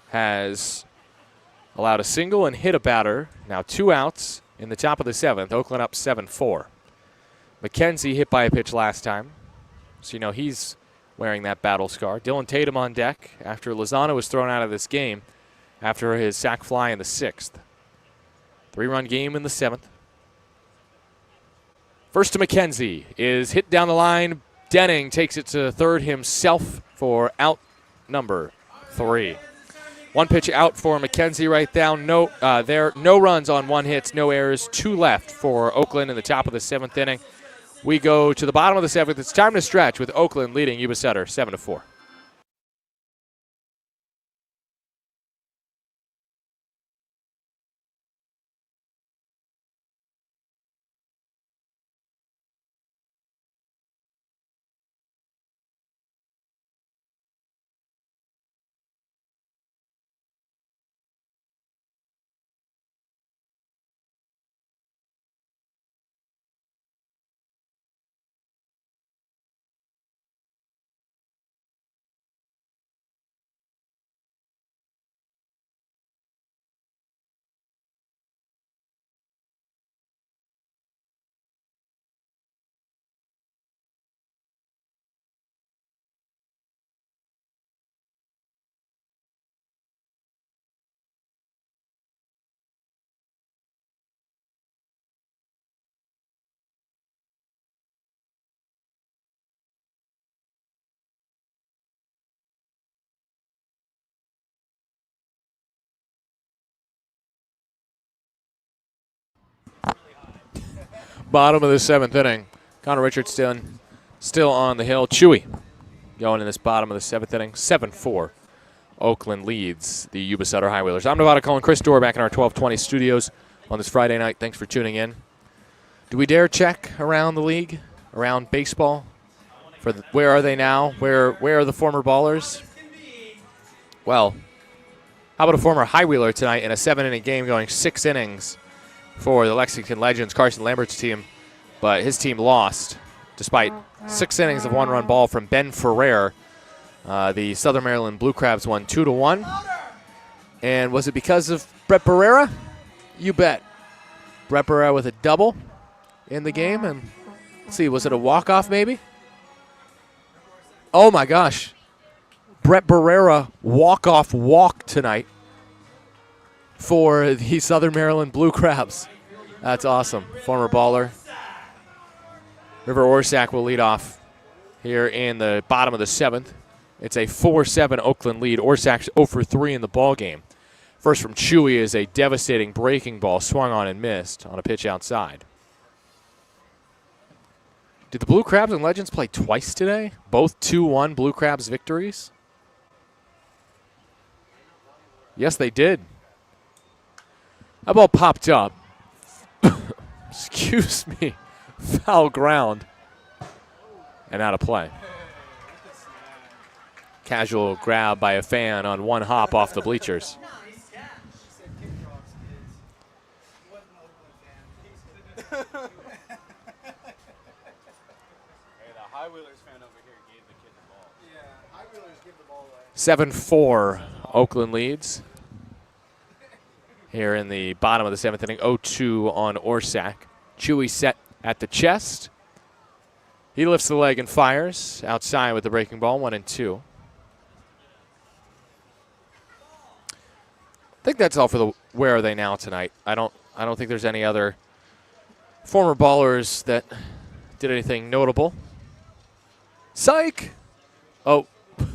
has allowed a single and hit a batter. Now 2 outs in the top of the 7th. Oakland up 7-4. McKenzie hit by a pitch last time, so you know he's wearing that battle scar. Dylan Tatum on deck after Lozano was thrown out of this game after his sac fly in the 6th. 3-run game in the 7th. First to McKenzie is hit down the line. Denning takes it to third himself for out number 3. 1 pitch out for McKenzie right down. No runs on 1 hit, no errors, 2 left for Oakland in the top of the 7th inning. We go to the bottom of the 7th. It's time to stretch with Oakland leading Yuba Sutter 7-4. Bottom of the 7th inning. Connor Richardson still on the hill. Chewy going in this bottom of the 7th inning. 7-4. Oakland leads the Yuba Sutter High Wheelers. I'm Nevada Colin, Chris Dorr back in our 1220 studios on this Friday night. Thanks for tuning in. Do we dare check around the league, around baseball? Where are they now? Where are the former ballers? Well, how about a former High Wheeler tonight in a 7-inning game going 6 innings for the Lexington Legends, Carson Lambert's team, but his team lost despite 6 innings of 1-run ball from Ben Ferrer. The Southern Maryland Blue Crabs won 2-1. And was it because of Brett Barrera? You bet. Brett Barrera with a double in the game. And let's see, was it a walk-off maybe? Oh my gosh. Brett Barrera walk-off walk tonight for the Southern Maryland Blue Crabs. That's awesome. Former baller. River Orsak will lead off here in the bottom of the 7th. It's a 4-7 Oakland lead. Orsak's 0 for 3 in the ball game. First from Chewy is a devastating breaking ball swung on and missed on a pitch outside. Did the Blue Crabs and Legends play twice today? Both 2-1 Blue Crabs victories? Yes, they did. That ball popped up. Excuse me. Foul ground. And out of play. Casual grab by a fan on one hop off the bleachers. Hey, the High Wheelers fan over here gave the kid the ball. Yeah, High Wheelers give the ball away. 7-4, Oakland leads. Here in the bottom of the 7th inning, 0-2 on Orsak. Chewy set at the chest. He lifts the leg and fires outside with the breaking ball, 1-2. I think that's all for the where are they now tonight. I don't think there's any other former ballers that did anything notable. Psych! Oh,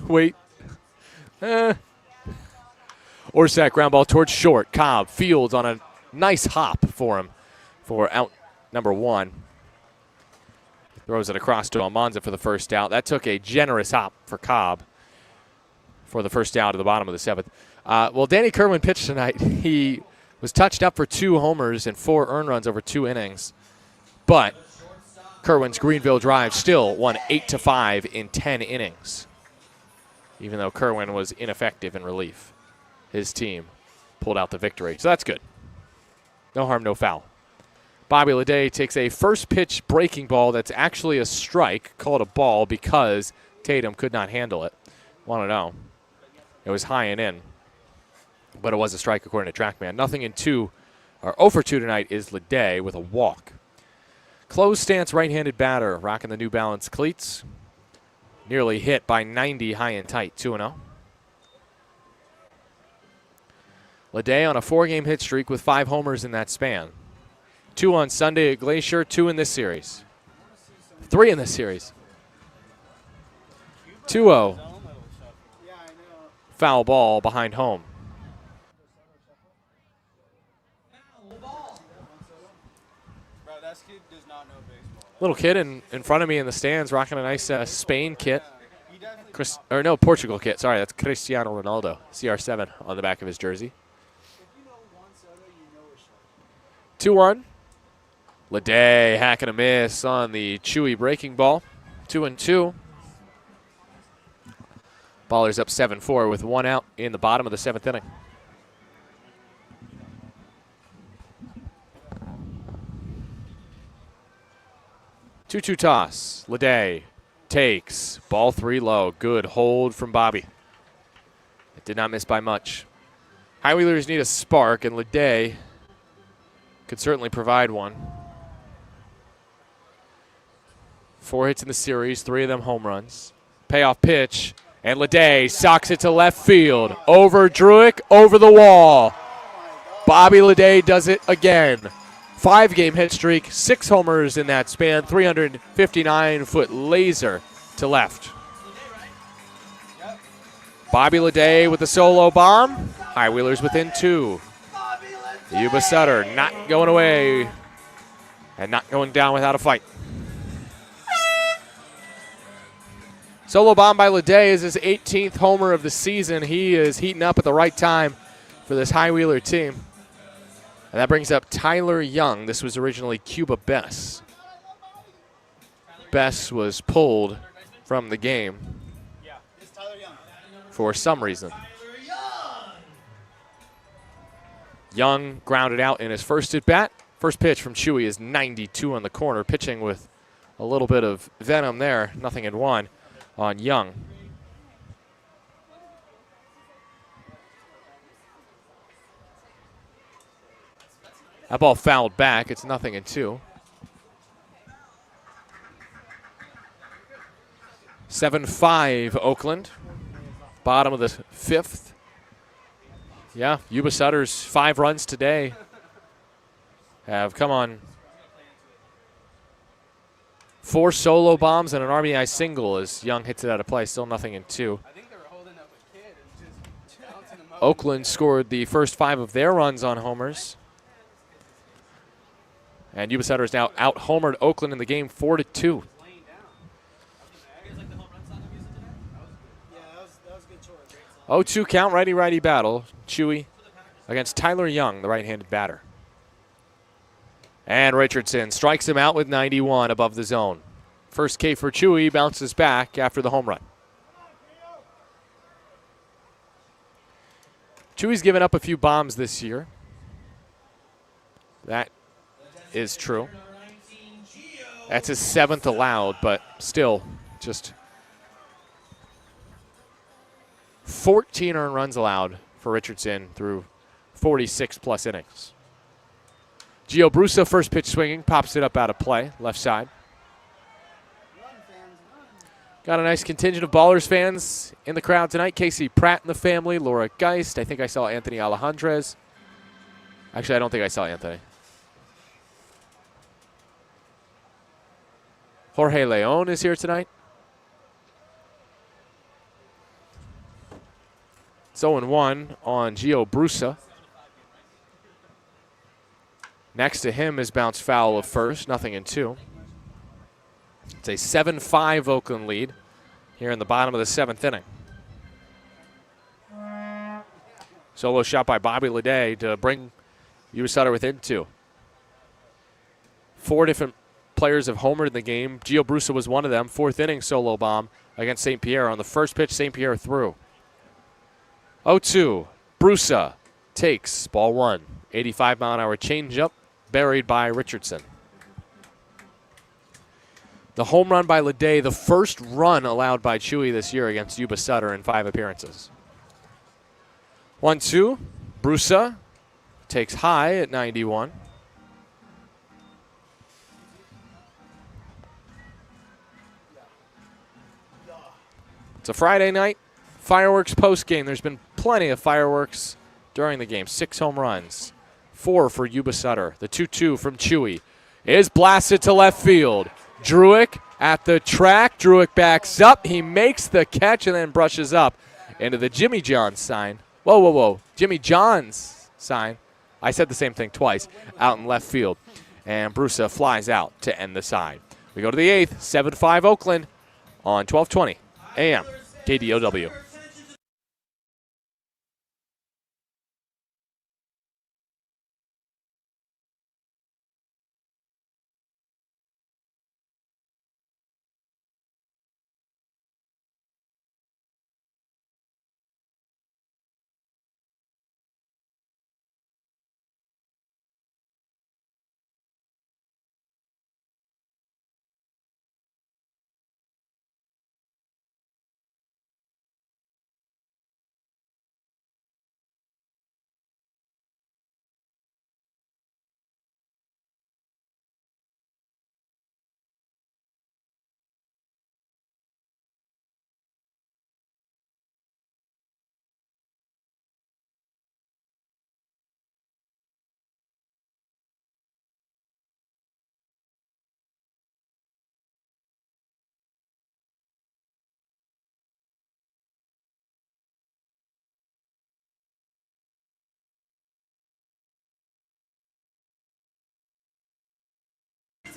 wait. Orsak ground ball towards short. Cobb fields on a nice hop for him for out number 1. Throws it across to Almanza for the first out. That took a generous hop for Cobb for the first out at the bottom of the 7th. Well, Danny Kerwin pitched tonight. He was touched up for 2 homers and 4 earned runs over 2 innings. But Kerwin's Greenville drive still won 8-5 in 10 innings, even though Kerwin was ineffective in relief. His team pulled out the victory. So that's good. No harm, no foul. Bobby Leday takes a first pitch breaking ball that's actually a strike, called a ball because Tatum could not handle it. Want to know. It was high and in, but it was a strike according to TrackMan. Nothing in 2, or 0 for 2 tonight is Leday with a walk. Closed stance right-handed batter, rocking the New Balance cleats. Nearly hit by 90 high and tight, 2-0. Leday on a 4-game hit streak with 5 homers in that span. 2 on Sunday at Glacier, 2 in this series. 3 in this series. 2-0. Foul ball behind home. Bro, that kid does not know baseball. Little kid in front of me in the stands rocking a nice Spain kit. Portugal kit. Sorry, that's Cristiano Ronaldo. CR7 on the back of his jersey. 2-1. Leday hacking a miss on the Chewy breaking ball. 2-2. Ballers up 7-4 with 1 out in the bottom of the 7th inning. Two-two toss. Leday takes. Ball 3 low. Good hold from Bobby. It did not miss by much. High Wheelers need a spark, and Leday could certainly provide one. 4 hits in the series, 3 of them home runs. Payoff pitch, and Leday socks it to left field. Over Druick, over the wall. Bobby Leday does it again. 5-game hit streak, 6 homers in that span, 359-foot laser to left. Bobby Leday with a solo bomb. High Wheelers within 2. Yuba Sutter not going away and not going down without a fight. Solo bomb by Leday is his 18th homer of the season. He is heating up at the right time for this High Wheeler team. And that brings up Tyler Young. This was originally Cuba Bess. Bess was pulled from the game for some reason. Young grounded out in his first at-bat. First pitch from Chewy is 92 on the corner, pitching with a little bit of venom there. 0-1 on Young. That ball fouled back. It's 0-2. 7-5 Oakland. Bottom of the 5th. Yeah, Yuba Sutter's 5 runs today have come on 4 solo bombs and an RBI single as Young hits it out of play. Still 0-2. I think they were holding up a kid and just bouncing him Oakland scored the first 5 of their runs on homers. And Yuba Sutter has now out-homered Oakland in the game 4-2. 0-2 count, righty-righty battle. Chewy against Tyler Young, the right-handed batter. And Richardson strikes him out with 91 above the zone. First K for Chewy, bounces back after the home run. Chewy's given up a few bombs this year. That is true. That's his 7th allowed, but still just 14 earned runs allowed for Richardson through 46-plus innings. Gio Brusa, first pitch swinging, pops it up out of play, left side. Got a nice contingent of Ballers fans in the crowd tonight. Casey Pratt and the family, Laura Geist. I think I saw Anthony Alejandrez. Actually, I don't think I saw Anthony. Jorge Leon is here tonight. It's 0-1 on Gio Brusa. Next to him is bounce foul of first, 0-2. It's a 7-5 Oakland lead here in the bottom of the 7th inning. Solo shot by Bobby Leday to bring Yuba Sutter within 2. 4 different players have homered in the game. Gio Brusa was one of them. 4th inning solo bomb against St. Pierre. On the first pitch, St. Pierre threw. 0-2. Brusa takes ball 1. 85-mile-an-hour changeup buried by Richardson. The home run by Leday, the first run allowed by Chewy this year against Yuba Sutter in 5 appearances. 1-2. Brusa takes high at 91. It's a Friday night. Fireworks post game. There's been plenty of fireworks during the game. 6 home runs. 4 for Yuba Sutter. The 2-2 from Chewy is blasted to left field. Druick at the track. Druick backs up. He makes the catch and then brushes up into the Jimmy John's sign. Whoa. Jimmy John's sign. I said the same thing twice. Out in left field. And Brusa flies out to end the side. We go to the 8th. 7-5 Oakland on 1220 AM KDOW.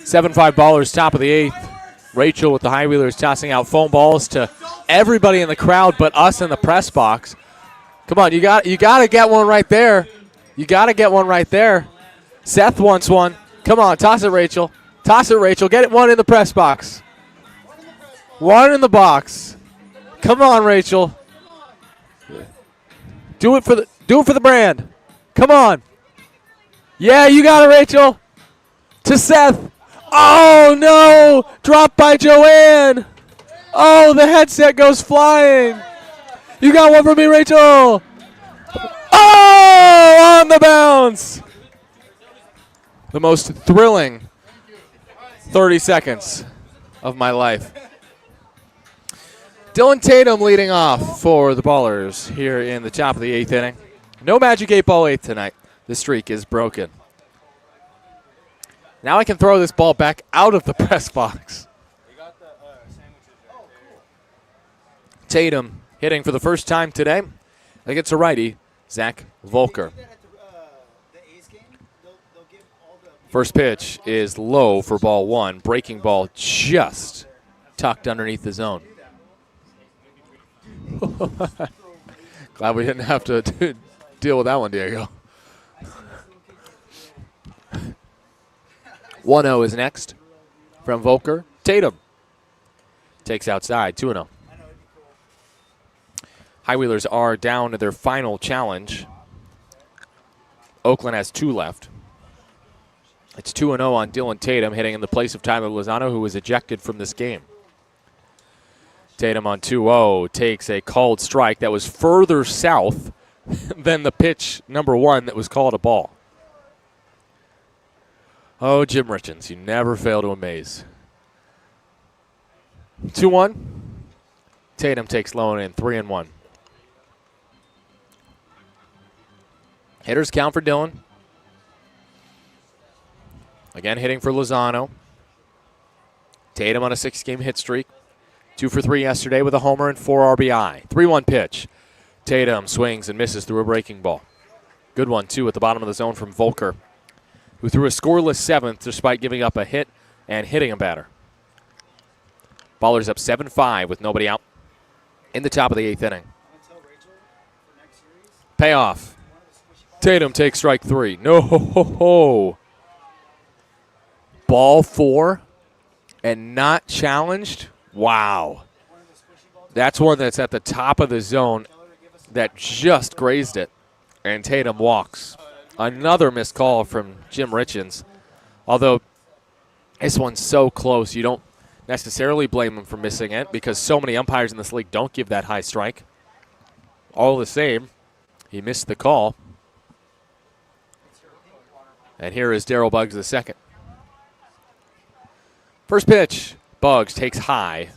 Seven-5 Ballers, top of the 8th. Rachel with the High Wheelers tossing out foam balls to everybody in the crowd but us in the press box. Come on, you got to get one right there. You got to get one right there. Seth wants one. Come on, toss it, Rachel. Toss it, Rachel. Get it one in the press box. One in the box. Come on, Rachel. Do it for the brand. Come on. Yeah, you got it, Rachel. To Seth. Oh, no. Dropped by Joanne. Oh, the headset goes flying. You got one for me, Rachel. Oh, on the bounce. The most thrilling 30 seconds of my life. Dylan Tatum leading off for the Ballers here in the top of the 8th inning. No Magic 8-Ball 8th tonight. The streak is broken. Now I can throw this ball back out of the press box. Tatum hitting for the first time today against a righty, Zach Volker. First pitch is low for ball one. Breaking ball just tucked underneath the zone. Glad we didn't have to deal with that one, Diego. 1-0 is next from Volker. Tatum takes outside, 2-0. High Wheelers are down to their final challenge. Oakland has 2 left. It's 2-0 on Dylan Tatum, hitting in the place of Tyler Lozano, who was ejected from this game. Tatum on 2-0 takes a called strike that was further south than the pitch number 1 that was called a ball. Oh, Jim Richens, you never fail to amaze. 2-1. Tatum takes low and in, 3-1. Hitters count for Dylan. Again, hitting for Lozano. Tatum on a 6-game hit streak. 2 for 3 yesterday with a homer and 4 RBI. 3-1 pitch. Tatum swings and misses through a breaking ball. Good one, too, at the bottom of the zone from Volker, who threw a scoreless 7th despite giving up a hit and hitting a batter. Ballers up 7-5 with nobody out in the top of the 8th inning. Payoff. Tatum takes strike 3. No. Ball 4 and not challenged. Wow. That's one that's at the top of the zone that just grazed it, and Tatum walks. Another missed call from Jim Richens. Although this one's so close, you don't necessarily blame him for missing it because so many umpires in this league don't give that high strike. All the same, he missed the call. And here is Darryl Buggs the second. First pitch, Buggs takes high.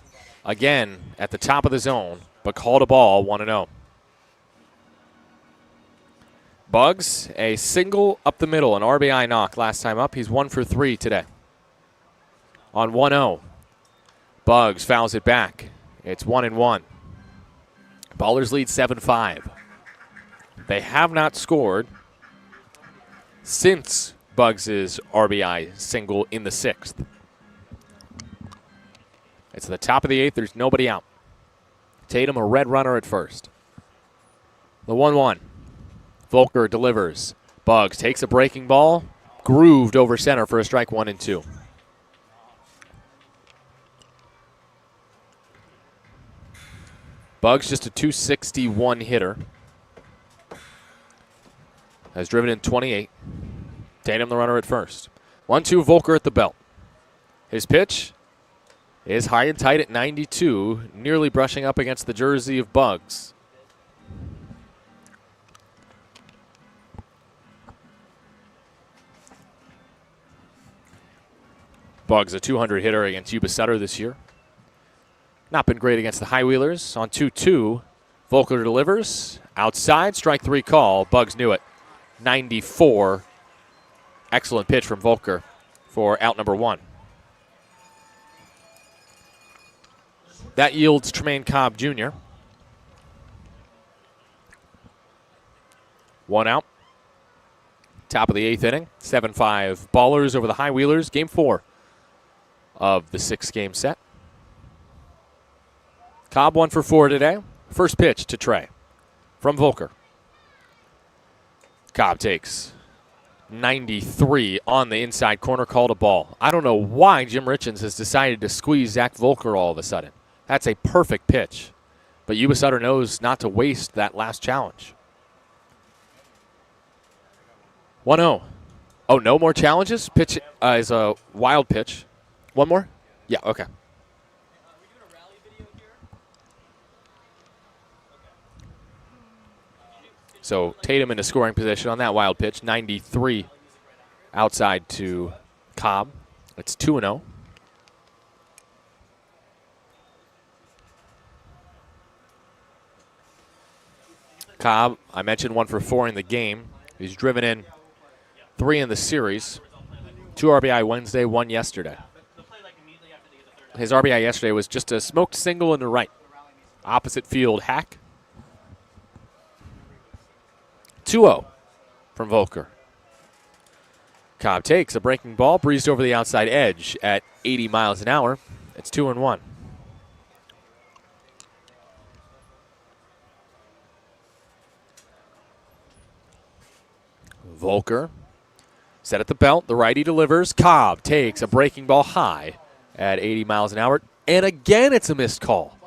Again, at the top of the zone, but called a ball, 1-0. Buggs, a single up the middle, an RBI knock last time up. He's 1 for 3 today. On 1-0, Buggs fouls it back. It's 1-1. Ballers lead 7-5. They have not scored since Buggs' RBI single in the 6th. It's the top of the 8th. There's nobody out. Tatum, a red runner at first. The 1-1. Volker delivers. Buggs takes a breaking ball. Grooved over center for a strike, 1-2. Buggs just a .261 hitter. Has driven in 28. Tatum the runner at first. 1-2, Volker at the belt. His pitch is high and tight at 92, nearly brushing up against the jersey of Buggs. Buggs, a 200 hitter against Yuba Sutter this year. Not been great against the High Wheelers. On 2-2, Volker delivers. Outside, strike 3 call. Buggs knew it. 94. Excellent pitch from Volker for out number 1. That yields Tremaine Cobb Jr. 1 out. Top of the 8th inning. 7-5 Ballers over the High Wheelers. Game 4 of the 6-game set. Cobb 1 for 4 today. First pitch to Trey from Volker. Cobb takes 93 on the inside corner, called a ball. I don't know why Jim Richens has decided to squeeze Zach Volker all of a sudden. That's a perfect pitch. But Yuba Sutter knows not to waste that last challenge. 1-0. Oh, no more challenges? Pitch is a wild pitch. One more? Yeah, okay. So Tatum in a scoring position on that wild pitch. 93 outside to Cobb. It's 2-0. Cobb, I mentioned 1 for 4 in the game. He's driven in 3 in the series. 2 RBI Wednesday, 1 yesterday. His RBI yesterday was just a smoked single in the right. Opposite field hack. 2-0 from Volker. Cobb takes a breaking ball, breezed over the outside edge at 80 miles an hour. It's 2-1. Volker set at the belt. The righty delivers. Cobb takes a breaking ball high at 80 miles an hour. And again, it's a missed call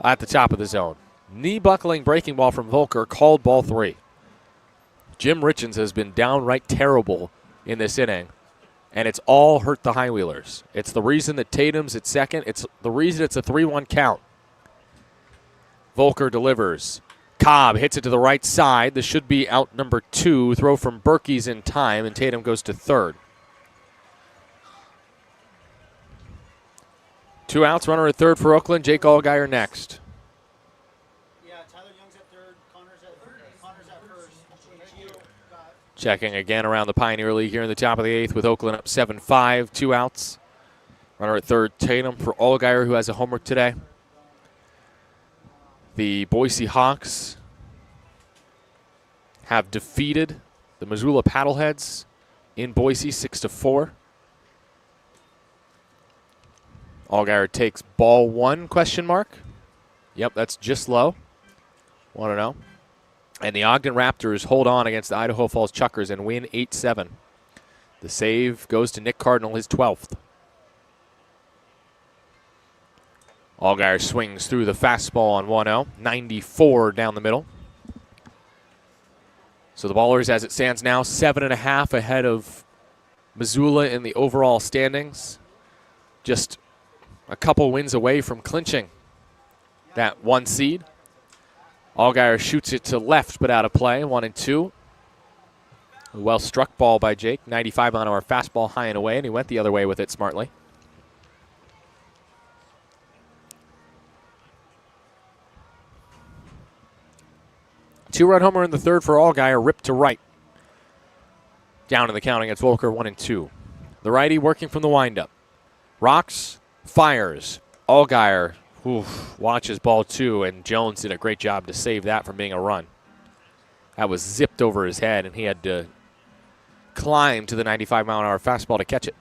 at the top of the zone. Knee buckling breaking ball from Volker, called ball 3. Jim Richens has been downright terrible in this inning, and it's all hurt the High Wheelers. It's the reason that Tatum's at second. It's the reason it's a 3-1 count. Volker delivers. Cobb hits it to the right side. This should be out number 2. Throw from Berkey's in time, and Tatum goes to third. 2 outs, runner at third for Oakland. Jake Allgaier next. Yeah, Tyler Young's at third. Connor's at first. Checking again around the Pioneer League here in the top of the 8th with Oakland up 7-5. 2 outs. Runner at third, Tatum for Allgaier, who has a homer today. The Boise Hawks have defeated the Missoula Paddleheads in Boise 6-4. Allgaier takes ball 1, question mark. Yep, that's just low. 1-0. And the Ogden Raptors hold on against the Idaho Falls Chuckers and win 8-7. The save goes to Nick Cardinal, his 12th. Allgaier swings through the fastball on 1-0. 94 down the middle. So the Ballers, as it stands now, 7.5 ahead of Missoula in the overall standings. Just a couple wins away from clinching that 1 seed. Allgaier shoots it to left, but out of play. 1-2. A well-struck ball by Jake. 95-mile-an-hour fastball high and away, and he went the other way with it smartly. Two-run homer in the third for Allgaier, ripped to right. Down in the count against Volker, 1-2. The righty working from the windup. Rocks, fires. Allgaier watches ball 2, and Jones did a great job to save that from being a run. That was zipped over his head, and he had to climb to the 95-mile-an-hour fastball to catch it.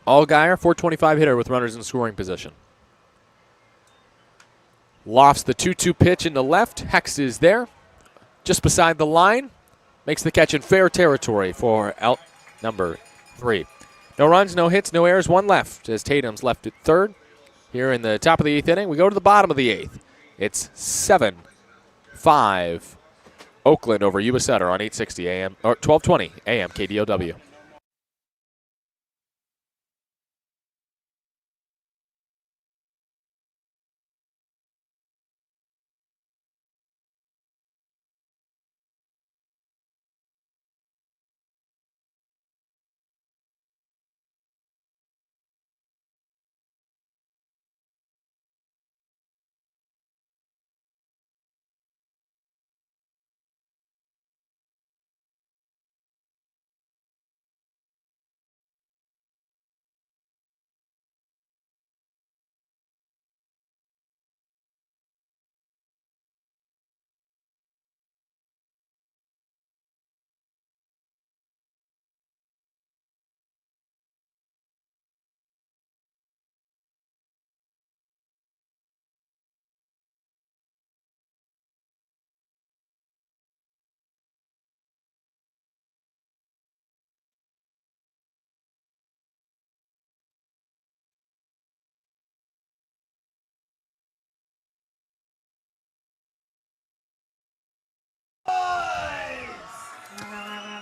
Allgaier, 425 hitter with runners in scoring position. Lofts the 2-2 pitch into left. Hex is there, just beside the line. Makes the catch in fair territory for out number 3. No runs, no hits, no errors, 1 left as Tatum's left at third. Here in the top of the 8th inning, we go to the bottom of the 8th. It's 7-5 Oakland over Yuba Sutter on 860 AM or 1220 AM KDOW.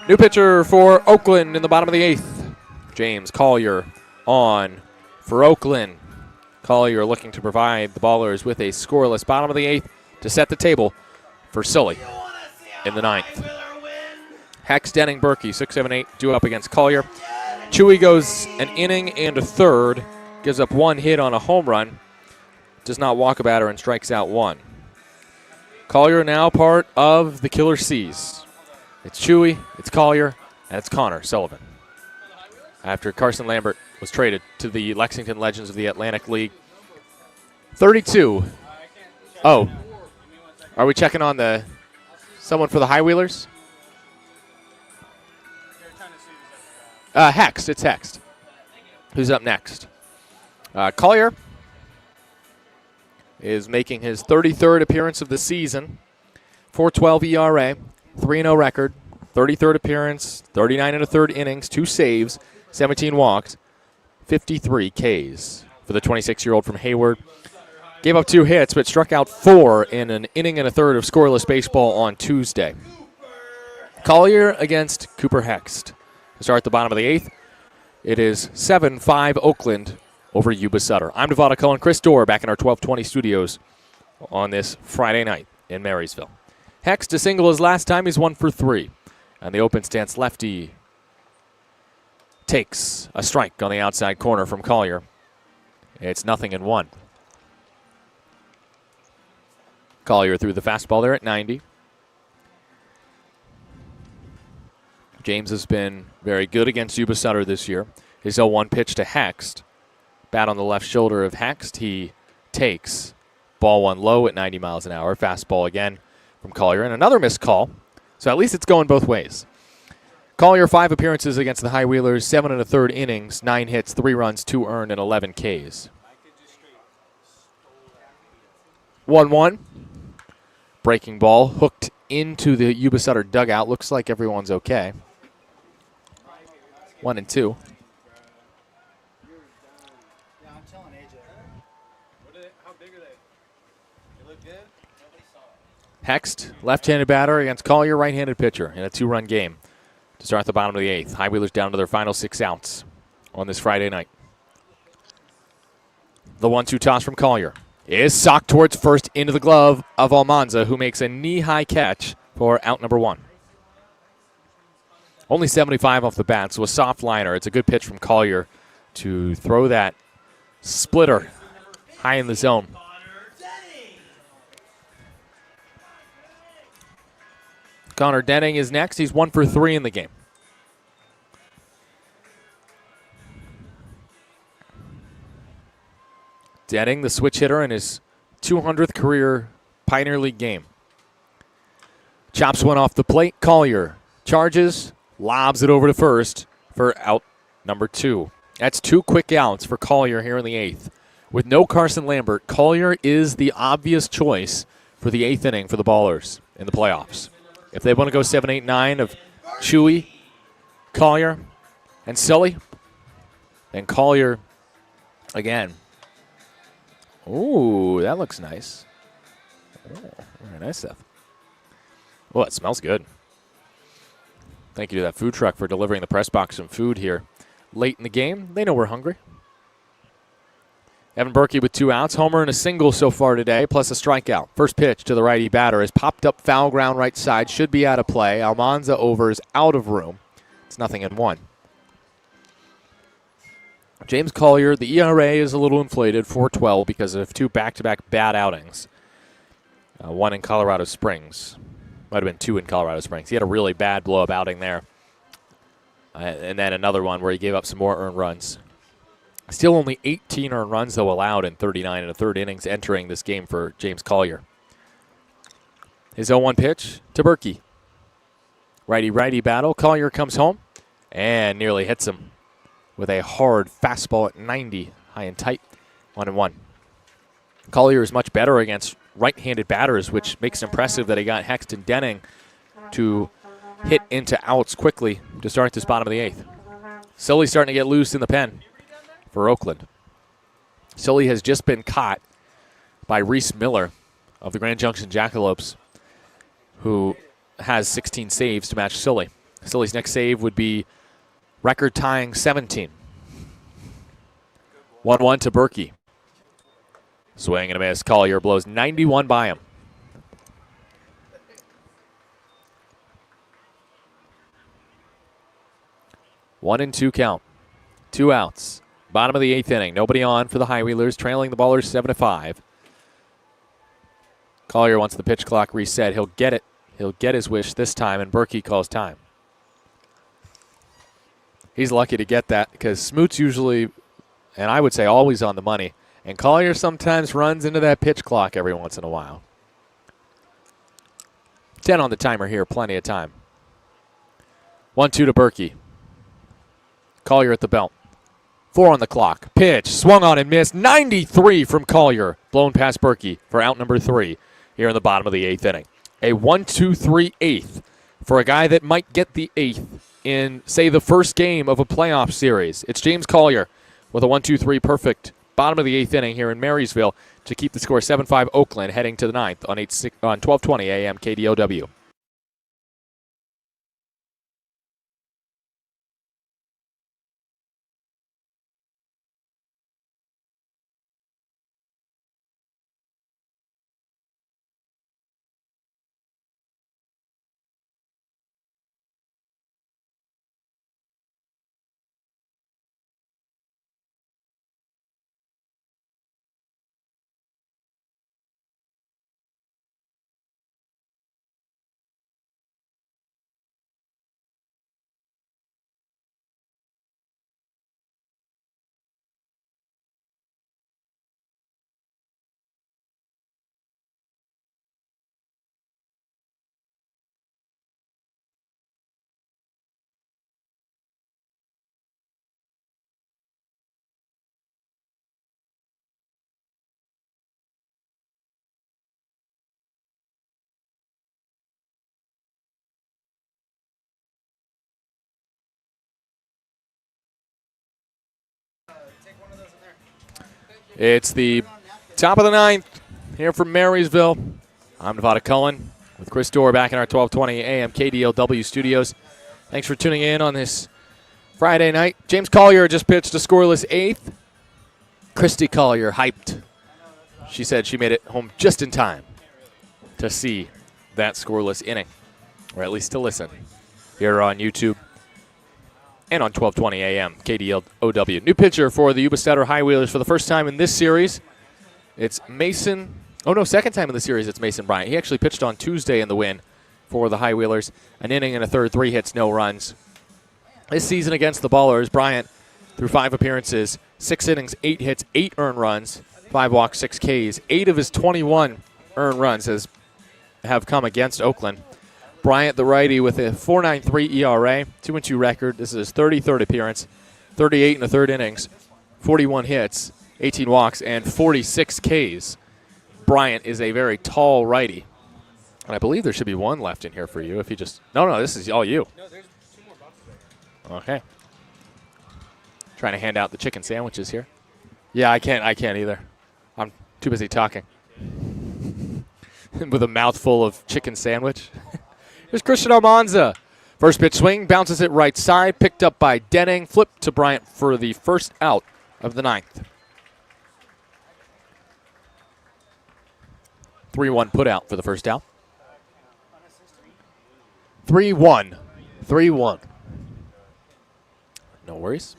New pitcher for Oakland in the bottom of the 8th. James Collier on for Oakland. Collier looking to provide the Ballers with a scoreless bottom of the 8th to set the table for Sully in the 9th. Hex, Denning, Berkey, 6, 7, 8, due up against Collier. Chewy goes an inning and a third, gives up 1 hit on a home run, does not walk a batter and strikes out 1. Collier now part of the Killer C's. It's Chewy, it's Collier, and it's Connor Sullivan. After Carson Lambert was traded to the Lexington Legends of the Atlantic League. 32. Oh, Are we checking on someone for the High Wheelers? Hext. It's Hext. Who's up next? Collier is making his 33rd appearance of the season. 4.12 ERA, 3-0 record, 33rd appearance, 39 and a third innings, 2 saves, 17 walks, 53 Ks for the 26-year-old from Hayward. Gave up 2 hits, but struck out 4 in an inning and a third of scoreless baseball on Tuesday. Collier against Cooper Hext. To start the bottom of the 8th, it is 7-5 Oakland over Yuba Sutter. I'm Nevada Cohen, Chris Dorr back in our 1220 studios on this Friday night in Marysville. Hext to single his last time. He's 1 for 3. And the open stance lefty takes a strike on the outside corner from Collier. It's 0-1. Collier threw the fastball there at 90. James has been very good against Yuba Sutter this year. His 0-1 pitch to Hext. Bat on the left shoulder of Hext. He takes ball 1 low at 90 miles an hour. Fastball again from Collier. And another missed call. So at least it's going both ways. Collier, 5 appearances against the High Wheelers, 7 and a third innings, 9 hits, 3 runs, 2 earned, and 11 Ks. 1-1. Breaking ball hooked into the Yuba Sutter dugout. Looks like everyone's okay. 1-2. Hext, left-handed batter against Collier, right-handed pitcher in a 2-run game to start the bottom of the 8th. High Wheelers down to their final 6 outs on this Friday night. The 1-2 toss from Collier is socked towards first into the glove of Almanza, who makes a knee-high catch for out number 1. Only 75 off the bat, so a soft liner. It's a good pitch from Collier to throw that splitter high in the zone. Connor Denning is next. He's 1 for 3 in the game. Denning, the switch hitter in his 200th career Pioneer League game. Chops one off the plate. Collier charges, lobs it over to first for out number 2. That's 2 quick outs for Collier here in the 8th. With no Carson Lambert, Collier is the obvious choice for the 8th inning for the Ballers in the playoffs. If they want to go 7, 8, 9 of Chewy, Collier, and Sully, then Collier again. Ooh, that looks nice. Oh, very nice stuff. Oh, it smells good. Thank you to that food truck for delivering the press box some food here late in the game. They know we're hungry. Evan Berkey with 2 outs. Homer and a single so far today, plus a strikeout. First pitch to the righty batter is popped up foul ground right side. Should be out of play. Almanza over is out of room. It's 0-1. James Collier, the ERA is a little inflated, 4.12, because of 2 back-to-back bad outings. 1 in Colorado Springs. Might have been 2 in Colorado Springs. He had a really bad blow-up outing there. And then another one where he gave up some more earned runs. Still only 18 earned runs, though, allowed in 39 and a third innings entering this game for James Collier. His 0-1 pitch to Berkey. Righty-righty battle. Collier comes home and nearly hits him with a hard fastball at 90, high and tight, 1-1. Collier is much better against right-handed batters, which makes it impressive that he got Hext and Denning to hit into outs quickly to start this bottom of the 8th. Sully starting to get loose in the pen for Oakland. Sully has just been caught by Reese Miller of the Grand Junction Jackalopes, who has 16 saves to match Sully. Sully's next save would be record-tying 17. 1-1 to Berkey. Swing and a miss. Collier blows 91 by him. One and 2 count. 2 outs. Bottom of the 8th inning. Nobody on for the High Wheelers, trailing the Ballers 7-5. Collier wants the pitch clock reset. He'll get it. He'll get his wish this time, and Berkey calls time. He's lucky to get that because Smoot's usually, and I would say always on the money, and Collier sometimes runs into that pitch clock every once in a while. 10 on the timer here, plenty of time. 1-2 to Berkey. Collier at the belt. 4 on the clock. Pitch, swung on and missed. 93 from Collier. Blown past Berkey for out number 3 here in the bottom of the 8th inning. A 1-2-3 eighth for a guy that might get the 8th in, say, the first game of a playoff series. It's James Collier with a 1-2-3 perfect bottom of the 8th inning here in Marysville to keep the score 7-5 Oakland heading to the 9th on 1220 AM KDOW. It's the top of the 9th here from Marysville. I'm Nevada Cullen with Chris Dorr back in our 1220 AM KDLW studios. Thanks for tuning in on this Friday night. James Collier just pitched a scoreless 8th. Christy Collier hyped. She said she made it home just in time to see that scoreless inning, or at least to listen, here on YouTube and on 1220 AM KDLOW. New pitcher for the Yuba Sutter High Wheelers for the first time in this series. It's Mason. Oh, no, second time in the series it's Mason Bryant. He actually pitched on Tuesday in the win for the High Wheelers. An inning and a third, 3 hits, no runs. This season against the Ballers, Bryant, through 5 appearances, 6 innings, 8 hits, 8 earned runs, 5 walks, 6 Ks. 8 of his 21 earned runs have come against Oakland. Bryant, the righty, with a 4.93 ERA, 2-2 record. This is his 33rd appearance, 38 in the third innings, 41 hits, 18 walks, and 46 Ks. Bryant is a very tall righty. And I believe there should be one left in here for you if you just... No, this is all you. No, there's 2 more boxes there. Okay. Trying to hand out the chicken sandwiches here. Yeah, I can't either. I'm too busy talking. With a mouthful of chicken sandwich. Here's Christian Almanza. First pitch swing, bounces it right side, picked up by Denning, flipped to Bryant for the first out of the 9th. 3-1 put out for the first out. 3-1. 3-1. No worries.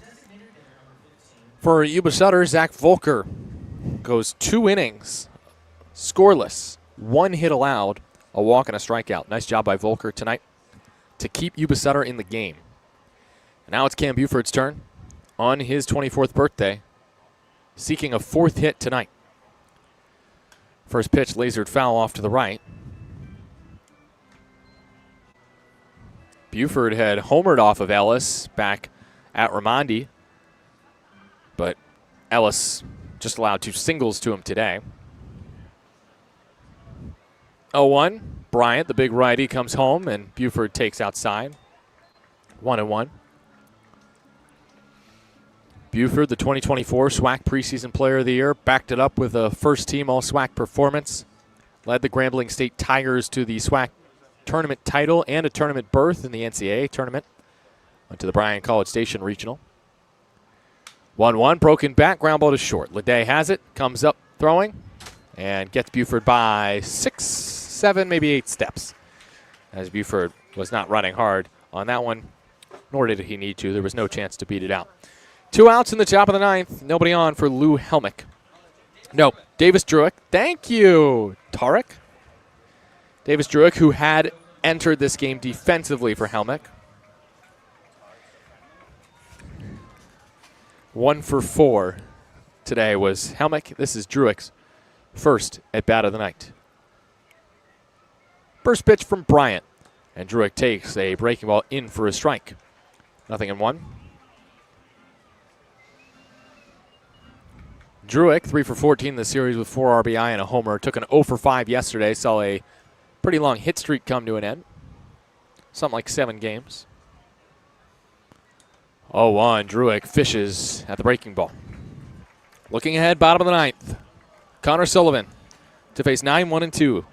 For Yuba Sutter, Zach Volker goes 2 innings, scoreless, 1 hit allowed, a walk and a strikeout. Nice job by Volker tonight to keep Yuba Sutter in the game. And now it's Cam Buford's turn on his 24th birthday, seeking a 4th hit tonight. First pitch lasered foul off to the right. Buford had homered off of Ellis back at Raimondi, but Ellis just allowed 2 singles to him today. 0-1. Bryant, the big righty, comes home, and Buford takes outside. 1-1. Buford, the 2024 SWAC preseason player of the year, backed it up with a first-team All-SWAC performance. Led the Grambling State Tigers to the SWAC tournament title and a tournament berth in the NCAA tournament. Went to the Bryan College Station Regional. 1-1, broken back, ground ball to short. Leday has it, comes up throwing, and gets Buford by 6, 7, maybe 8 steps. As Buford was not running hard on that one, nor did he need to. There was no chance to beat it out. 2 outs in the top of the 9th. Nobody on for Lou Helmick. No, Davis Druick. Thank you, Tarek. Davis Druick, who had entered this game defensively for Helmick. 1 for 4 today was Helmick. This is Druick's first at bat of the night. First pitch from Bryant. And Druick takes a breaking ball in for a strike. 0-1. Druick, 3 for 14 in the series with 4 RBI and a homer. Took an 0 for 5 yesterday. Saw a pretty long hit streak come to an end. Something like 7 games. 0-1. Druick fishes at the breaking ball. Looking ahead, bottom of the 9th. Connor Sullivan to face 9-1-2.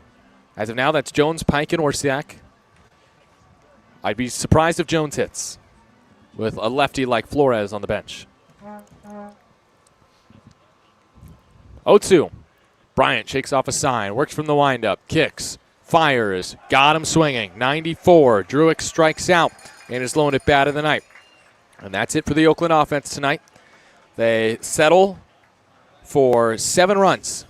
As of now, that's Jones, Pike, and Orsiak. I'd be surprised if Jones hits with a lefty like Flores on the bench. 0-2. Bryant shakes off a sign, works from the windup, kicks, fires, got him swinging. 94. Druick strikes out and is loaned at bat of the night. And that's it for the Oakland offense tonight. They settle for 7 runs.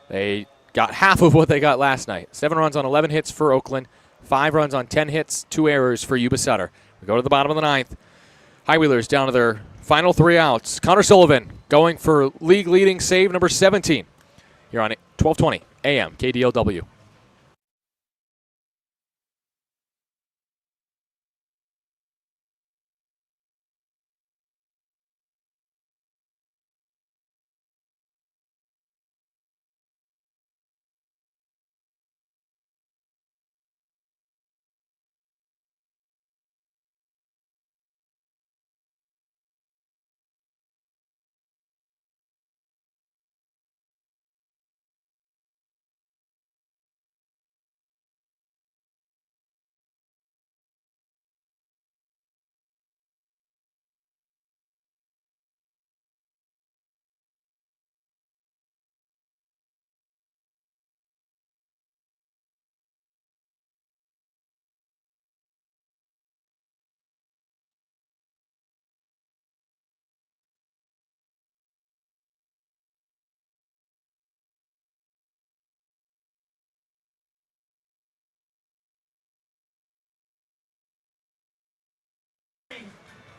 They got half of what they got last night. 7 runs on 11 hits for Oakland, 5 runs on 10 hits, 2 errors for Yuba Sutter. We go to the bottom of the 9th. High Wheelers down to their final 3 outs. Connor Sullivan going for league-leading save number 17 here on 1220 AM KDLW.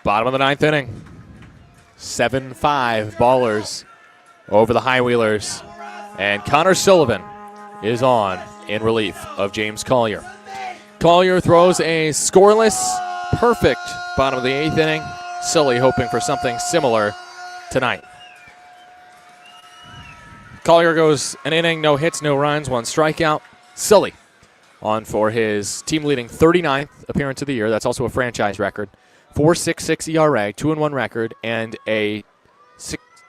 Bottom of the 9th inning. 7-5 Ballers over the High Wheelers. And Connor Sullivan is on in relief of James Collier. Collier throws a scoreless, perfect bottom of the 8th inning. Sully hoping for something similar tonight. Collier goes an inning, no hits, no runs, 1 strikeout. Sully on for his team-leading 39th appearance of the year. That's also a franchise record. 4.66 ERA, 2-1 record, and he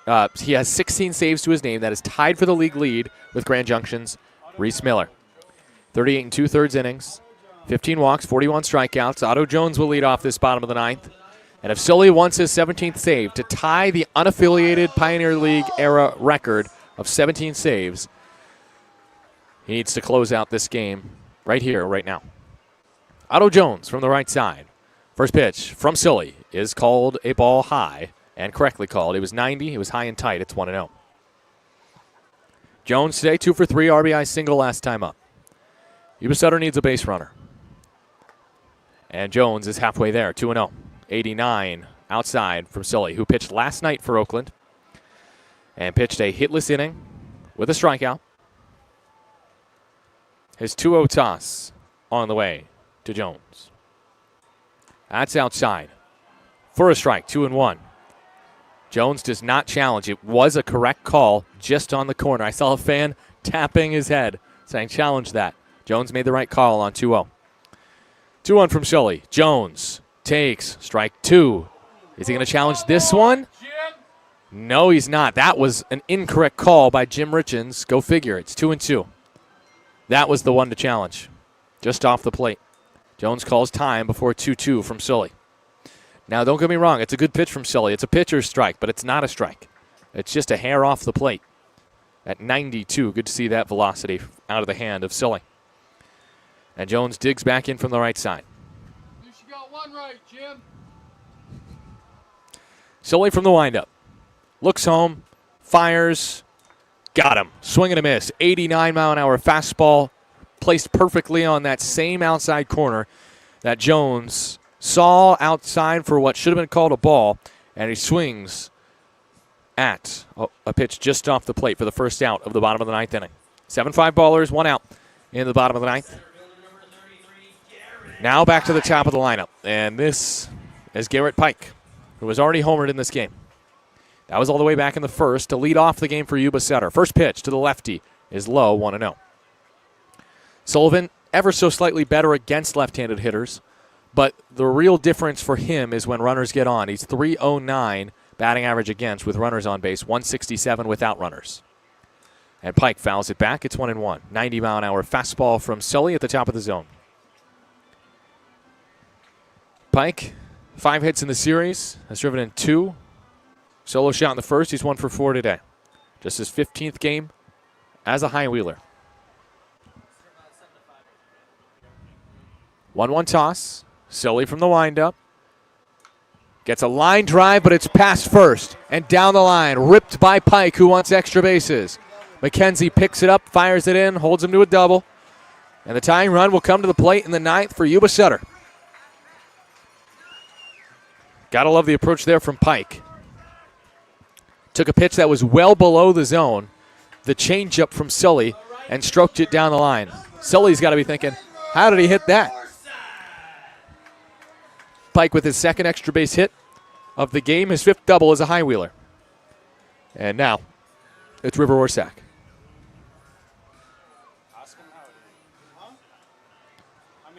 has 16 saves to his name. That is tied for the league lead with Grand Junction's Reese Miller. 38 2/3 innings, 15 walks, 41 strikeouts. Otto Jones will lead off this bottom of the 9th. And if Sully wants his 17th save to tie the unaffiliated Pioneer League era record of 17 saves, he needs to close out this game right here, right now. Otto Jones from the right side. First pitch from Sully is called a ball high, and correctly called. It was 90. It was high and tight. It's 1-0. Jones today, 2 for 3 RBI single last time up. Yuba Sutter needs a base runner. And Jones is halfway there, 2-0. 89 outside from Sully, who pitched last night for Oakland and pitched a hitless inning with a strikeout. His 2-0 toss on the way to Jones. That's outside for a strike, 2-1. Jones does not challenge. It was a correct call just on the corner. I saw a fan tapping his head saying, challenge that. Jones made the right call on 2-0. 2-1 from Sully. Jones takes strike 2. Is he going to challenge this one? No, he's not. That was an incorrect call by Jim Richens. Go figure. It's 2-2. That was the one to challenge, just off the plate. Jones calls time before 2-2 from Sully. Now, don't get me wrong. It's a good pitch from Sully. It's a pitcher's strike, but it's not a strike. It's just a hair off the plate at 92. Good to see that velocity out of the hand of Sully. And Jones digs back in from the right side. You got one right, Jim. Sully from the windup. Looks home, fires, got him. Swing and a miss. 89-mile-an-hour fastball placed perfectly on that same outside corner that Jones saw outside for what should have been called a ball, and he swings at a pitch just off the plate for the first out of the bottom of the 9th inning. 7-5 Ballers, 1 out. in the bottom of the ninth. Now back to the top of the lineup. And this is Garrett Pike, who was already homered in this game. That was all the way back in the first to lead off the game for Yuba Sutter. First pitch to the lefty is low, 1-0. Sullivan, ever so slightly better against left-handed hitters, but the real difference for him is when runners get on. He's .309 batting average against with runners on base, .167 without runners. And Pike fouls it back. It's 1-1. 90-mile-an-hour fastball from Sully at the top of the zone. Pike, 5 hits in the series, has driven in 2. Solo shot in the first. He's 1 for 4 today. Just his 15th game as a high wheeler. 1-1 toss. Sully from the windup. Gets a line drive, but it's past first. And down the line, ripped by Pike, who wants extra bases. McKenzie picks it up, fires it in, holds him to a double. And the tying run will come to the plate in the ninth for Yuba Sutter. Gotta love the approach there from Pike. Took a pitch that was well below the zone, the changeup from Sully, and stroked it down the line. Sully's got to be thinking, how did he hit that? Pike with his second extra base hit of the game, his 5th double as a high wheeler. And now it's River Orsak.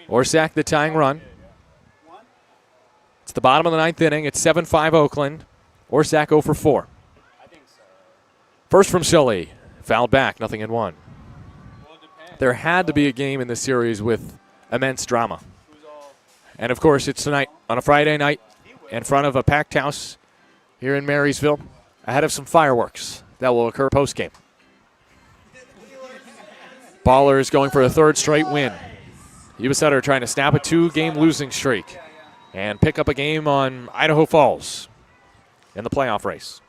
Orsak, the tying run. It's the bottom of the ninth inning. It's 7-5 Oakland. Orsak 0 for 4. First from Sully. Fouled back, 0-1. There had to be a game in this series with immense drama. And, of course, it's tonight on a Friday night in front of a packed house here in Marysville ahead of some fireworks that will occur post-game. Ballers going for a 3rd straight win. Yuba Sutter trying to snap a 2-game losing streak and pick up a game on Idaho Falls in the playoff race.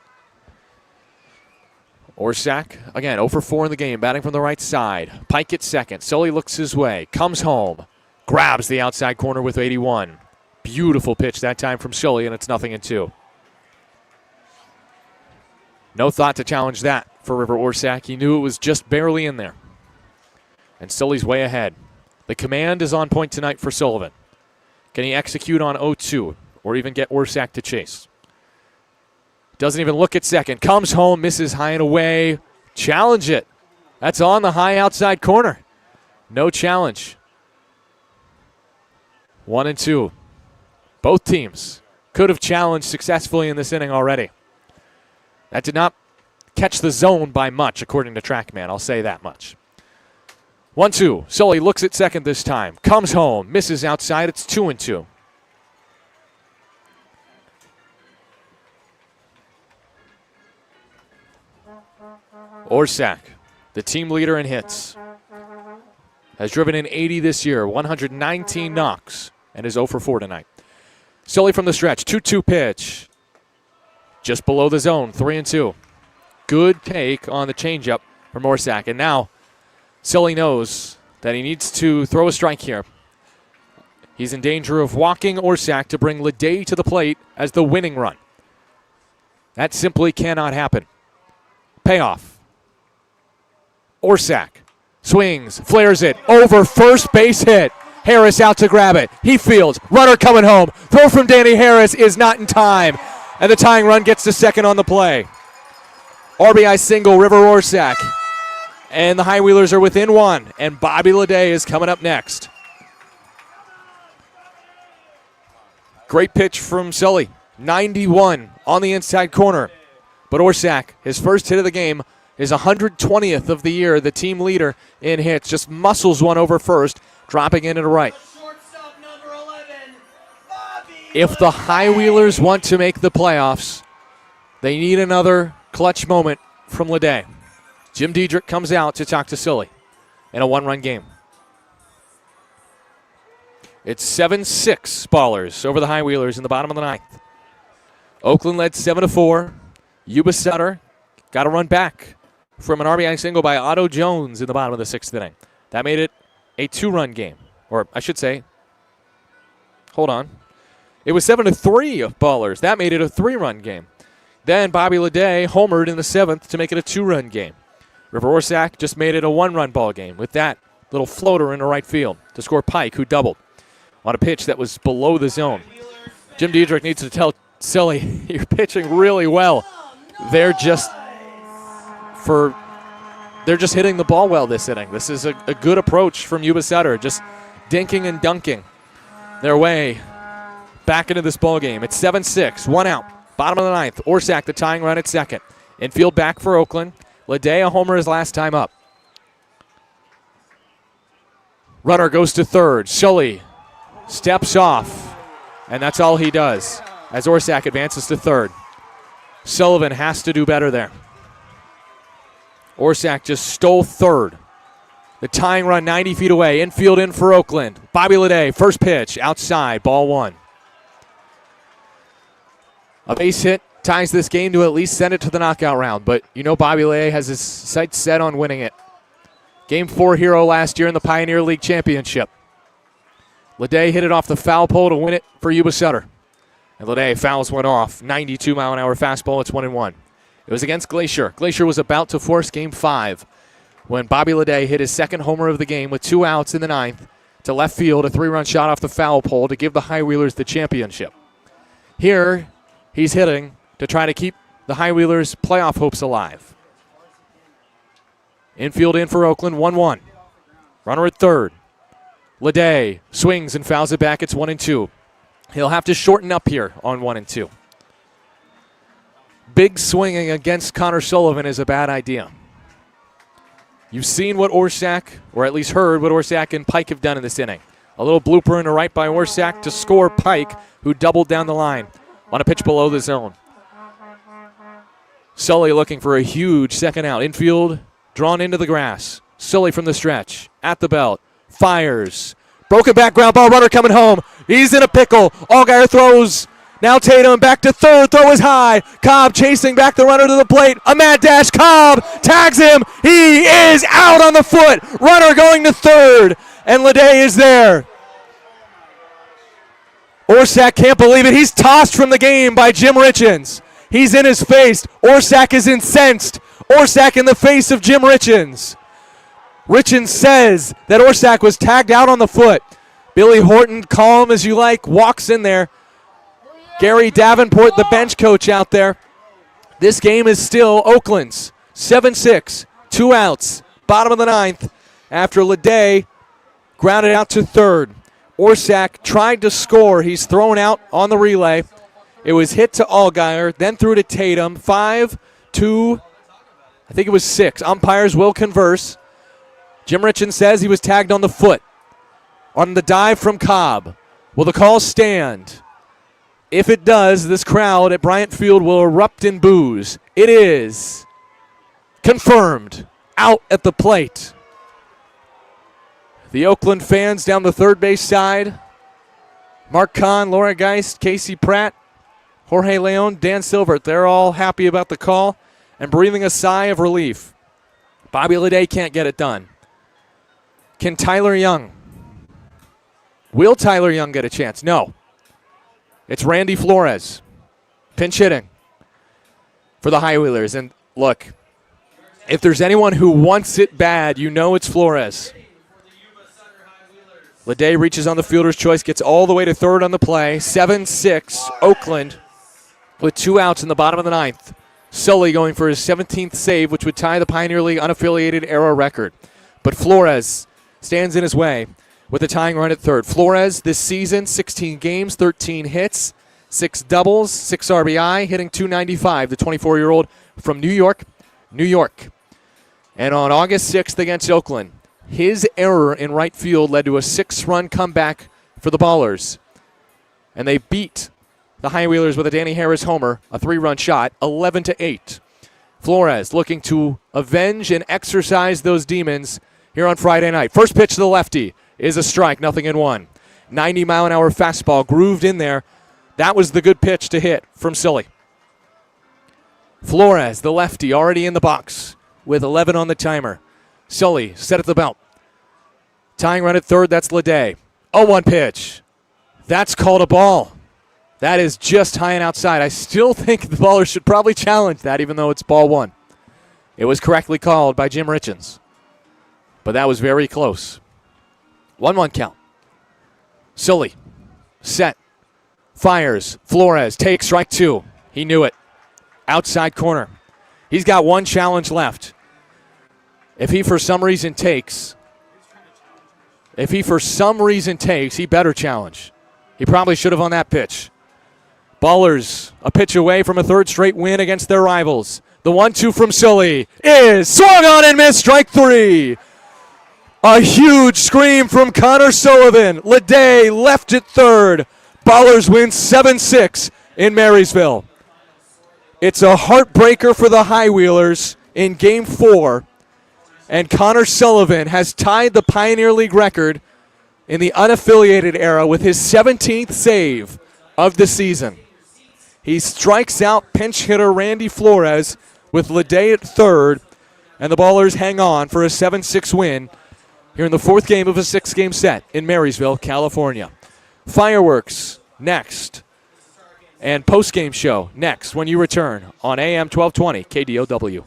Orsak, again, 0 for 4 in the game, batting from the right side. Pike at second. Sully looks his way, comes home, grabs the outside corner with 81. Beautiful pitch that time from Sully, and it's 0-2. No thought to challenge that for River Orsak. He knew it was just barely in there. And Sully's way ahead. The command is on point tonight for Sullivan. Can he execute on 0-2 or even get Orsak to chase? Doesn't even look at second. Comes home, misses high and away. Challenge it. That's on the high outside corner. No challenge. 1-2. Both teams could have challenged successfully in this inning already. That did not catch the zone by much, according to TrackMan. I'll say that much. 1-2. Sully looks at second this time. Comes home, misses outside. It's 2-2. Orsak, the team leader in hits, has driven in 80 this year, 119 knocks, and is 0 for 4 tonight. Sully from the stretch, 2-2 pitch. Just below the zone, 3-2. Good take on the changeup from Orsak. And now Sully knows that he needs to throw a strike here. He's in danger of walking Orsak to bring Leday to the plate as the winning run. That simply cannot happen. Payoff. Orsak swings, flares it, over first base hit. Harris out to grab it. He fields. Runner coming home. Throw from Danny Harris is not in time. And the tying run gets to second on the play. RBI single, River Orsak. And the High Wheelers are within 1. And Bobby Leday is coming up next. Great pitch from Sully. 91 on the inside corner. But Orsak, his first hit of the game, is 120th of the year, the team leader in hits. Just muscles one over first, dropping into the right. If the High Wheelers want to make the playoffs, they need another clutch moment from Leday. Jim Diedrich comes out to talk to Sully in a 1-run game. It's 7-6 Ballers over the High Wheelers in the bottom of the ninth. Oakland led 7-4. Yuba Sutter got a run back from an RBI single by Otto Jones in the bottom of the 6th inning. That made it a 2-run game. Or I should say, hold on. It was 7-3 of Ballers. That made it a 3-run game. Then Bobby Leday homered in the 7th to make it a 2-run game. River Orsak just made it a 1-run ball game. With that, Little floater into right field to score Pike, who doubled on a pitch that was below the zone. Jim Diedrich needs to tell Silly, you're pitching really well. They're just hitting the ball well this inning. This is a good approach from Yuba Sutter, just dinking and dunking their way back into this ball game. It's 7-6, one out, bottom of the ninth. Orsak, the tying run at second. Infield back for Oakland. Leday, a homer his last time up. Runner goes to third. Sully steps off, and that's all he does as Orsak advances to third. Sullivan has to do better there. Orsak just stole third. The tying run 90 feet away. Infield in for Oakland. Bobby Leday, first pitch, outside, ball one. A base hit ties this game to at least send it to the knockout round, but you know Bobby Leday has his sights set on winning it. Game 4 hero last year in the Pioneer League Championship. Leday hit it off the foul pole to win it for Yuba Sutter. And Leday fouls one off. 92-mile-an-hour fastball. It's 1-1. It was against Glacier. Glacier was about to force Game 5 when Bobby Leday hit his second homer of the game with 2 outs in the ninth to left field, a 3-run shot off the foul pole to give the High Wheelers the championship. Here, he's hitting to try to keep the High Wheelers' playoff hopes alive. Infield in for Oakland, 1-1. Runner at third. Leday swings and fouls it back. It's 1-2. He'll have to shorten up here on 1-2. Big swinging against Connor Sullivan is a bad idea. You've seen what Orsak, or at least heard what Orsak and Pike have done in this inning. A little blooper in the right by Orsak to score Pike, who doubled down the line on a pitch below the zone. Sully looking for a huge second out. Infield drawn into the grass. Sully from the stretch. At the belt. Fires. Broken back ground ball. Runner coming home. He's in a pickle. Allgaier throws. Now Tatum back to third. Throw is high. Cobb chasing back the runner to the plate. A mad dash. Cobb tags him. He is out on the foot. Runner going to third. And Leday is there. Orsak can't believe it. He's tossed from the game by Jim Richens. He's in his face. Orsak is incensed. Orsak in the face of Jim Richens. Richens says that Orsak was tagged out on the foot. Billy Horton, calm as you like, walks in there. Gary Davenport, the bench coach, out there. This game is still Oakland's. 7-6, 2 outs, bottom of the ninth after Leday grounded out to third. Orsak tried to score. He's thrown out on the relay. It was hit to Allgaier, then through to Tatum. 5-2, I think it was 6. Umpires will converse. Jim Richens says he was tagged on the foot. On the dive from Cobb. Will the call stand? If it does, this crowd at Bryant Field will erupt in boos. It is confirmed. Out at the plate. The Oakland fans down the third base side. Mark Kahn, Laura Geist, Casey Pratt, Jorge Leon, Dan Silvert, they're all happy about the call and breathing a sigh of relief. Bobby Leday can't get it done. Can Tyler Young? Will Tyler Young get a chance? No. It's Randy Flores. Pinch hitting for the High Wheelers. And look, if there's anyone who wants it bad, you know it's Flores. Leday reaches on the fielder's choice, gets all the way to third on the play. 7-6, Oakland with 2 outs in the bottom of the ninth. Sully going for his 17th save, which would tie the Pioneer League unaffiliated era record. But Flores stands in his way with a tying run at third. Flores this season, 16 games, 13 hits, 6 doubles, 6 RBI, hitting .295, the 24-year-old from New York, New York. And on August 6th against Oakland, his error in right field led to a 6-run comeback for the Ballers. And they beat the High Wheelers with a Danny Harris homer, a 3-run shot, 11-8. Flores looking to avenge and exercise those demons here on Friday night. First pitch to the lefty is a strike, 0-1. 90-mile-an-hour fastball grooved in there. That was the good pitch to hit from Sully. Flores, the lefty, already in the box with 11 on the timer. Sully set at the belt. Tying run at third, that's Leday. 0-1 pitch. That's called a ball. That is just high and outside. I still think the Ballers should probably challenge that, even though it's ball 1. It was correctly called by Jim Richens. But that was very close. 1-1 count. Sully, set, fires. Flores takes strike 2. He knew it. Outside corner. He's got one challenge left. If he for some reason takes, he better challenge. He probably should have on that pitch. Ballers a pitch away from a third straight win against their rivals. The 1-2 from Sully is swung on and missed. Strike 3. A huge scream from Connor Sullivan. Leday left at third. Ballers win 7-6 in Marysville. It's a heartbreaker for the Highwheelers in Game 4. And Connor Sullivan has tied the Pioneer League record in the unaffiliated era with his 17th save of the season. He strikes out pinch hitter Randy Flores with Leday at third, and the Ballers hang on for a 7-6 win here in the fourth game of a 6-game set in Marysville, California. Fireworks next, and post-game show next when you return on AM 1220 KDOW.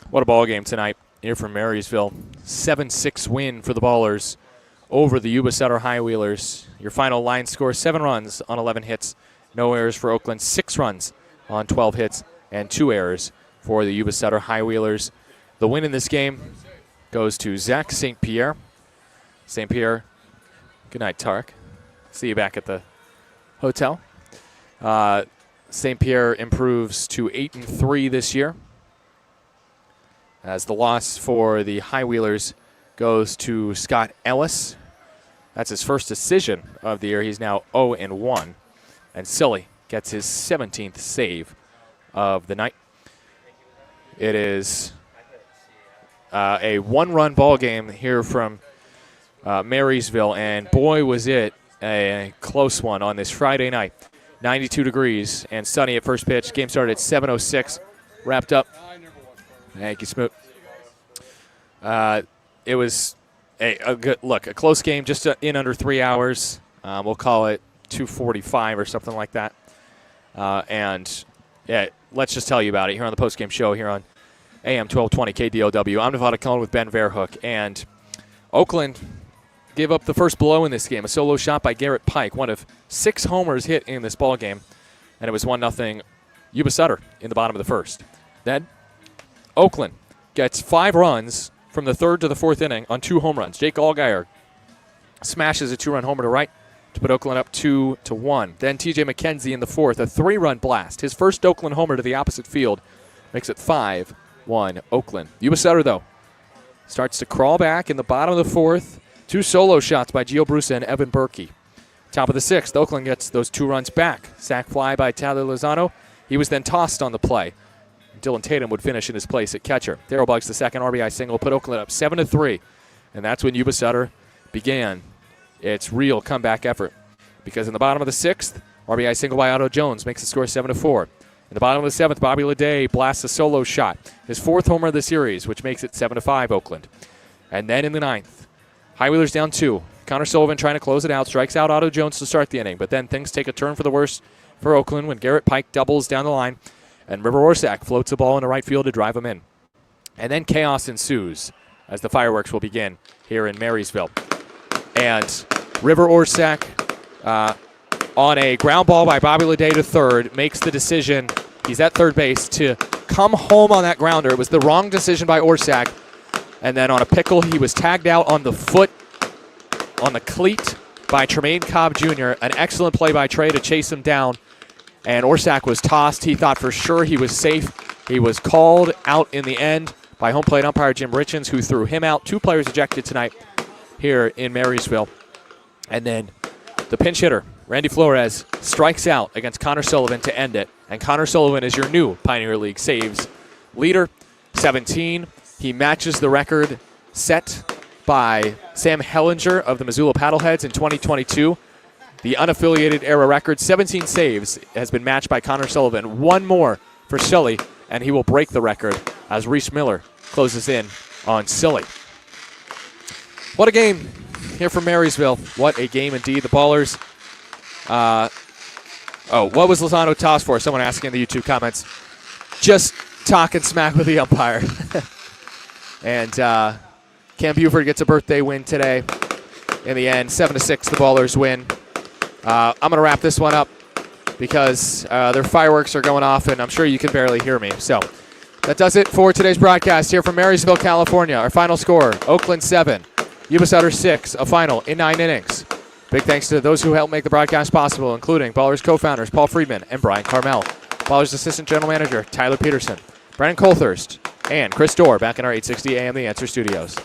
What a ball game tonight here from Marysville. 7-6 win for the Ballers over the Yuba Sutter Highwheelers. Your final line score, 7 runs on 11 hits. No errors for Oakland, 6 runs on 12 hits, and 2 errors for the Yuba Sutter Highwheelers. The win in this game goes to Zach St. Pierre. St. Pierre, good night, Tarek. See you back at the hotel. St. Pierre improves to 8-3 this year, as the loss for the Highwheelers goes to Scott Ellis. That's his first decision of the year. He's now 0-1. And Sully gets his 17th save of the night. It is a one-run ball game here from Marysville, and boy, was it a close one on this Friday night. 92 degrees and sunny at first pitch. Game started at 7:06, wrapped up. Thank you, Smoot. It was a good look, a close game, just in under 3 hours. We'll call it 2:45 or something like that. And yeah, let's just tell you about it here on the postgame show here on AM 1220 KDOW. I'm Nevada Cohen with Ben Verhoek, and Oakland gave up the first blow in this game. A solo shot by Garrett Pike, one of 6 homers hit in this ball game, and it was 1-0 Yuba Sutter in the bottom of the first. Then Oakland gets 5 runs from the third to the fourth inning on 2 home runs. Jake Allgaier smashes a 2-run homer to right to put Oakland up 2-1. Then T.J. McKenzie in the fourth, a 3-run blast. His first Oakland homer to the opposite field makes it 5-1 Oakland. Yuba Sutter, though, starts to crawl back in the bottom of the fourth. 2 solo shots by Gio Brusa and Evan Berkey. Top of the sixth, Oakland gets those 2 runs back. Sac fly by Tyler Lozano. He was then tossed on the play. Dylan Tatum would finish in his place at catcher. Darryl Buggs, the second RBI single, put Oakland up 7-3. And that's when Yuba Sutter began its real comeback effort. Because in the bottom of the sixth, RBI single by Otto Jones makes the score 7-4. In the bottom of the seventh, Bobby Leday blasts a solo shot. His 4th homer of the series, which makes it 7-5 Oakland. And then in the ninth, Highwheelers down 2. Connor Sullivan trying to close it out, strikes out Otto Jones to start the inning. But then things take a turn for the worse for Oakland when Garrett Pike doubles down the line. And River Orsak floats the ball into right field to drive him in. And then chaos ensues as the fireworks will begin here in Marysville. And River Orsak on a ground ball by Bobby Leday to third, makes the decision. He's at third base to come home on that grounder. It was the wrong decision by Orsak. And then on a pickle, he was tagged out on the foot, on the cleat by Tremaine Cobb Jr. An excellent play by Trey to chase him down. And Orsak was tossed. He thought for sure he was safe. He was called out in the end by home plate umpire Jim Richens, who threw him out. 2 players ejected tonight here in Marysville. And then the pinch hitter, Randy Flores, strikes out against Connor Sullivan to end it. And Connor Sullivan is your new Pioneer League saves leader, 17. He matches the record set by Sam Hellinger of the Missoula Paddleheads in 2022. The unaffiliated era record, 17 saves, has been matched by Connor Sullivan. 1 more for Sully, and he will break the record as Reese Miller closes in on Sully. What a game here from Marysville. What a game indeed. The Ballers. What was Lozano tossed for? Someone asking in the YouTube comments. Just talking smack with the umpire. And Cam Buford gets a birthday win today. In the end, 7-6, the Ballers win. I'm going to wrap this one up because their fireworks are going off, and I'm sure you can barely hear me. So that does it for today's broadcast here from Marysville, California. Our final score, Oakland 7, Yuba Sutter 6, a final in 9 innings. Big thanks to those who helped make the broadcast possible, including Ballers co-founders Paul Friedman and Brian Carmel, Ballers assistant general manager Tyler Peterson, Brandon Colthurst, and Chris Dorr back in our 860 AM The Answer studios.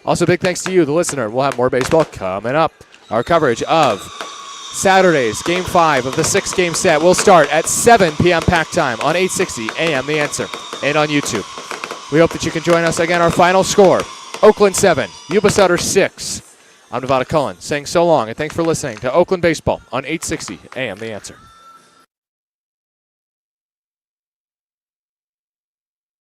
Also, big thanks to you, the listener. We'll have more baseball coming up. Our coverage of Saturday's Game 5 of the 6-game set will start at 7 p.m. pack time on 860 AM The Answer and on YouTube. We hope that you can join us again. Our final score, Oakland 7, Yuba Sutter 6. I'm Nevada Cullen saying so long, and thanks for listening to Oakland Baseball on 860 AM The Answer.